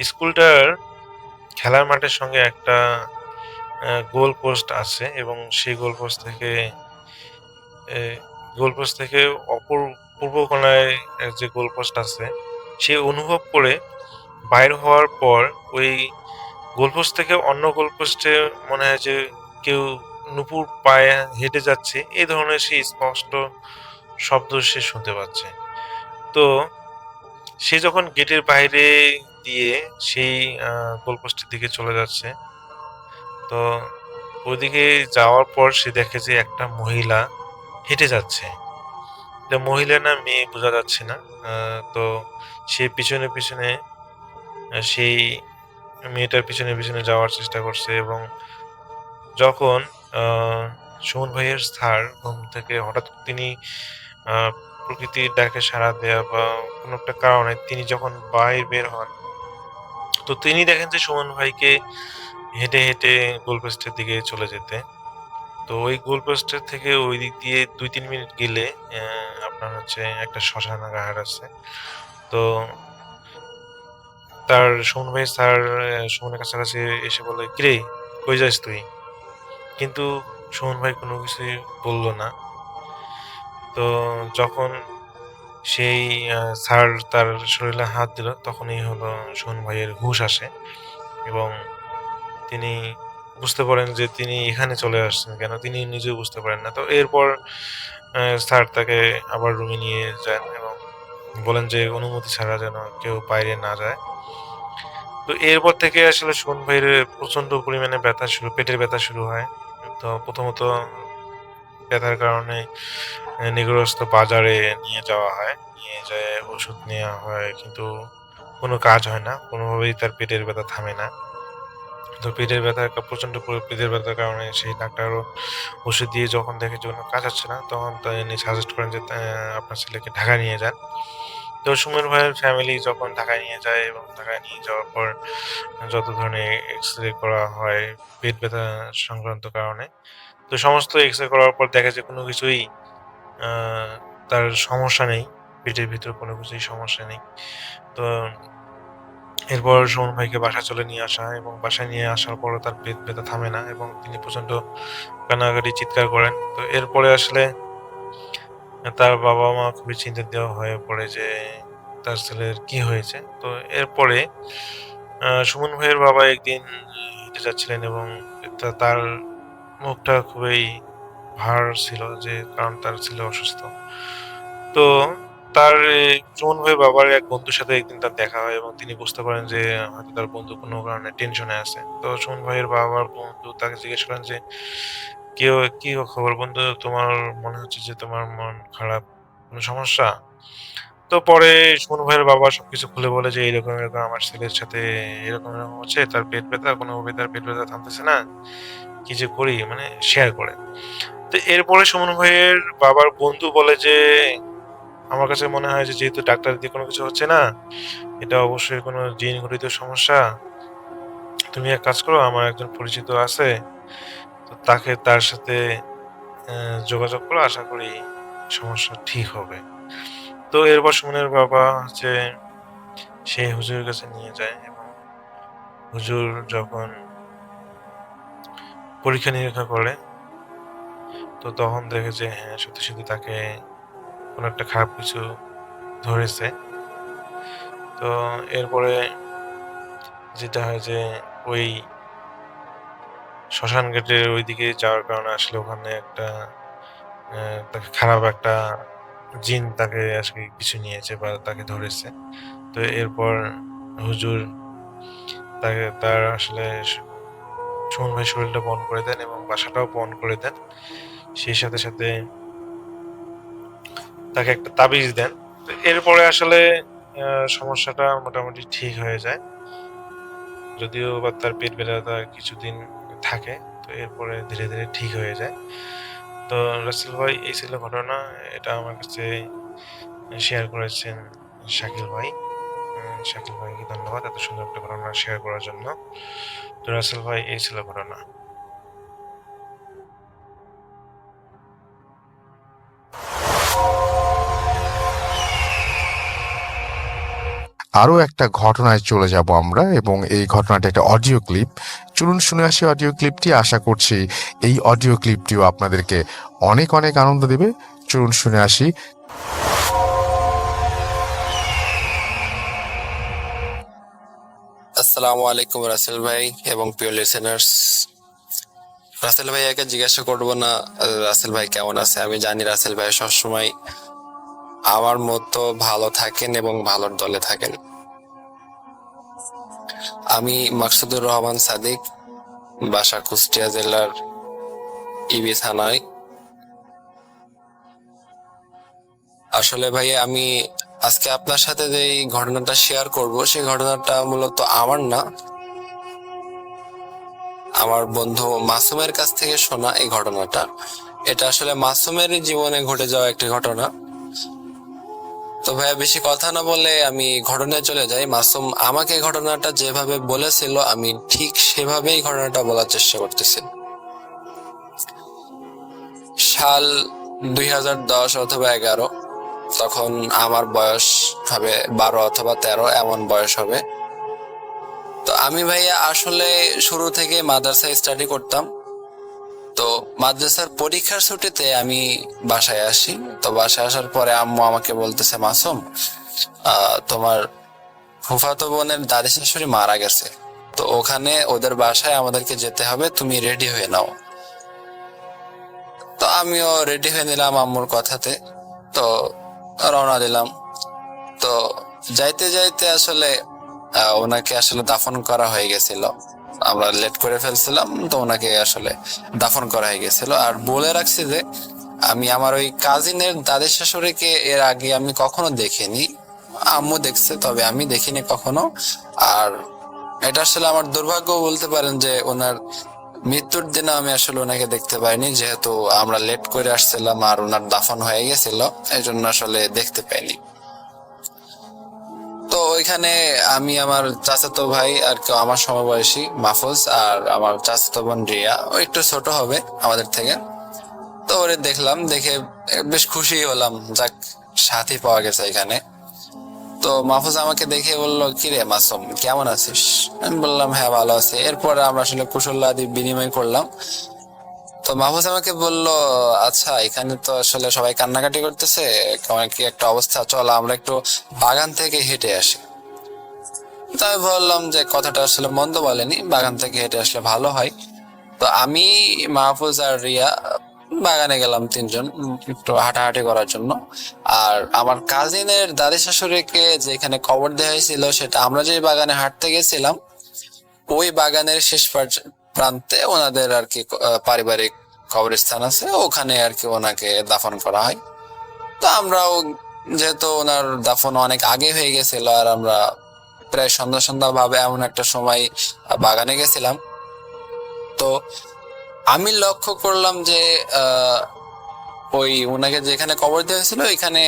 স্কুলটার খেলার মাঠের সঙ্গে একটা গোল পোস্ট আছে এবং সেই এ গোল পোস্ট থেকে অপর পূর্ব কোণায় যে গোল পোস্ট আছে, সে অনুভব করে বাইর হওয়ার পর ওই গোলপোস্ট থেকে অন্য গোলপোস্টে মনে হয় যে কেউ নুপুর পায়ে হেঁটে যাচ্ছে, এই ধরনের সে স্পষ্ট শব্দ সে শুনতে পাচ্ছে। তো সে যখন গেটের বাইরে দিয়ে সেই গোলপোস্টের দিকে চলে যাচ্ছে, তো ওইদিকে যাওয়ার পর সে দেখে যে একটা মহিলা হেঁটে যাচ্ছে। এটা মহিলা না মেয়ে বোঝা যাচ্ছে না। তো সে পিছনে সেই মেয়েটার পিছনে যাওয়ার চেষ্টা করছে এবং যখন সুমন ভাইয়ের স্যার ঘুম থেকে হঠাৎ তিনি আ প্রকৃতির ডাকে সাড়া দেয়া বা কোনো একটা কারণে তিনি যখন বের হন, তো তিনি দেখেন যে সুমন ভাইকে হেঁটে গোলপোস্টের দিকে চলে যেতে। তো ওই গোলপোস্টের থেকে ওই দিক দিয়ে ২-৩ মিনিট গেলে আপনার হচ্ছে একটা শ্মশানাগার আছে। তো সুমন ভাইয়ের স্যার সুমনের কাছাকাছি এসে বলে, "কিরে, কই যাস তুই?" কিন্তু সুমন ভাই কোনো কিছুই বলল না। তো যখন সেই স্যার তার শরীরে হাত দিল, তখনই হলো সুমন ভাইয়ের হুঁশ আসে এবং তিনি বুঝতে পারেন যে তিনি এখানে চলে আসছেন কেন? তিনি নিজেও বুঝতে পারেন না। তো এরপর স্যার তাকে আবার রুমে নিয়ে যান এবং বলেন যে অনুমতি ছাড়া যেন কেউ বাইরে না যায়। তো এরপর থেকে আসলে সুমন ভাইয়ের প্রচন্ড পরিমাণে পেটের ব্যথা শুরু হয়। তো প্রথমত ব্যথার কারণে নিকটস্থ বাজারে নিয়ে যাওয়া হয়। নিয়ে যেয়ে ওষুধ নেয়া হয়, কিন্তু কোনো কাজ হয় না। কোনোভাবেই তার পেটের ব্যথা থামে না। তো প্রচন্ড পেটের ব্যথার কারণে সেই ডাক্তারও ওষুধ দিয়ে যখন দেখে যে কোনো কাজ হচ্ছে না, তখন তিনি সাজেস্ট করেন যে আপনার ছেলেকে ঢাকায় নিয়ে যান। তো সুমন ভাইয়ের ফ্যামিলি যখন ঢাকায় নিয়ে যায় এবং ঢাকায় নিয়ে যাওয়ার পর যত ধরনের এক্স-রে করা হয় পেট ব্যথা সংক্রান্ত কারণে। তো সমস্ত এক্স-রে করার পর দেখা যায় কোনো কিছুই আ তার সমস্যা নেই। পেটের ভিতরে কোনো কিছুই সমস্যা নেই। তো এরপর সুমন ভাইকে বাসায় নিয়ে আসা হয় এবং বাসায় নিয়ে আসার পরও তার পেট ব্যথা থামে না এবং তিনি প্রচন্ড কান্নাকাটি চিৎকার করেন। তো এরপরে আসলে তার বাবা-মা খুবই চিন্তিত হয়ে পড়ে যে তার ছেলের কি হয়েছে? তো এরপরে সুমন ভাইয়ের বাবা একদিন হেঁটে যাচ্ছিলেন এবং তার মুখটা খুবই ভার ছিল, যে কারণ তার ছেলে অসুস্থ। তো তার সুমন ভাই বাবার এক বন্ধুর সাথে একদিন তার দেখা হয় এবং তিনি বুঝতে পারেন যে হয়তো তার বন্ধু কোনো কারণে টেনশনে আছে। তো সুমন ভাইয়ের বাবার বন্ধু তাকে জিজ্ঞেস করেন যে কি খবর বন্ধু, তোমার মনে হচ্ছে যে তোমার মন খারাপ, কোনো সমস্যা? তো পরে সুমন ভাইয়ের বাবা সবকিছু খুলে বলে যে এরকম এরকম আমার ছেলের সাথে এরকম এরকম হচ্ছে, তার পেট ব্যথা, কোনোভাবে তার পেট ব্যথা থামতেছে না, কি যে করি, মানে শেয়ার করে। তো এরপরে সুমন ভাইয়ের বাবার বন্ধু বলে যে আমার কাছে মনে হয় যে যেহেতু ডাক্তার দিয়ে কোনো কিছু হচ্ছে না, এটা অবশ্যই কোনো জিন ঘটিত সমস্যা। তুমি এক কাজ করো, আমার একজন পরিচিত আছে, তো তার সাথে যোগাযোগ করো, আশা করি সমস্যা ঠিক হবে। তো এরপর সুমনের বাবা হচ্ছে সেই হুজুরের কাছে নিয়ে যায় এবং হুজুর যখন পরীক্ষা নিরীক্ষা করে, তো তখন দেখে যে হ্যাঁ সত্যি সত্যি তাকে কোনো একটা খারাপ কিছু ধরেছে। তো এরপরে যেটা হয় যে ওই শ্মশান ঘাটের ওইদিকে যাওয়ার কারণে আসলে ওখানে একটা তাকে খারাপ একটা জিন তাকে আজকে কিছু নিয়েছে বা তাকে ধরেছে। তো এরপর হুজুর তার আসলে সুমন ভাই শরীরটা বন্ধ করে দেন এবং বাসাটাও বন্ধ করে দেন। সেই সাথে সাথে তাকে একটা তাবিজ দেন। তো এরপরে আসলে সমস্যাটা মোটামুটি ঠিক হয়ে যায়, যদিও বা তার পেট ব্যথাটা কিছুদিন থাকে। তো এরপরে ধীরে ধীরে ঠিক হয়ে যায়। তো রাসেল ভাই এই ছিল ঘটনা, এটা আমার কাছে শেয়ার করেছেন শাকিল ভাই। শাকিল ভাইকে ধন্যবাদ এত সুন্দর একটা ঘটনা শেয়ার করার জন্য। তো রাসেল ভাই এই ছিল ঘটনা। আরও একটা ঘটনায় চলে যাব আমরা, এবং এই ঘটনাটা একটা অডিও ক্লিপ। চলুন শুনে আসি অডিও ক্লিপটি। আশা করছি এই অডিও ক্লিপটিও আপনাদেরকে অনেক অনেক আনন্দ দেবে। চলুন শুনে আসি। আসসালামু আলাইকুম রাসেল ভাই এবং প্রিয় লিসেনার্স। রাসেল ভাইয়াকে জিজ্ঞাসা করবো না রাসেল ভাই কেমন আছে, আমি জানি রাসেল ভাই সবসময় আমার মতো ভালো থাকেন এবং ভালোর দলে থাকেন। আমি মাকসুদুর রহমান সাদিক, বাসা কুষ্টিয়া জেলার ইবি থানায়। আসলে ভাই আমি আজকে আপনার সাথে যে ঘটনাটা শেয়ার করব, সেই ঘটনাটা মূলত আমার না, আমার বন্ধু মাসুমের কাছ থেকে শোনা এই ঘটনাটা। এটা আসলে মাসুমের জীবনে ঘটে যাওয়া একটি ঘটনা। তো ভাইয়া বেশি কথা না বলে আমি ঘটনায় চলে যাই। মাসুম আমাকে ঘটনাটা যেভাবে বলেছিল আমি ঠিক সেভাবেই ঘটনাটা বলার চেষ্টা করতেছি। সাল 2010 অথবা 11, তখন আমার বয়স হবে 12 অথবা 13, এমন বয়স হবে। তো আমি ভাইয়া আসলে শুরু থেকে মাদ্রাসায় স্টাডি করতাম। তো মাদ্রাসার পরীক্ষার ছুটিতে আমি বাসায় আসি। তো বাসায় আসার পরে আম্মু আমাকে বলতেছে, মাসুম তোমার ফুফাতো বোনের দাদি শাশুড়ি মারা গেছে, তো ওখানে ওদের বাসায় আমাদেরকে যেতে হবে, তুমি রেডি হয়ে নাও। তো আমিও রেডি হয়ে নিলাম আম্মুর কথাতে। তো রওনা দিলাম। তো যাইতে যাইতে আসলে ওনাকে আসলে দাফন করা হয়ে গেছিল। আমরা লেট করে ফেলছিলাম, তো ওনাকে আসলে দাফন করা হয়ে গেছিল। আর বলে রাখছি যে আমি আমার ওই কাজিনের দাদি শাশুড়িকে এর আগে আমি কখনো দেখিনি। আম্মু দেখছে, তবে আমি দেখিনি কখনো। আর এটা আসলে আমার দুর্ভাগ্য বলতে পারেন যে ওনার মৃত্যুর দিনে আমি আসলে ওনাকে দেখতে পাইনি, যেহেতু আমরা লেট করে আসছিলাম আর ওনার দাফন হয়ে গেছিল, এই জন্য আসলে দেখতে পাইনি। তো ওইখানে আমি আমার চাচাতো ভাই আর কেউ আমার সমবয়সী মাহফুজ, আর আমার চাচাতো বোন রিয়া, ও একটু ছোট হবে আমাদের থেকে। তো ওরে দেখলাম, দেখে বেশ খুশি হলাম, যাক সাথী পাওয়া গেছে এখানে। তো মাহফুজ আমাকে দেখে বললো, কিরে মাসুম কেমন আছিস? আমি বললাম হ্যাঁ ভালো আছি। এরপরে আমরা আসলে কুশলাদি বিনিময় করলাম। তো মাহফুজ আমাকে বললো, আচ্ছা এখানে তো আসলে সবাই কান্নাকাটি করতেছে, কেমন কি একটা অবস্থা, চল আমরা একটু বাগান থেকে হেঁটে আসি। তাই বললাম যে কথাটা আসলে মন্দ বলেনি, বাগান থেকে হেঁটে আসলে ভালো হয়। তো আমি, মাহফুজ আর রিয়া বাগানে গেলাম তিনজন, একটু হাঁটাহাঁটি করার জন্য। আর আমার কাজিনের দাদি শাশুড়িকে যেখানে কবর দেওয়া হয়েছিল, সেটা আমরা যে বাগানে হাঁটতে গেছিলাম ওই বাগানের শেষ প্রান্তে ওনাদের আর কি পারিবারিক কবরস্থান আছে, ওখানে আর কি ওনাকে দাফন করা হয়। তো আমরাও, যেহেতু ওনার দাফন অনেক আগে হয়ে গেছিল, আর আমরা প্রায় সন্ধ্যা সন্ধ্যা ভাবে এমন একটা সময় বাগানে গেছিলাম, তো আমি লক্ষ্য করলাম যে ওই ওনাকে যেখানে কবর দেওয়া হয়েছিল ওইখানে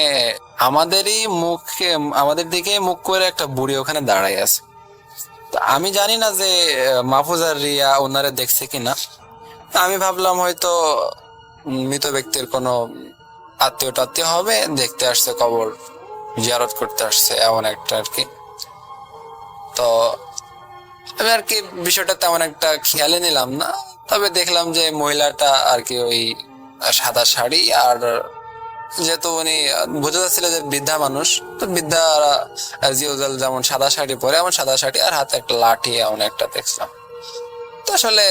আমাদের দিকে মুখ করে একটা বুড়ি ওখানে দাঁড়ায় আছে। তো আমি জানি না যে মাহফুজ আর রিয়া ওনারে দেখছে কিনা। তা আমি ভাবলাম হয়তো মৃত ব্যক্তির কোনো আত্মীয় টাত্মীয় হবে, দেখতে আসছে, কবর জিয়ারত করতে আসছে, এমন একটা আর কি। তো আমি আর কি বিষয়টা তেমন একটা খেয়ালে নিলাম না, তবে দেখলাম যে মহিলাটা আর কি ওই সাদা শাড়ি, আর যেহেতু উনি বোঝা যাচ্ছিল যে বৃদ্ধা মানুষ, তো বৃদ্ধা জিউজাল যেমন সাদা শাড়ি পরে এমন সাদা শাড়ি, আর হাতে একটা লাঠি এমন একটা দেখলাম। তো আসলে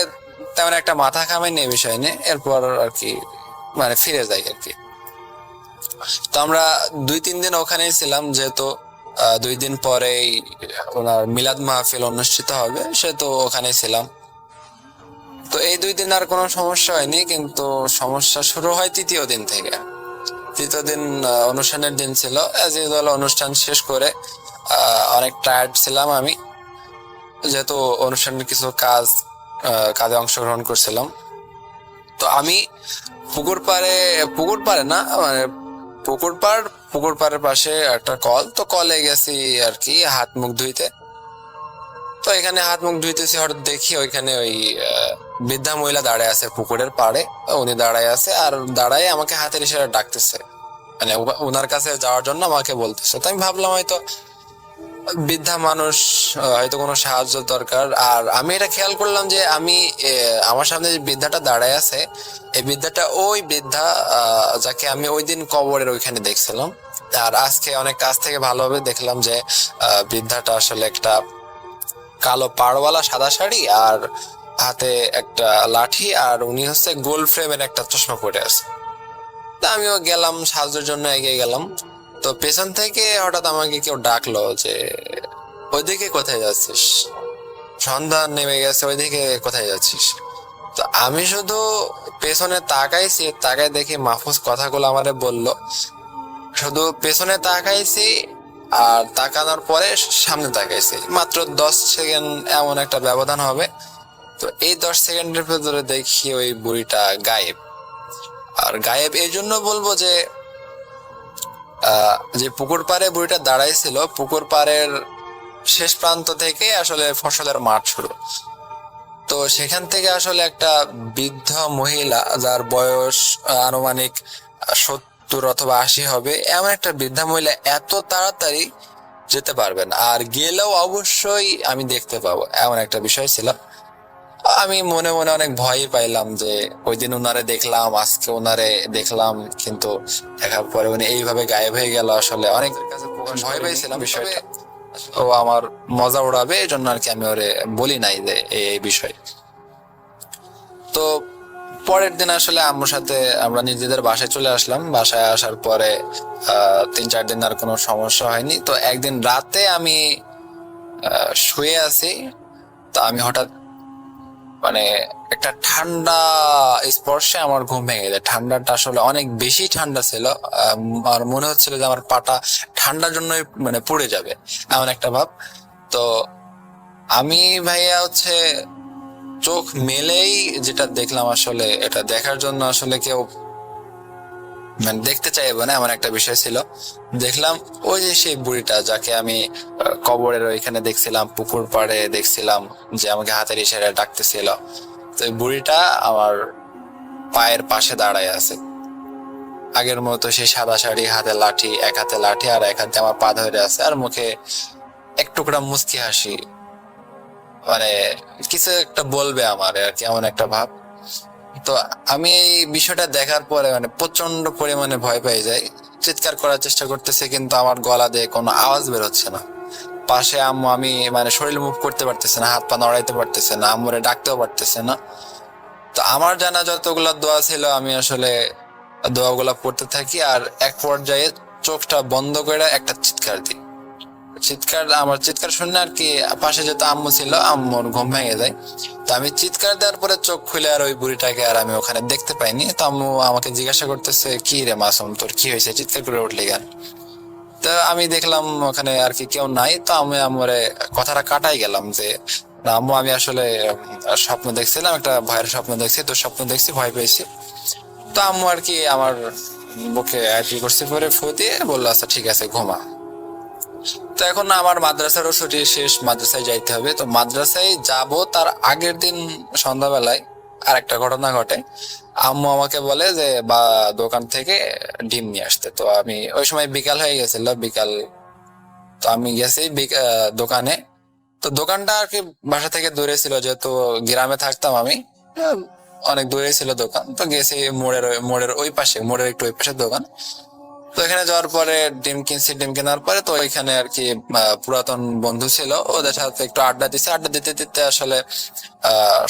তেমন একটা মাথা ঘামাই নেই বিষয় নিয়ে, এরপর আর কি মানে ফিরে যাই আর কি। তো আমরা 2-3 দিন ওখানেই ছিলাম, যেহেতু 2 দিন পরেই ওনার মিলাদ মাহফিল অনুষ্ঠিত হবে, সেহেতু ওখানে ছিলাম। তো এই 2 দিন আর কোনো সমস্যা হয়নি, কিন্তু সমস্যা শুরু হয় 3য় দিন থেকে। 3য় দিন অনুষ্ঠানের দিন ছিল। অ্যাজ ইউজুয়াল অনুষ্ঠান শেষ করে অনেক টায়ার্ড ছিলাম আমি, যেহেতু অনুষ্ঠানের কিছু কাজে অংশগ্রহণ করছিলাম। তো আমি পুকুর পাড়ে না, মানে পুকুর পাড়ের পাশে একটা কল, তো কলে গেছি আর কি হাত মুখ ধুইতে। তো এখানে হাত মুখ ধুইতেছি, হঠাৎ দেখি ওইখানে ওই বৃদ্ধা মহিলা দাঁড়ায় আছে পুকুরের পাড়ে। উনি দাঁড়ায় আছে, আর দাঁড়ায় আমাকে হাতের ইশারায় ডাকতেছে, মানে ওনার কাছে যাওয়ার জন্য আমাকে বলতেছে। তো আমি ভাবলাম হয়তো বৃদ্ধা মানুষ, হয়তো কোনো সাহায্য দরকার। আর আমি এটা খেয়াল করলাম যে আমার সামনে যে বৃদ্ধাটা দাঁড়ায় আছে, এই বৃদ্ধাটা ওই বৃদ্ধা যাকে আমি ওই দিন কবরের ওইখানে দেখছিলাম। আর আজকে অনেক কাছ থেকে ভালোভাবে দেখলাম যে বৃদ্ধাটা আসলে একটা কালো পাড়ওয়ালা সাদা শাড়ি, আর হাতে একটা লাঠি, আর উনি হচ্ছে গোল ফ্রেমের একটা চশমা পরে আছে। তা আমিও গেলাম সাহায্যের জন্য, এগিয়ে গেলাম। তো পেছন থেকে হঠাৎ আমাকে কেউ ডাকলো যে ওইদিকে কোথায় যাচ্ছিস, সন্ধ্যা নেমে গেছে, ওইদিকে কোথায় যাচ্ছিস। তো আমি শুধু পেছনে তাকাইছি, তাকাই দেখি মাহফুজ কথাগুলো আমারে বললো। শুধু পেছনে তাকাইছি, আর তাকানোর পরে সামনে তাকাইছি, মাত্র 10 সেকেন্ড এমন একটা ব্যবধান হবে। তো এই 10 সেকেন্ডের ভেতরে দেখি ওই বুড়িটা গায়েব। আর গায়েব এই জন্য বলবো যে যে পুকুর পাড়ে বুড়িটা দাঁড়াইছিল, পুকুর পাড়ের শেষ প্রান্ত থেকে আসলে ফসলের মাঠ শুরু। তো সেখান থেকে আসলে একটা বৃদ্ধ মহিলা, যার বয়স আনুমানিক 70 অথবা 80 হবে, এমন একটা বৃদ্ধা মহিলা এত তাড়াতাড়ি যেতে পারবেন, আর গেলেও অবশ্যই আমি দেখতে পাবো, এমন একটা বিষয় ছিল। আমি মনে মনে অনেক ভয় পাইলাম যে ওই দিন ওনারে দেখলাম, আজকে ওনারে দেখলাম, কিন্তু দেখার পরে উনি এইভাবে গায়েব হয়ে গেল। আসলে অনেক ভয় পাইছিলাম বিষয়টা। ও আমার মজা উড়াবে, এই জন্য আর কি আমি ওরে বলি নাই যে এই বিষয়। তো পরের দিন আসলে আম্মুর সাথে আমরা নিজেদের বাসায় চলে আসলাম। বাসায় আসার পরে 3-4 দিন আর কোনো সমস্যা হয়নি। তো একদিন রাতে আমি শুয়ে আছি, তো আমি হঠাৎ মানে একটা ঠান্ডা স্পর্শে আমার ঘুম ভেঙে যায়। ঠান্ডাটা আসলে অনেক বেশি ঠান্ডা ছিল, আর মনে হচ্ছিল যে আমার পাটা ঠান্ডার জন্যই মানে পুড়ে যাবে, এমন একটা ভাব। তো আমি ভাইয়া হচ্ছে চোখ মেলেই যেটা দেখলাম, আসলে এটা দেখার জন্য আসলে কেউ মানে দেখতে চাইবে না, এমন একটা বিষয় ছিল। দেখলাম ওই যে সেই বুড়িটা যাকে আমি কবরের ওইখানে দেখছিলাম, পুকুর পাড়ে দেখছিলাম, যে আমাকে হাতের ইশারায় ডাকতেছিল। তো এই বুড়িটা আমার পায়ের পাশে দাঁড়ায় আছে, আগের মতো সেই সাদা শাড়ি, হাতে লাঠি, এক হাতে লাঠি আর এক হাতে আমার পা ধরে আছে, আর মুখে এক টুকরা মুচকি হাসি, মানে কিছু একটা বলবে আমার আর কি, এমন একটা ভাব। তো আমি এই বিষয়টা দেখার পরে মানে প্রচন্ড পরিমাণে ভয় পেয়ে যাই, চিৎকার করার চেষ্টা করতেছে, কিন্তু আমার গলা দিয়ে কোনো আওয়াজ বের হচ্ছে না। পাশে আম্মু, আমি মানে শরীর মুভ করতে পারতেছে না, হাত পা নড়াইতে পারতেছে না, আম্মুরে ডাকতেও পারতেছে না। তো আমার জানা যতগুলা দোয়া ছিল আমি আসলে দোয়াগুলা পড়তে থাকি, আর এক পর্যায়ে চোখটা বন্ধ করে একটা চিৎকার দিই। আমার চিৎকার শুনে আর কি পাশে যেহেতু আম্মু ছিল, আম্মুর ঘুম ভেঙে যায়। তো আমি চিৎকার দেওয়ার পরে চোখ খুলে আর ওই বুড়িটাকে আর আমি ওখানে দেখতে পাইনি। তো আম্মু আমাকে জিজ্ঞাসা করতেছে, কি রে মাসুম, তোর কি হয়েছে, চিৎকার করে উঠলি কেন? তো আমি দেখলাম ওখানে আর কি কেউ নাই। তো আমি আম্মুরে কথাটা কাটাই গেলাম যে, না আম্মু, আমি আসলে স্বপ্ন দেখছিলাম, একটা ভয়ের স্বপ্ন দেখছি, তো স্বপ্ন দেখছি, ভয় পেয়েছি। তো আম্মু আর কি আমার বুকে আইপি করছে, পরে ফু দিয়ে বললো, আচ্ছা ঠিক আছে ঘুমা। তো এখন আমার মাদ্রাসারও ছুটি শেষ, মাদ্রাসায় যাইতে হবে। তো মাদ্রাসায় যাব তার আগের দিন সন্ধ্যাবেলায় আর একটা ঘটনা ঘটে। আম্মু আমাকে বলে যে বা দোকান থেকে ডিম নিয়ে আসতে। তো আমি ওই সময় বিকাল হয়ে গেছিল, বিকাল। তো আমি গেছি দোকানে। তো দোকানটা আর কি বাসা থেকে দূরে ছিল, যেহেতু গ্রামে থাকতাম আমি, অনেক দূরে ছিল দোকান। তো গেছি মোড়ের ওই পাশে, মোড়ের একটু ওই পাশে দোকান। তো এখানে যাওয়ার পরে ডিম কিনছি, ডিম কেনার পরে তো এখানে আর কি পুরাতন বন্ধু ছিল, ওদের সাথে একটু আড্ডা দিচ্ছে। আড্ডা দিতে দিতে আসলে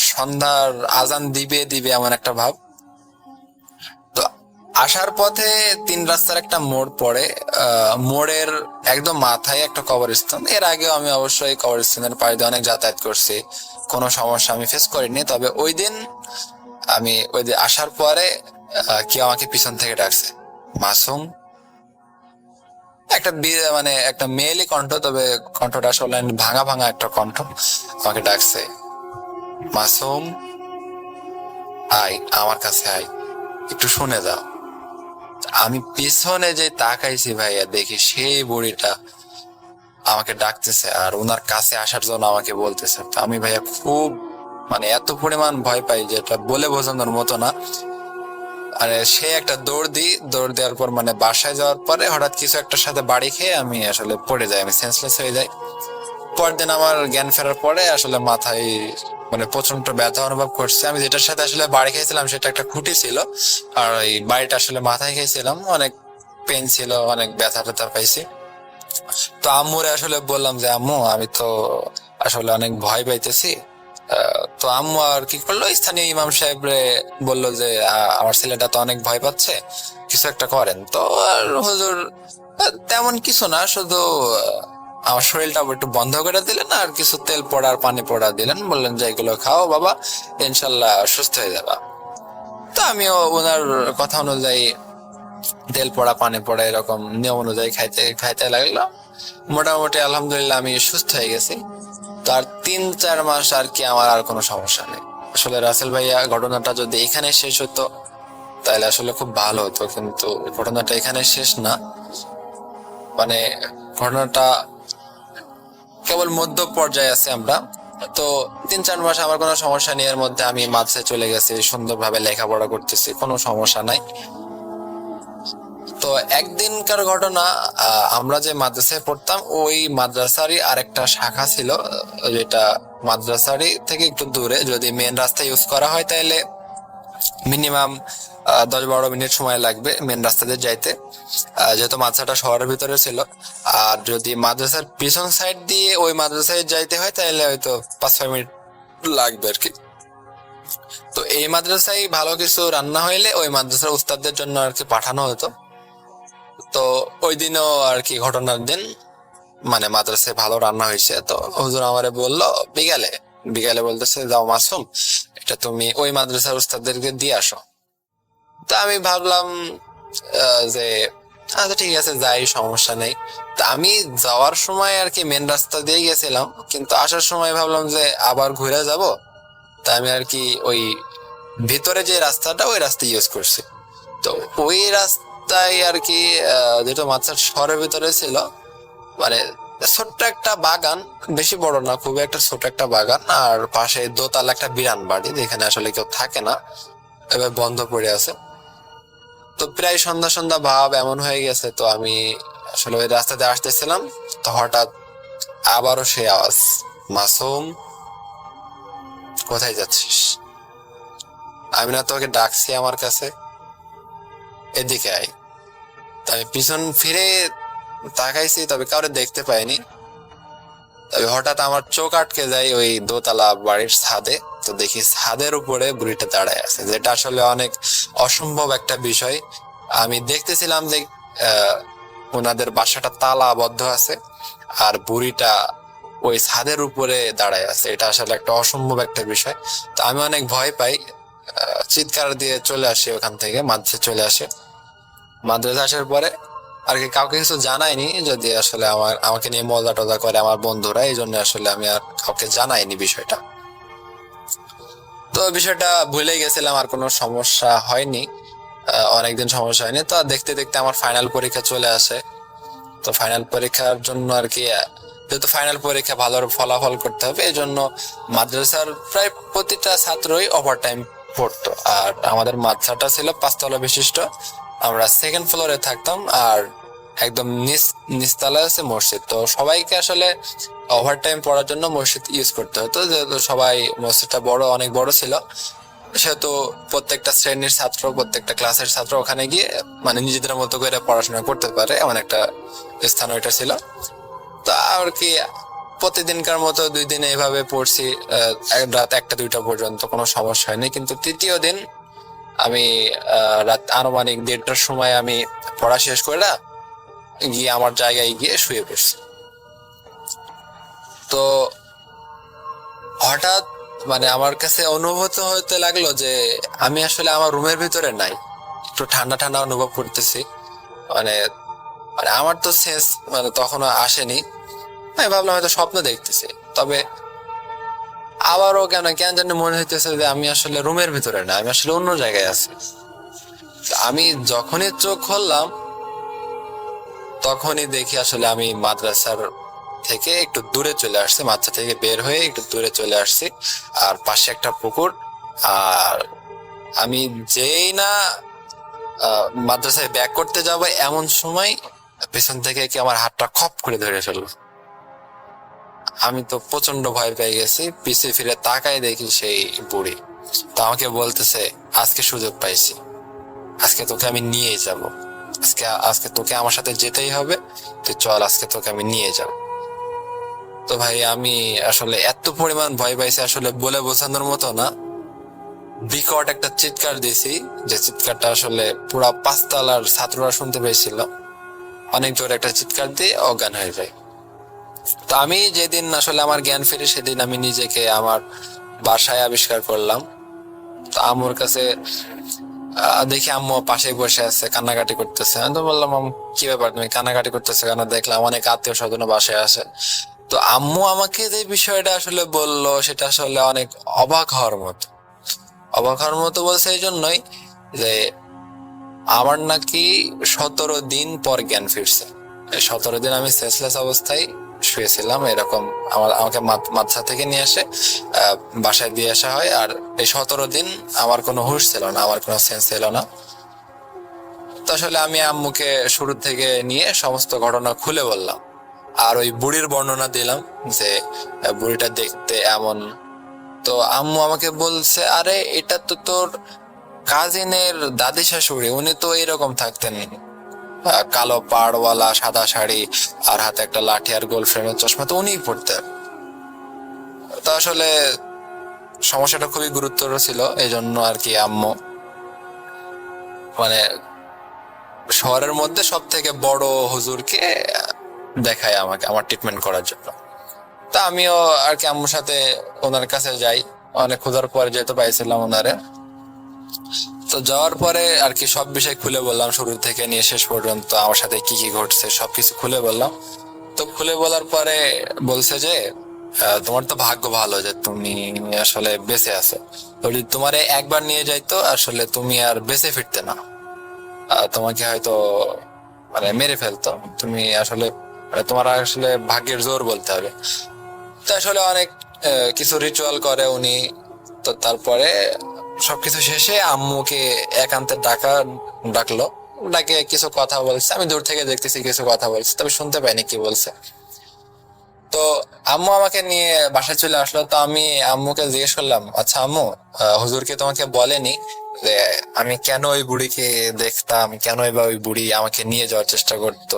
সন্ধ্যার আজান দিবে দিবে এমন একটা ভাব। তো আসার পথে 3 রাস্তার একটা মোড় পড়ে, মোড়ের একদম মাথায় একটা কবরস্থান। এর আগেও আমি অবশ্যই কবরস্থানের পাড়ে দিয়ে অনেক যাতায়াত করছি, কোনো সমস্যা আমি ফেস করিনি। তবে ওই দিন আসার পরে কেউ আমাকে পিছন থেকে ডাকছে, মাসুম। মানে একটা মেয়েলি কণ্ঠ, তবে কণ্ঠটা আসলে ভাঙা ভাঙা একটা কণ্ঠ। আমাকে ডাকছে, মাসুম আয়, আমার কাছে আয়, একটু শুনে যাও। আমি পিছনে যে তাকাইছি ভাইয়া, দেখি সেই বুড়িটা আমাকে ডাকতেছে আর ওনার কাছে আসার জন্য আমাকে বলতেছে। তো আমি ভাইয়া খুব মানে এত পরিমাণ ভয় পাই যেটা বলে বোঝানোর মতো না। আর সে একটা দৌড় দেওয়ার পর মানে বাসায় যাওয়ার পরে হঠাৎ কিছু একটার সাথে বাড়ি খেয়ে আমি আসলে পড়ে যাই, আমি সেন্সলেস হয়ে যাই। পরের দিন আমার জ্ঞান ফেরার পরে আসলে মাথায় মানে প্রচন্ড ব্যথা অনুভব করছে। আমি যেটার সাথে আসলে বাড়ি খেয়েছিলাম সেটা একটা খুঁটি ছিল, আর ওই বাড়িটা আসলে মাথায় খেয়েছিলাম। অনেক পেন ছিল, অনেক ব্যথা ট্যাথা পাইছি। তো আম্মুরে আসলে বললাম যে আম্মু, আমি তো আসলে অনেক ভয় পাইতেছি। তো আম্মু আর কি করলো, স্থানীয় ইমাম সাহেব বললো যে আমার ছেলেটা তো অনেক ভয় পাচ্ছে, কিছু একটা করেন। তো আর হুজুর তেমন কিছু না, শুধু আমার শরীরটা একটু বন্ধ করে দিলেন আর কিছু তেল পড়া আর পানি পড়া দিলেন, বললেন যে এগুলো খাও বাবা, ইনশাল্লাহ সুস্থ হয়ে যাবা। তো আমিও ওনার কথা অনুযায়ী তেল পড়া পানি পড়া এরকম নিয়ম অনুযায়ী খাইতে লাগলো। মোটামুটি আলহামদুলিল্লাহ আমি সুস্থ হয়ে গেছি। তার 3-4 মাস আর কি আমার আর কোনো সমস্যা নেই। আসলে রাসেল ভাইয়া, ঘটনাটা যদি এখানে শেষ হতো তাহলে আসলে খুব ভালো হতো, কিন্তু ঘটনাটা এখানে শেষ না। মানে ঘটনাটা কেবল মধ্য পর্যায়ে আছে আমরা। তো 3-4 মাস আমার কোনো সমস্যা নেই, এর মধ্যে আমি মাদ্রাসায় চলে গেছি, সুন্দরভাবে লেখাপড়া করতেছি, কোনো সমস্যা নাই। তো একদিনকার ঘটনা, আমরা যে মাদ্রাসায় পড়তাম ওই মাদ্রাসারই আরেকটা শাখা ছিল, যেটা মাদ্রাসারই থেকে একটু দূরে। যদি মেন রাস্তা ইউজ করা হয় তাহলে মিনিমাম 10-12 মিনিট সময় লাগবে মেন রাস্তা দিয়ে যাইতে, যেহেতু মাদ্রাসাটা শহরের ভিতরে ছিল। আর যদি মাদ্রাসার পিছন সাইড দিয়ে ওই মাদ্রাসায় যাইতে হয় তাহলে হয়তো 5-6 মিনিট লাগবে আর কি। তো এই মাদ্রাসায় ভালো কিছু রান্না হইলে ওই মাদ্রাসার উস্তাদদের জন্য আর কি পাঠানো হতো। তো ওই দিনও আর কি ঘটনার দিন মানে মাদ্রাসায় ভালো রান্না হয়েছে। তো হুজুর আমারে বললো বিকালে বলতেছে, যাও মাসুম, এটা তুমি ওই মাদ্রাসার উস্তাদদেরকে দিয়ে আসো। তো আমি ভাবলাম যে আচ্ছা ঠিক আছে যাই, সমস্যা নেই। তা আমি যাওয়ার সময় আর কি মেন রাস্তা দিয়ে গেছিলাম, কিন্তু আসার সময় ভাবলাম যে আবার ঘুরে যাব। তা আমি আর কি ওই ভিতরে যে রাস্তাটা ওই রাস্তা ইউজ করছি। তো ওই রাস্তায় আর কি যেটা মাদ্রাসার শহরের ভিতরে ছিল, মানে ছোট্ট একটা বাগান, বেশি বড় না, খুবই একটা ছোট একটা বাগান, আর পাশে দোতলা একটা বিরান বাড়ি যেখানে আসলে কেউ থাকে না, এবার বন্ধ পড়ে আছে। তো প্রায় সন্ধ্যা ভাব এমন হয়ে গেছে। তো আমি আসলে ওই রাস্তাতে আসতেছিলাম, তো হঠাৎ আবারও সেই আওয়াজ, মাসুম কোথায় যাচ্ছিস? আমি না তোকে ডাকছি আমার কাছে, এদিকে আয়। আমি পিছন ফিরে তাকাইছি, তবে কাউরে দেখতে পাইনি। তবে হঠাৎ আমার চোখ আটকে যায় ওই দোতলা বাড়ির ছাদে। তো দেখি ছাদের উপরে বুড়িটা দাঁড়ায় আছে, যেটা আসলে অনেক অসম্ভব একটা বিষয়। আমি দেখতেছিলাম যে ওনাদের বাসাটা তালাবদ্ধ আছে আর বুড়িটা ওই ছাদের উপরে দাঁড়ায় আছে, এটা আসলে একটা অসম্ভব একটা বিষয়। তো আমি অনেক ভয় পাই, চিৎকার দিয়ে চলে আসি ওখান থেকে, মাদ্রাসা চলে আসে। মাদ্রাসা আসার পরে আর কি কাউকে কিছু জানাইনি, যদি আসলে আমাকে নিয়ে মজা টজা করে আমার বন্ধুরা, এই জন্য আসলে আমি আর কাউকে জানাইনি বিষয়টা। তো বিষয়টা ভুলে গেছিলাম, আর কোনো সমস্যা হয়নি, অনেকদিন সমস্যা হয়নি। তো দেখতে দেখতে আমার ফাইনাল পরীক্ষা চলে আসে। তো ফাইনাল পরীক্ষার জন্য আর কি, যেহেতু ফাইনাল পরীক্ষা ভালো ফলাফল করতে হবে, এই জন্য মাদ্রাসার প্রায় প্রতিটা ছাত্রই ওভার টাইম পড়তো। আর আমাদের মাদ্রাসাটা ছিল 5 তলা বিশিষ্ট, আমরা সেকেন্ড ফ্লোরে থাকতাম, আর একদম নিচতলায় আছে মসজিদ। তো সবাইকে আসলে ওভার টাইম পড়ার জন্য মসজিদ ইউজ করতে হতো, যেহেতু সবাই মসজিদটা অনেক বড় ছিল, সেহেতু প্রত্যেকটা শ্রেণীর ছাত্র, প্রত্যেকটা ক্লাসের ছাত্র ওখানে গিয়ে মানে নিজেদের মতো করে পড়াশোনা করতে পারে, এমন একটা স্থান ওইটা ছিল। তো আর কি প্রতিদিনকার মতো 2 দিন এইভাবে পড়ছি, রাত 1টা 2টা পর্যন্ত কোনো সমস্যা হয়নি। কিন্তু তৃতীয় দিন আমি রাত আনুমানিক 1:30টার সময় আমি পড়া শেষ করে গিয়ে আমার জায়গায় গিয়ে শুয়ে পড়ছি। তো হঠাৎ মানে আমার কাছে অনুভূত হতে লাগলো যে আমি আসলে আমার রুমের ভিতরে নাই, একটু ঠান্ডা ঠান্ডা অনুভব করতেছি। মানে মানে আমার তো সেন্স মানে তখনও আসেনি, আমি ভাবলাম হয়তো স্বপ্ন দেখতেছি। তবে আবারও কেন জানি মনে হইতেছে যে আমি আসলে রুমের ভিতরে না, আমি আসলে অন্য জায়গায় আছি। আমি যখনই চোখ খুললাম তখনই দেখি আসলে আমি মাদ্রাসার থেকে একটু দূরে চলে আসছি, মাদ্রাসা থেকে বের হয়ে একটু দূরে চলে আসছি, আর পাশে একটা পুকুর। আর আমি যেই না মাদ্রাসায় ব্যাক করতে যাব, এমন সময় পেছন থেকে কি আমার হাতটা খপ করে ধরে ফেললো। আমি তো প্রচন্ড ভয় পেয়ে গেছি, পিছিয়ে ফিরে তাকাই দেখি সেই বুড়ি। তো আমাকে বলতেছে, আজকে সুযোগ পাইছি, আজকে তোকে আমি নিয়ে যাব, আজকে তোকে আমার সাথে যেতেই হবে, তুই চল, আজকে তোকে আমি নিয়ে যাব। তো ভাই আমি আসলে এত পরিমাণ ভয় পাইছি, আসলে বলে বোঝানোর মতো না। বিকট একটা চিৎকার দিয়েছি, যে চিৎকারটা আসলে পুরা 5 তলার ছাত্ররা শুনতে পেয়েছিল। অনেক জোরে একটা চিৎকার দিয়ে অজ্ঞান হয়ে যায়। তো আমি যেদিন আসলে আমার জ্ঞান ফিরে, সেদিন আমি নিজেকে আমার বাসায় আবিষ্কার করলাম। তো আম্মুর কাছে দেখি আম্মু পাশে বসে আছে, কান্নাকাটি করতেছে। আমি তো বললাম, কি ব্যাপার, তুমি কান্নাকাটি করতেছে কেন? দেখলাম অনেক আত্মীয় স্বজন বাসায় আসে। তো আম্মু আমাকে যে বিষয়টা আসলে বললো, সেটা আসলে অনেক অবাক হওয়ার মতো বলছে এই জন্যই যে আমার নাকি 17 দিন পর জ্ঞান ফিরছে। 17 দিন আমি সেন্সলেস অবস্থায় শুয়েছিলাম, এরকম আমাকে মাদ্রাসা থেকে নিয়ে আসে বাসায় দিয়ে আসা হয়। আর এই 17 দিন আমার কোনো হুঁশ ছিল না, আমার কোনো সেন্স ছিল না। তো আসলে আমি আম্মুকে শুরু থেকে নিয়ে সমস্ত ঘটনা খুলে বললাম, আর ওই বুড়ির বর্ণনা দিলাম যে বুড়িটা দেখতে এমন। তো আম্মু আমাকে বলছে, আরে এটা তো তোর কাজিনের দাদি শাশুড়ি, উনি তো এরকম থাকতেন, কালো পাড়ওয়ালা, সাদা শাড়ি, আর হাতে একটা লাঠি, আর গোল ফ্রেমের চশমা, তো উনিই পড়তেন। তো আসলে সমস্যাটা খুবই গুরুতর ছিল, এই জন্য আর কি আম্মু মানে শহরের মধ্যে সব থেকে বড় হুজুরকে দেখায় আমাকে আমার ট্রিটমেন্ট করার জন্য। তা আমিও আর কি আম্মুর সাথে ওনার কাছে যাই, অনেক খোঁজার পরে যেহেতু পাইছিলাম ওনারে। তো যাওয়ার পরে আর কি সব বিষয় খুলে বললাম, শুরু থেকে নিয়ে শেষ পর্যন্ত আমার সাথে কি কি ঘটছে সবকিছু খুলে বললাম। তো খুলে বলার পরে বলছে যে তোমার তো ভাগ্য ভালো যে তুমি আসলে বেঁচে আছো, যদি তোমারে একবার নিয়ে যাইতো আসলে তুমি আর বেঁচে ফিরতে না, তোমাকে হয়তো মানে মেরে ফেলতো। তুমি আসলে তোমার আসলে ভাগ্যের জোর বলতে হবে। তো আসলে অনেক কিছু রিচুয়াল করে উনি। তো তারপরে সবকিছু শেষে আম্মুকে একান্তে ডাকলো, ডাকে কিছু কথা বলছে। আমি দূর থেকে দেখতেছি কিছু কথা বলছে, তবে শুনতে পাইনি কি বলছে। তো আম্মু আমাকে নিয়ে বাসায় চলে আসলো। তো আমি আম্মুকে জিজ্ঞেস করলাম, আচ্ছা আম্মু, হুজুরকে তোমাকে বলেনি যে আমি কেন ওই বুড়িকে দেখতাম, কেন ওই বুড়ি আমাকে নিয়ে যাওয়ার চেষ্টা করতো,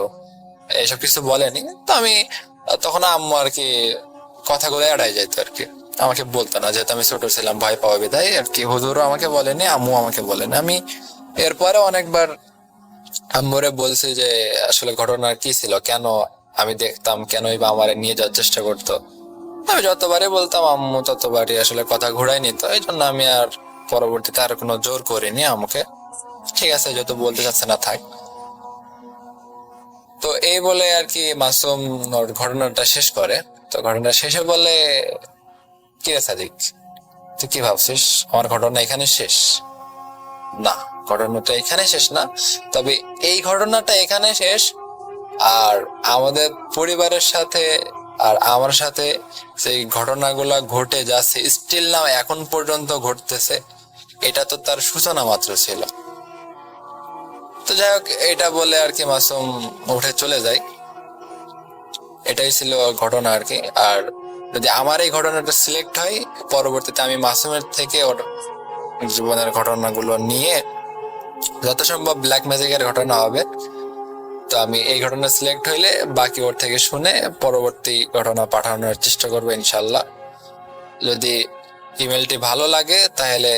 এসব কিছু বলেনি? তো আমি তখন আম্মু আর কি কথাগুলো এড়াই যাইতো আর কি। আমাকে বলতো না, যেহেতু আমি ছোট ছিলাম ভয় পাওয়া বিধায় আর কি। হুজুরও আমাকে বলেনি, আম্মু আমাকে বলেনি। আমি এরপরে অনেকবার আম্মুরে বলছি যে আসলে ঘটনা কি ছিল, কেন আমি দেখতাম, কেনই বা আমার নিয়ে যাওয়ার চেষ্টা করতো। আমি যতবারই বলতাম আম্মু ততবারই আসলে কথা ঘুরাই নিত। এই জন্য আমি আর পরবর্তীতে আর কোনো জোর করিনি আম্মুকে। ঠিক আছে, যেহেতু বলতে চাচ্ছে না থাক। তো এই বলে আর কি মাসুম ওর ঘটনাটা শেষ করে। তো ঘটনা শেষে বলে, কি রে সাদিক, তুই কি ভাবছিস আমার ঘটনা এখানে শেষ? না, ঘটনাটা এখানে শেষ না, তবে এই ঘটনাটা এখানে শেষ। আর আমাদের পরিবারের সাথে আর আমার সাথে সেই ঘটনাগুলা ঘটে যাচ্ছে, স্টিল নাও এখন পর্যন্ত ঘটতেছে, এটা তো তার সূচনা মাত্র ছিল। তো যাই হোক, এটা বলে আর কি মাসুম উঠে চলে যায়। এটাই ছিল ঘটনা আর কি। আর যদি আমার এই ঘটনাটা সিলেক্ট হয়, পরবর্তীতে আমি মাসুমের থেকে ওর জীবনের ঘটনাগুলো নিয়ে যত সম্ভব ব্ল্যাক ম্যাজিকের ঘটনা হবে। তো আমি এই ঘটনা সিলেক্ট হইলে বাকি ওর থেকে শুনে পরবর্তী ঘটনা পাঠানোর চেষ্টা করবো ইনশাল্লাহ। যদি ইমেলটি ভালো লাগে তাহলে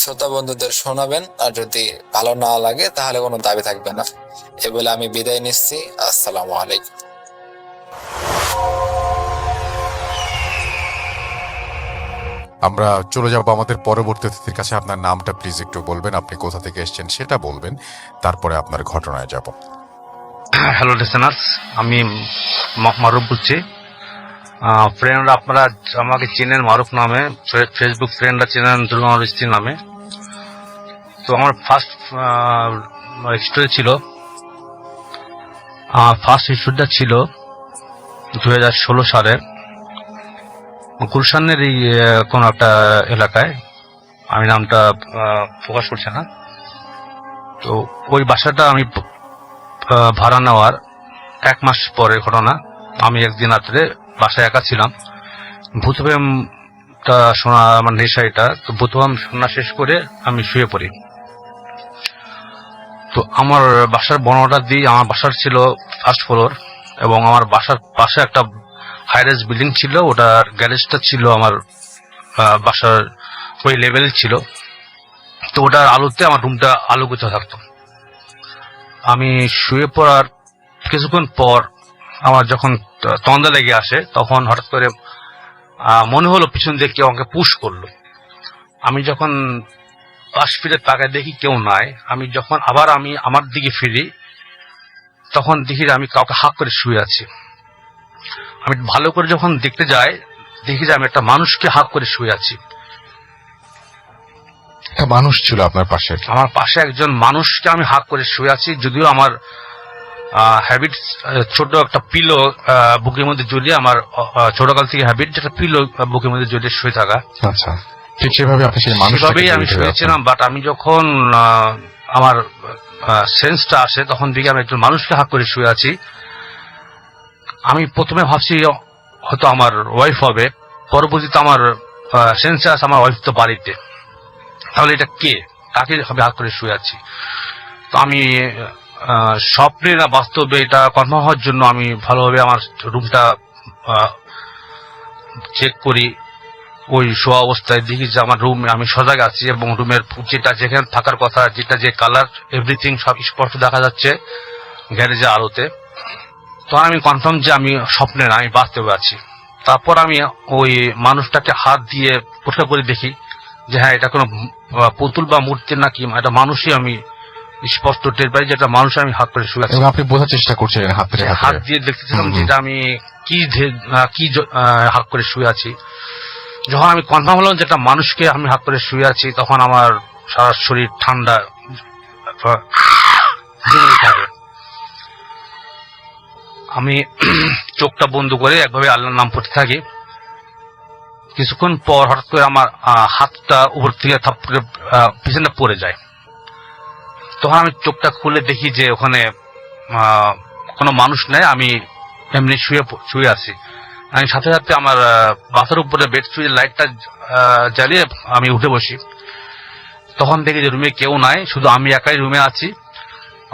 শ্রোতা বন্ধুদের শোনাবেন, আর যদি ভালো না লাগে তাহলে কোনো দাবি থাকবে না। এ বলে আমি বিদায় নিচ্ছি। আসসালামু আলাইকুম। আমরা চলে যাব আমাদের পরবর্তী অতিথির কাছে। আপনার নামটা প্লিজ একটু বলবেন, আপনি কোথা থেকে এসেছেন সেটা বলবেন, তারপরে আপনার ঘটনায় যাব। হ্যালো লিসেনার্স, আমি মারুফ বলছি। ফ্রেন্ডরা আপনারা আমাকে চেনেন মারুফ নামে, ফেসবুক ফ্রেন্ডরা চেনেন দুর্গা স্ত্রী নামে। তো আমার ফার্স্ট স্টোরি ছিল, ফার্স্ট স্টোরিটা ছিল 2016 সালে গুলশানের এই কোন একটা এলাকায়, আমি নামটা প্রকাশ করছি না। তো ওই বাসাটা আমি ভাড়া নেওয়ার 1 মাস পরের ঘটনা। আমি একদিন রাত্রে বাসায় একা ছিলাম, ভূতপ্রেমটা শোনা আমার নেশা এটা। তো ভূতপ্রেম শোনা শেষ করে আমি শুয়ে পড়ি। তো আমার বাসার বর্ণনাটা দিই। আমার বাসার ছিল ফার্স্ট ফ্লোর এবং আমার বাসার পাশে একটা হাইরাইজ বিল্ডিং ছিল, ওটার গ্যারেজটা ছিল আমার বাসার ওই লেভেল ছিল। তো ওটার আলোতে আমার রুমটা আলোকিত থাকতো। আমি শুয়ে পড়ার কিছুক্ষণ পর আমার যখন তন্দা লেগে আসে, তখন হঠাৎ করে মনে হলো পিছন দিয়ে কেউ আমাকে পুশ করলো। আমি যখন পাশ ফিরে তাকায় দেখি কেউ নাই। আমি যখন আবার আমার দিকে ফিরি, তখন দেখি আমি কাউকে হাঁক করে শুয়ে আছি। আমি ভালো করে যখন দেখতে যাই, দেখি যে আমি একটা মানুষকে হাঁক করে শুয়ে আছি। মানুষ ছিল আপনার পাশে? আমার পাশে একজন মানুষকে আমি হাঁক করে শুয়ে আছি। যদিও আমার হ্যাবিট ছোট একটা পিলো বুকের মধ্যে জড়িয়ে, আমার ছোটকাল থেকে হ্যাবিট যেটা পিলো বুকের মধ্যে জড়িয়ে শুয়ে থাকা। আচ্ছা, ঠিক সেভাবে আপনি সেই মানুষভাবেই আমি শুয়েছিলাম। বাট আমি যখন আমার সেন্সটা আসে, তখন দেখি আমি একজন মানুষকে হাঁক করে শুয়ে আছি। আমি প্রথমে ভাবছি হয়তো আমার ওয়াইফ হবে, পরবর্তীতে আমার সেন্সে আসে আমার ওয়াইফ তো বাড়িতে, তাহলে এটা কে, তাকে আমি হাত করে শুয়ে আছি। তো আমি স্বপ্নে না বাস্তবে এটা কনফার্ম হওয়ার জন্য আমি ভালোভাবে আমার রুমটা চেক করি। ওই শোয়া অবস্থায় দেখি যে আমার রুমে আমি সজাগ আছি এবং রুমের যেটা যেখানে থাকার কথা, যেটা যে কালার, এভরিথিং সব স্পষ্ট দেখা যাচ্ছে গ্যারেজে আলোতে। তো আমি কনফার্ম যে আমি স্বপ্নে না, আমি বাস্তবে আছি। তারপর আমি ওই মানুষটাকে হাত দিয়ে পরীক্ষা করে দেখি যে হ্যাঁ, এটা কোনো পুতুল বা মূর্তি নাকি এটা মানুষই। আমি স্পষ্ট টের পাই যে এটা মানুষ, আমি হাত করে শুয়ে আছি। আপনি বোঝার চেষ্টা করছিলেন হাত দিয়ে দেখতেছিলাম যেটা আমি কি হাত করে শুয়ে আছি। যখন আমি কনফার্ম হলাম যে একটা মানুষকে আমি হাত করে শুয়ে আছি, তখন আমার সারা শরীর ঠান্ডা থাকে। আমি চোখটা বন্ধ করে একভাবে আল্লাহর নাম পড়তে থাকি। কিছুক্ষণ পর হঠাৎ করে আমার হাতটা উপর থেকে থাপ্পড়ে পিছনে পড়ে যায়। তখন আমি চোখটা খুলে দেখি যে ওখানে কোনো মানুষ নেই, আমি এমনি শুয়ে আছি। আমি সাথে সাথে আমার বাসার উপরে বেড সুইচের লাইটটা জ্বালিয়ে আমি উঠে বসি। তখন দেখি যে রুমে কেউ নাই, শুধু আমি একাই রুমে আছি।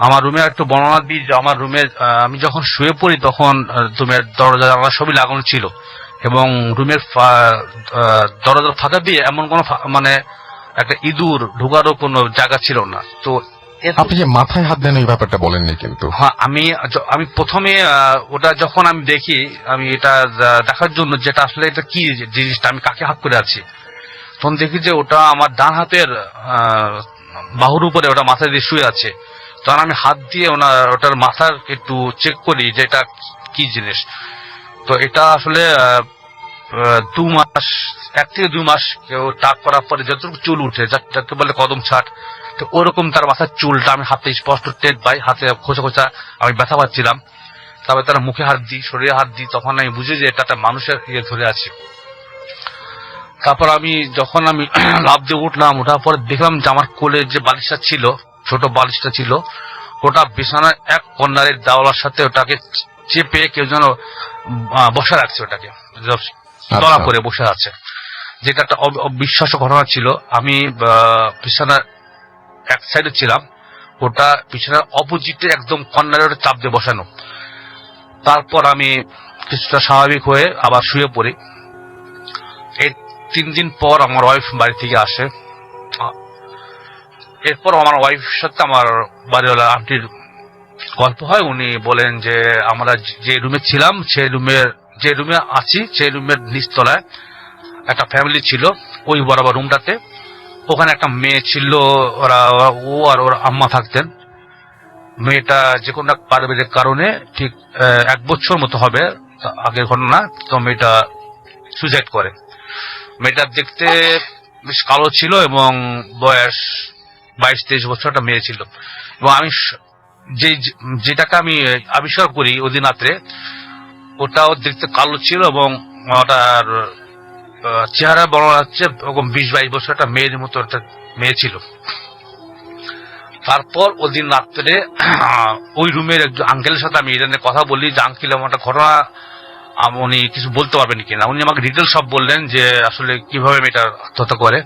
আমার রুমে একটু বর্ণনা দিই যে আমার রুমে আমি যখন শুয়ে পড়ি তখন রুমের দরজা জানালা সবই লাগানো ছিল এবং রুমের দরজা ফাঁকা দিয়ে এমন কোনো মানে একটা ইঁদুর ঢোকারও কোনো জায়গা ছিল না। তো আপনি যে মাথায় হাত দেন এই ব্যাপারটা বলেননি কিন্তু। হ্যাঁ, আমি প্রথমে ওটা যখন আমি দেখি, আমি এটা দেখার জন্য যেটা আসলে এটা কি জিনিসটা, আমি কাকে হাত করে আছি, তখন দেখি যে ওটা আমার ডান হাতের বাহুর উপরে ওটা মাথা দিয়ে শুয়ে আছে। তখন আমি হাত দিয়ে ওটার মাথার একটু চেক করি যে এটা কি জিনিস। তো এটা আসলে 2 মাস, 1 থেকে 2 মাস কেউ টাক করার পরে যতটুকু চুল উঠে, যাকে বলে কদম ছাট, তো ওরকম তার মাথার চুলটা আমি হাতে স্পষ্ট টের পাই, হাতে খোঁচা খোঁচা আমি ব্যথা পাচ্ছিলাম। তারপরে তারা মুখে হাত দিই, শরীরে হাত দিই, তখন আমি বুঝি যে এটা একটা মানুষের ধরে আছে। তারপর যখন আমি লাফ দিয়ে উঠলাম, ওঠার পরে দেখলাম যে আমার কোলে যে বালিশটা ছিল, ছোট বালিশটা ছিল, ওটা বিছানার এক কর্নারের দেওয়ালের সাথে ওটাকে চেপে কেউ যেন বসে রাখছে, ওটাকে দড়া করে বসে আছে, যেটা একটা অবিশ্বাস্য ঘটনা ছিল। আমি বিছানার এক সাইডে ছিলাম, ওটা বিছানার অপোজিটে একদম কর্নারে ওটা চাপ দিয়ে বসানো। তারপর আমি কিছুটা স্বাভাবিক হয়ে আবার শুয়ে পড়ি। এর 3 দিন পর আমার ওয়াইফ বাড়ি থেকে আসে। এরপর আমার ওয়াইফের সাথে আমার বাড়িওয়ালা আন্টির গল্প হয়। উনি বলেন যে আমরা যে রুমে ছিলাম, যে রুমে আছি সেই রুমের নিচতলায় একটা ফ্যামিলি ছিল, ওই বরাবর রুমটাতে। ওখানে একটা মেয়ে ছিল, ও আর ওর আম্মা থাকতেন। মেয়েটা যে কোনো পারিবারিক কারণে ঠিক 1 বছর মতো হবে আগের ঘটনা, তো মেয়েটা সুইসাইড করে। মেয়েটা দেখতে বেশ কালো ছিল এবং বয়স 22-23 বছর একটা মেয়ে ছিল। এবং আমি যেটাকে আমি আবিষ্কার করি ওদিন রাত্রে, ওটাও দেখতে কালো ছিল এবং ওটার চেহারা বর্ণনা হচ্ছে ওরকম 20-22 বছর একটা মেয়ের মতো একটা মেয়ে ছিল। তারপর ওদিন রাত্রে ওই রুমের একজন আঙ্কেলের সাথে আমি এটা নিয়ে কথা বলি যে আঙ্কেল এমন একটা ঘটনা, উনি কিছু বলতে পারবেন কিনা। উনি আমাকে ডিটেল সব বললেন যে আসলে কিভাবে মেয়েটা আত্মহত্যা করে।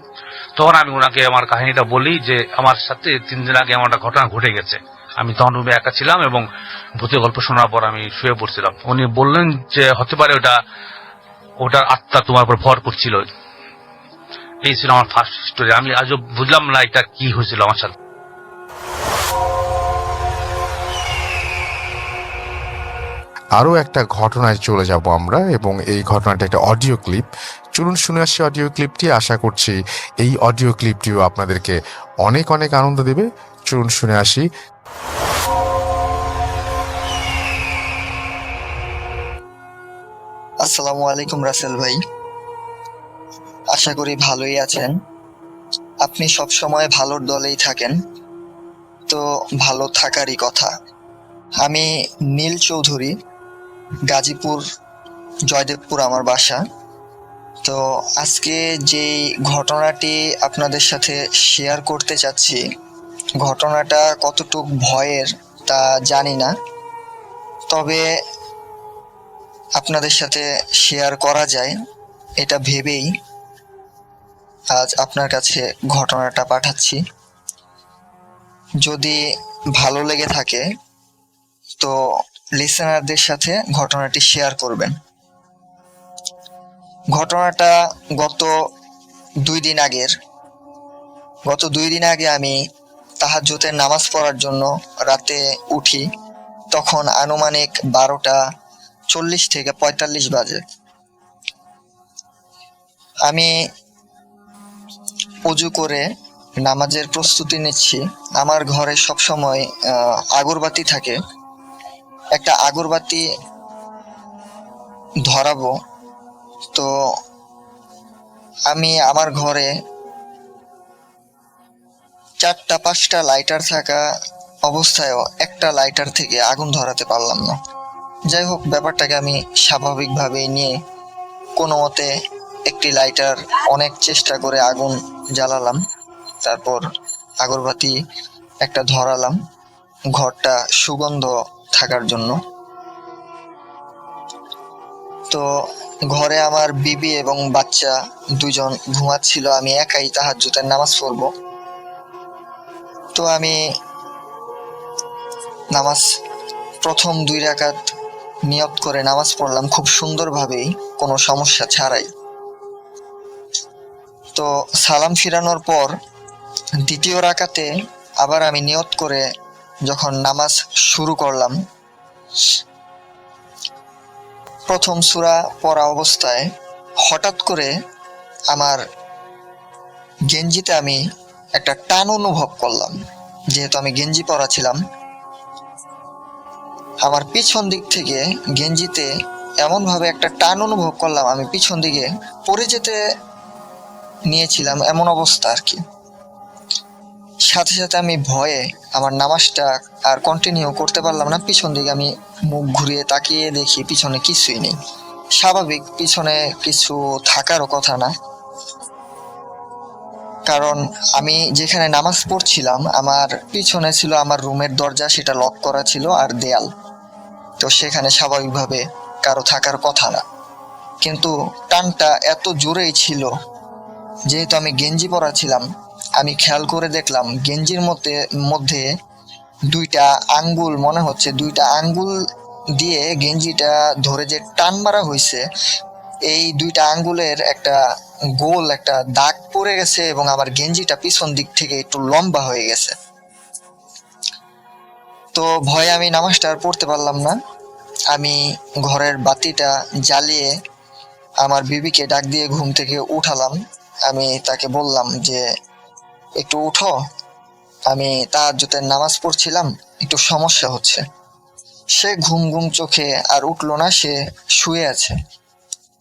তখন আমি ওনাকে আমার কাহিনীটা বলি যে আমার সাথে 3 দিন আগে এমন একটা ঘটনা ঘটে গেছে। আমি তখন রুমে একা ছিলাম এবং ভূতের গল্প শোনার পর আমি শুয়ে পড়ছিলাম। উনি বললেন যে হতে পারে ওটার আত্মা তোমার উপর ভর করছিল। এই ছিল আমার ফার্স্ট স্টোরি। আমি আজও বুঝলাম না এটা কি হয়েছিল আমার সাথে। আরও একটা ঘটনায় চলে যাব আমরা, এবং এই ঘটনাটা একটা অডিও ক্লিপ। চলুন শুনে আসি অডিও ক্লিপটি। আশা করছি এই অডিও ক্লিপটিও আপনাদেরকে অনেক অনেক আনন্দ দেবে। চলুন শুনে আসি। আসসালামু আলাইকুম রাসেল ভাই, আশা করি ভালোই আছেন। আপনি সব সময় ভালোর দলেই থাকেন, তো ভালো থাকারই কথা। আমি নীল চৌধুরী, গাজীপুর জয়দেবপুর আমার বাসা। তো আজকে যে ঘটনাটি আপনাদের সাথে শেয়ার করতে চাচ্ছি, ঘটনাটা কতটুক ভয়ের তা জানি না, তবে আপনাদের সাথে শেয়ার করা যায় এটা ভেবেই আজ আপনার কাছে ঘটনাটা পাঠাচ্ছি। যদি ভালো লেগে থাকে তো লিসেনারদের সাথে ঘটনাটি শেয়ার করবেন। ঘটনাটা গত 2 দিন আগের। গত 2 দিন আগে আমি তাহাজ্জুদের নামাজ পড়ার জন্য রাতে উঠি। তখন আনুমানিক 12:40 থেকে 45 বাজে। আমি ওযু করে নামাজের প্রস্তুতি নিচ্ছি। আমার ঘরে সবসময় আগরবাতি থাকে। একটা আগরবাতি ধরাবো, তো আমি আমার ঘরে 4টা-5টা লাইটার থাকা অবস্থায়ও একটা লাইটার থেকে আগুন ধরাতে পারলাম না। যাই হোক, ব্যাপারটাকে আমি স্বাভাবিকভাবেই নিয়ে কোনো মতে একটি লাইটার অনেক চেষ্টা করে আগুন জ্বালালাম। তারপর আগরবাতি একটা ধরালাম ঘরটা সুগন্ধ থাকার জন্য। তো ঘরে আমার বিবি এবং বাচ্চা 2জন ঘুমাচ্ছিল, আমি একাই তাহাজ্জুদের নামাজ পড়ব। তো আমি নামাজ প্রথম 2 রাকাত নিয়ত করে নামাজ পড়লাম খুব সুন্দরভাবেই, কোনো সমস্যা ছাড়াই। তো সালাম ফিরানোর পর দ্বিতীয় রাকাতে আবার আমি নিয়ত করে যখন নামাজ শুরু করলাম, প্রথম সূরা পড়া অবস্থায় হঠাৎ করে আমার গেঞ্জিতে আমি একটা টান অনুভব করলাম। যেহেতু আমি গেঞ্জি পরা ছিলাম, আমার পিছন দিক থেকে গেঞ্জিতে এমনভাবে একটা টান অনুভব করলাম, আমি পিছন দিকে পড়ে যেতে নিয়েছিলাম, এমন অবস্থা আর কি। সাথে সাথে আমি ভয়ে আমার নামাজটা আর কন্টিনিউ করতে পারলাম না। পিছন দিকে আমি মুখ ঘুরিয়ে তাকিয়ে দেখি পিছনে কিছুই নেই। স্বাভাবিক, পিছনে কিছু থাকারও কথা না, কারণ আমি যেখানে নামাজ পড়ছিলাম আমার পিছনে ছিল আমার রুমের দরজা, সেটা লক করা ছিল, আর দেয়াল, তো সেখানে স্বাভাবিকভাবে কারো থাকার কথা না। কিন্তু টানটা এত জোরেই ছিল, যেহেতু আমি গেঞ্জি পরা ছিলাম, আমি খেয়াল করে দেখলাম গেঞ্জির মধ্যে দুইটা আঙ্গুল, মনে হচ্ছে দুইটা আঙ্গুল দিয়ে গেঞ্জিটা ধরে যে টান মারা হয়েছে, এই দুইটা আঙ্গুলের একটা গোল একটা দাগ পড়ে গেছে এবং আমার গেঞ্জিটা পিছন দিক থেকে একটু লম্বা হয়ে গেছে। তো ভয়ে আমি নামাজটা আর পড়তে পারলাম না। আমি ঘরের বাতিটা জ্বালিয়ে আমার বিবিকে ডাক দিয়ে ঘুম থেকে উঠালাম। আমি তাকে বললাম যে একটু উঠো, আমি তাহাজ্জুদের নামাজ পড়ছিলাম, একটু সমস্যা হচ্ছে। সে ঘুম ঘুম চোখে আর উঠলো না, সে শুয়ে আছে।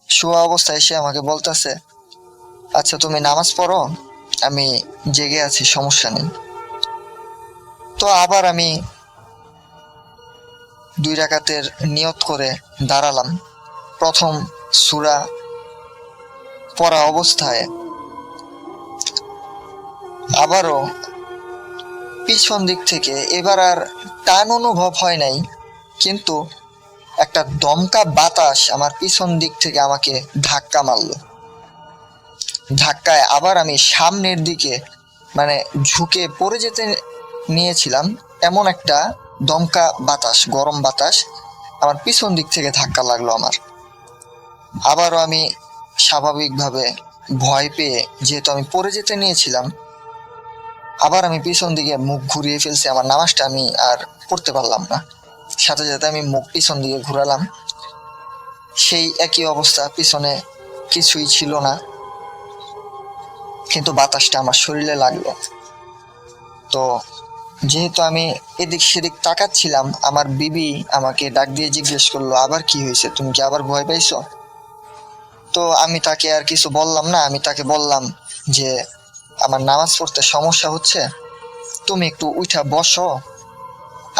শোয়া অবস্থায় সে আমাকে বলতেছে, আচ্ছা তুমি নামাজ পড়ো, আমি জেগে আছি, সমস্যা নেই। তো আবার আমি 2 রাকাতের নিয়ত করে দাঁড়ালাম। প্রথম সূরা পড়া অবস্থায় আবারও পিছন দিক থেকে, এবার আর টান অনুভব হয় নাই, কিন্তু একটা দমকা বাতাস আমার পিছন দিক থেকে আমাকে ধাক্কা মারলো। ধাক্কায় আবার আমি সামনের দিকে মানে ঝুঁকে পড়ে যেতে নিয়েছিলাম, এমন একটা দমকা বাতাস, গরম বাতাস আমার পিছন দিক থেকে ধাক্কা লাগলো আমার। আবারও আমি স্বাভাবিকভাবে ভয় পেয়ে, যেহেতু আমি পড়ে যেতে নিয়েছিলাম, আবার আমি পিছন দিকে মুখ ঘুরিয়ে ফেলছি। আমার নামাজটা আমি আর পড়তে পারলাম না। সাথে সাথে আমি মুখ পিছন দিকে ঘুরালাম, সেই একই অবস্থা, পিছনে কিছুই ছিল না, কিন্তু বাতাসটা আমার শরীরে লাগলো। তো যেহেতু আমি এদিক সেদিক তাকাচ্ছিলাম, আমার বিবি আমাকে ডাক দিয়ে জিজ্ঞেস করলো, আবার কি হয়েছে, তুমি কি আবার ভয় পাইছো? তো আমি তাকে আর কিছু বললাম না। আমি তাকে বললাম যে আমার নামাজ পড়তে সমস্যা হচ্ছে, তুমি একটু উঠা বসো,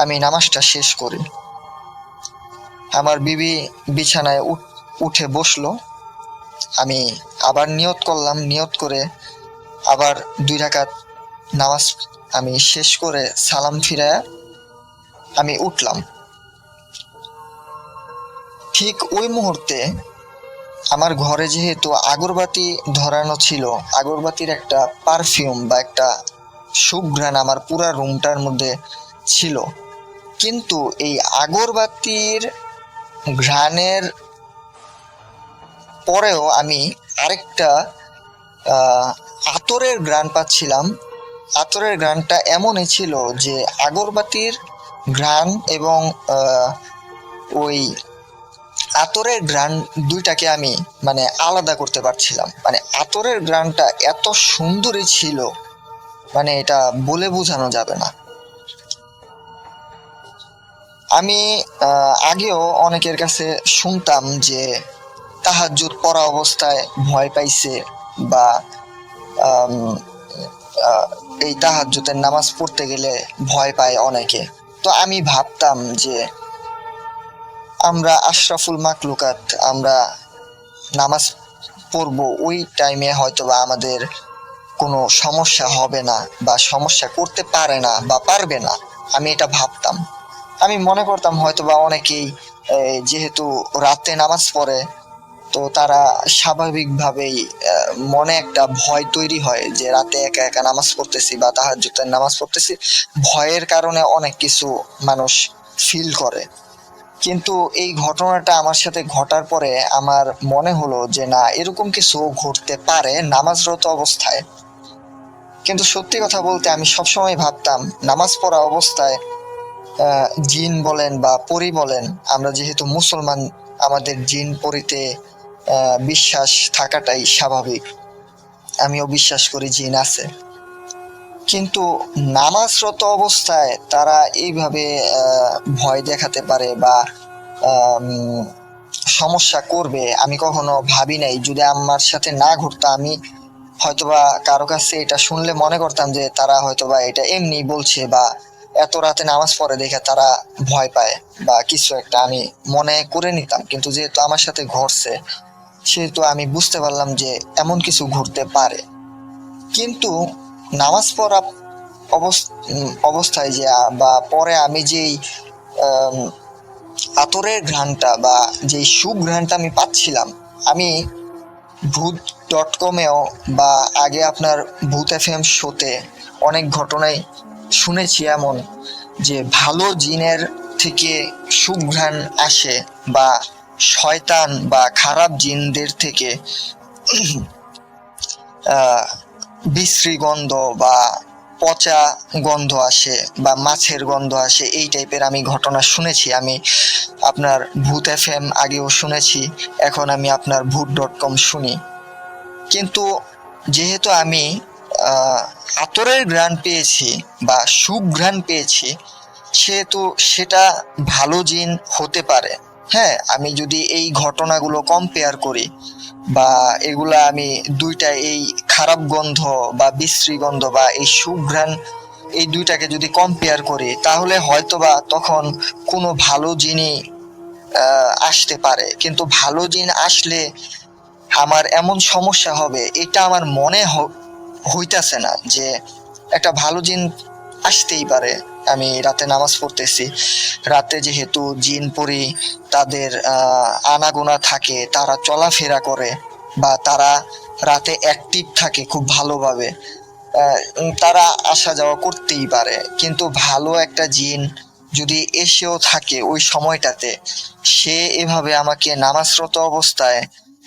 আমি নামাজটা শেষ করি। আমার বিবি বিছানায় উঠে বসলো। আমি আবার নিয়ত করলাম, নিয়ত করে আবার 2 রাকাত নামাজ আমি শেষ করে সালাম ফিরায়া আমি উঠলাম। ঠিক ওই মুহূর্তে আমার ঘরে যেহেতু আগরবাতি ধরানো ছিল, আগরবাতির একটা পারফিউম বা একটা সুঘ্রাণ আমার পুরা রুমটার মধ্যে ছিল, কিন্তু এই আগরবাতির ঘ্রাণের পরেও আমি আরেকটা আতরের ঘ্রাণ পাচ্ছিলাম। আতরের ঘ্রাণটা এমনই ছিল যে আগরবাতির ঘ্রাণ এবং ওই আতরের ঘ্রাণ দুইটাকে আমি মানে আলাদা করতে পারছিলাম। মানে আতরের ঘ্রাণটা এত সুন্দরই ছিল, মানে এটা বলে বোঝানো যাবে না। আমি আগেও অনেকের কাছে শুনতাম যে তাহাজ্জুদ পড়া অবস্থায় ভয় পাইছে, বা এই তাহাজ্জুদের নামাজ পড়তে গেলে ভয় পায় অনেকে। তো আমি ভাবতাম যে আমরা আশরাফুল মাকলুকাত, আমরা নামাজ পড়বো, ওই টাইমে হয়তোবা আমাদের কোনো সমস্যা হবে না, বা সমস্যা করতে পারে না বা পারবে না, আমি এটা ভাবতাম। আমি মনে করতাম হয়তোবা অনেকেই যেহেতু রাতে নামাজ পড়ে, তো তারা স্বাভাবিকভাবেই মনে একটা ভয় তৈরি হয় যে রাতে একা একা নামাজ পড়তেছি বা তাহাজ্জুদের নামাজ পড়তেছি, ভয়ের কারণে অনেক কিছু মানুষ ফিল করে। কিন্তু এই ঘটনাটা আমার সাথে ঘটার পরে আমার মনে হলো যে না, এরকম কিছু ঘটতে পারে নামাজরত অবস্থায়। কিন্তু সত্যি কথা বলতে আমি সবসময় ভাবতাম নামাজ পড়া অবস্থায় জিন বলেন বা পরী বলেন, আমরা যেহেতু মুসলমান আমাদের জিন পরীতে বিশ্বাস থাকাটাই স্বাভাবিক। আমিও বিশ্বাস করি জিন আছে, কিন্তু নামাজরত অবস্থায় তারা এইভাবে ভয় দেখাতে পারে বা সমস্যা করবে আমি কখনো ভাবি নাই। যদি আমার সাথে না ঘটতো আমি হয়তোবা কারো কাছে এটা শুনলে মনে করতাম যে তারা হয়তোবা এটা এমনি বলছে বা এত রাতে নামাজ পড়ে দেখে তারা ভয় পায় বা কিছু একটা আমি মনে করে নিতাম। কিন্তু যেহেতু আমার সাথে ঘটছে সেহেতু আমি বুঝতে পারলাম যে এমন কিছু ঘটতে পারে। কিন্তু নামাজ পড়া অবস্থায় যে বা পরে আমি যেই আতরের ঘ্রাণটা বা যেই সুঘ্রাণটা আমি পাচ্ছিলাম, আমি ভূত.কমেও বা আগে আপনার ভূত FM শোতে অনেক ঘটনাই শুনেছি এমন যে ভালো জিনের থেকে সুঘ্রাণ আসে বা শয়তান বা খারাপ জিনদের থেকে বিশ্রী গন্ধ বা পচা গন্ধ আসে বা মাছের গন্ধ আসে, এই টাইপের আমি ঘটনা শুনেছি। আমি আপনার ভূত FM আগেও শুনেছি, এখন আমি আপনার ভূত.com শুনি। কিন্তু যেহেতু আমি আতরের ঘ্রাণ পেয়েছি বা সুঘ্রাণ পেয়েছি সেহেতু সেটা ভালো জিন হতে পারে। হ্যাঁ, আমি যদি এই ঘটনাগুলো কম্পেয়ার করি বা এগুলা আমি দুইটা, এই খারাপ গন্ধ বা বিশ্রী গন্ধ বা এই সুঘ্রাণ, এই দুইটাকে যদি কম্পেয়ার করি তাহলে হয়তোবা তখন কোনো ভালো জিনই আসতে পারে। কিন্তু ভালো জিন আসলে আমার এমন সমস্যা হবে এটা আমার মনে হইতাছে না যে একটা ভালো জিন আসতেই পারে। আমি রাতে নামাজ পড়তেছি, রাতে যেহেতু জিন পড়ি তাদের আনাগোনা থাকে, তারা চলাফেরা করে বা তারা রাতে অ্যাক্টিভ থাকে খুব ভালোভাবে, তারা আসা যাওয়া করতেই পারে। কিন্তু ভালো একটা জিন যদি এসেও থাকে ওই সময়টাতে, সে এভাবে আমাকে নামাজরত অবস্থায়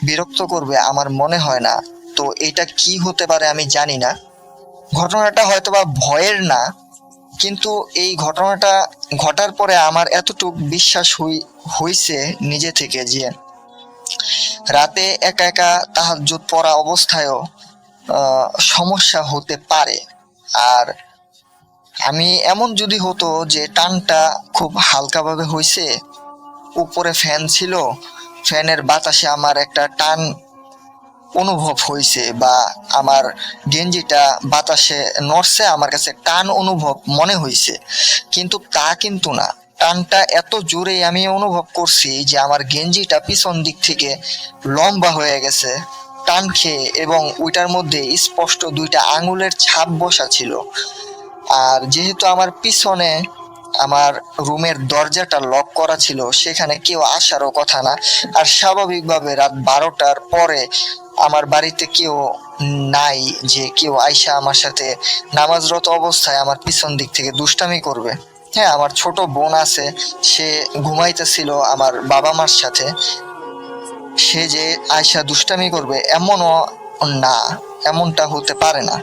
বিরক্ত করবে আমার মনে হয় না। তো এটা কি হতে পারে আমি জানি না। ঘটনাটা হয়তোবা ভয়ের না, কিন্তু এই ঘটনাটা ঘটার পরে আমার এতটুকু বিশ্বাস হইছে নিজে থেকে যে রাতে একা একা তাহাজ্জুদ পড়া অবস্থায়ও সমস্যা হতে পারে। আর আমি এমন যদি হতো যে টানটা খুব হালকাভাবে হইছে, উপরে ফ্যান ছিল, ফ্যানের বাতাসে আমার একটা টান অনুভব হয়েছে বা আমার গেঞ্জিটা বাতাসে নড়ছে, আমার কাছে টান অনুভব মনে হয়েছে, কিন্তু তা কিন্তু না। টানটা এত জোরে আমি অনুভব করছি যে আমার গেঞ্জিটা পিছন দিক থেকে লম্বা হয়ে গেছে টান খেয়ে, এবং ওইটার মধ্যে স্পষ্ট দুইটা আঙুলের ছাপ বসা ছিল। আর যেহেতু আমার পিছনে আমার রুমের দরজাটা লক করা ছিল, সেখানে কেউ আসারও কথা না। আর স্বাভাবিকভাবে রাত 12টার পরে আমার বাড়িতে কেউ নাই যে কেউ আইসা আমার সাথে নামাজরত অবস্থায় আমার পিছন দিক থেকে দুষ্টামি করবে। হ্যাঁ, আমার ছোট বোন আছে, সে ঘুমাইতেছিল আমার বাবা মার সাথে, সে যে আয়সা দুষ্টামি করবে এমনও না, এমনটা হতে পারে না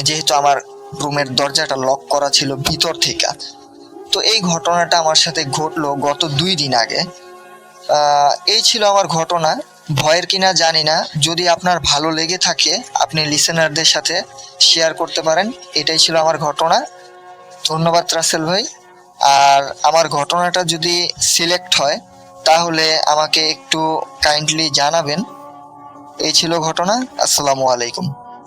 যেহেতু আমার রুমের দরজাটা লক করা ছিল ভিতর থেকে। তো এই ঘটনাটা আমার সাথে ঘটলো গত 2 দিন আগে। এই ছিল আমার ঘটনা। ভয়ের কিনা জানি না, যদি আপনার ভালো লেগে থাকে আপনি লিসেনারদের সাথে শেয়ার করতে পারেন। এটাই ছিল আমার ঘটনা। ধন্যবাদ রাসেল ভাই। আর আমার ঘটনাটা যদি সিলেক্ট হয় তাহলে আমাকে একটু কাইন্ডলি জানাবেন। এই ছিল ঘটনা। আসসালামু আলাইকুম।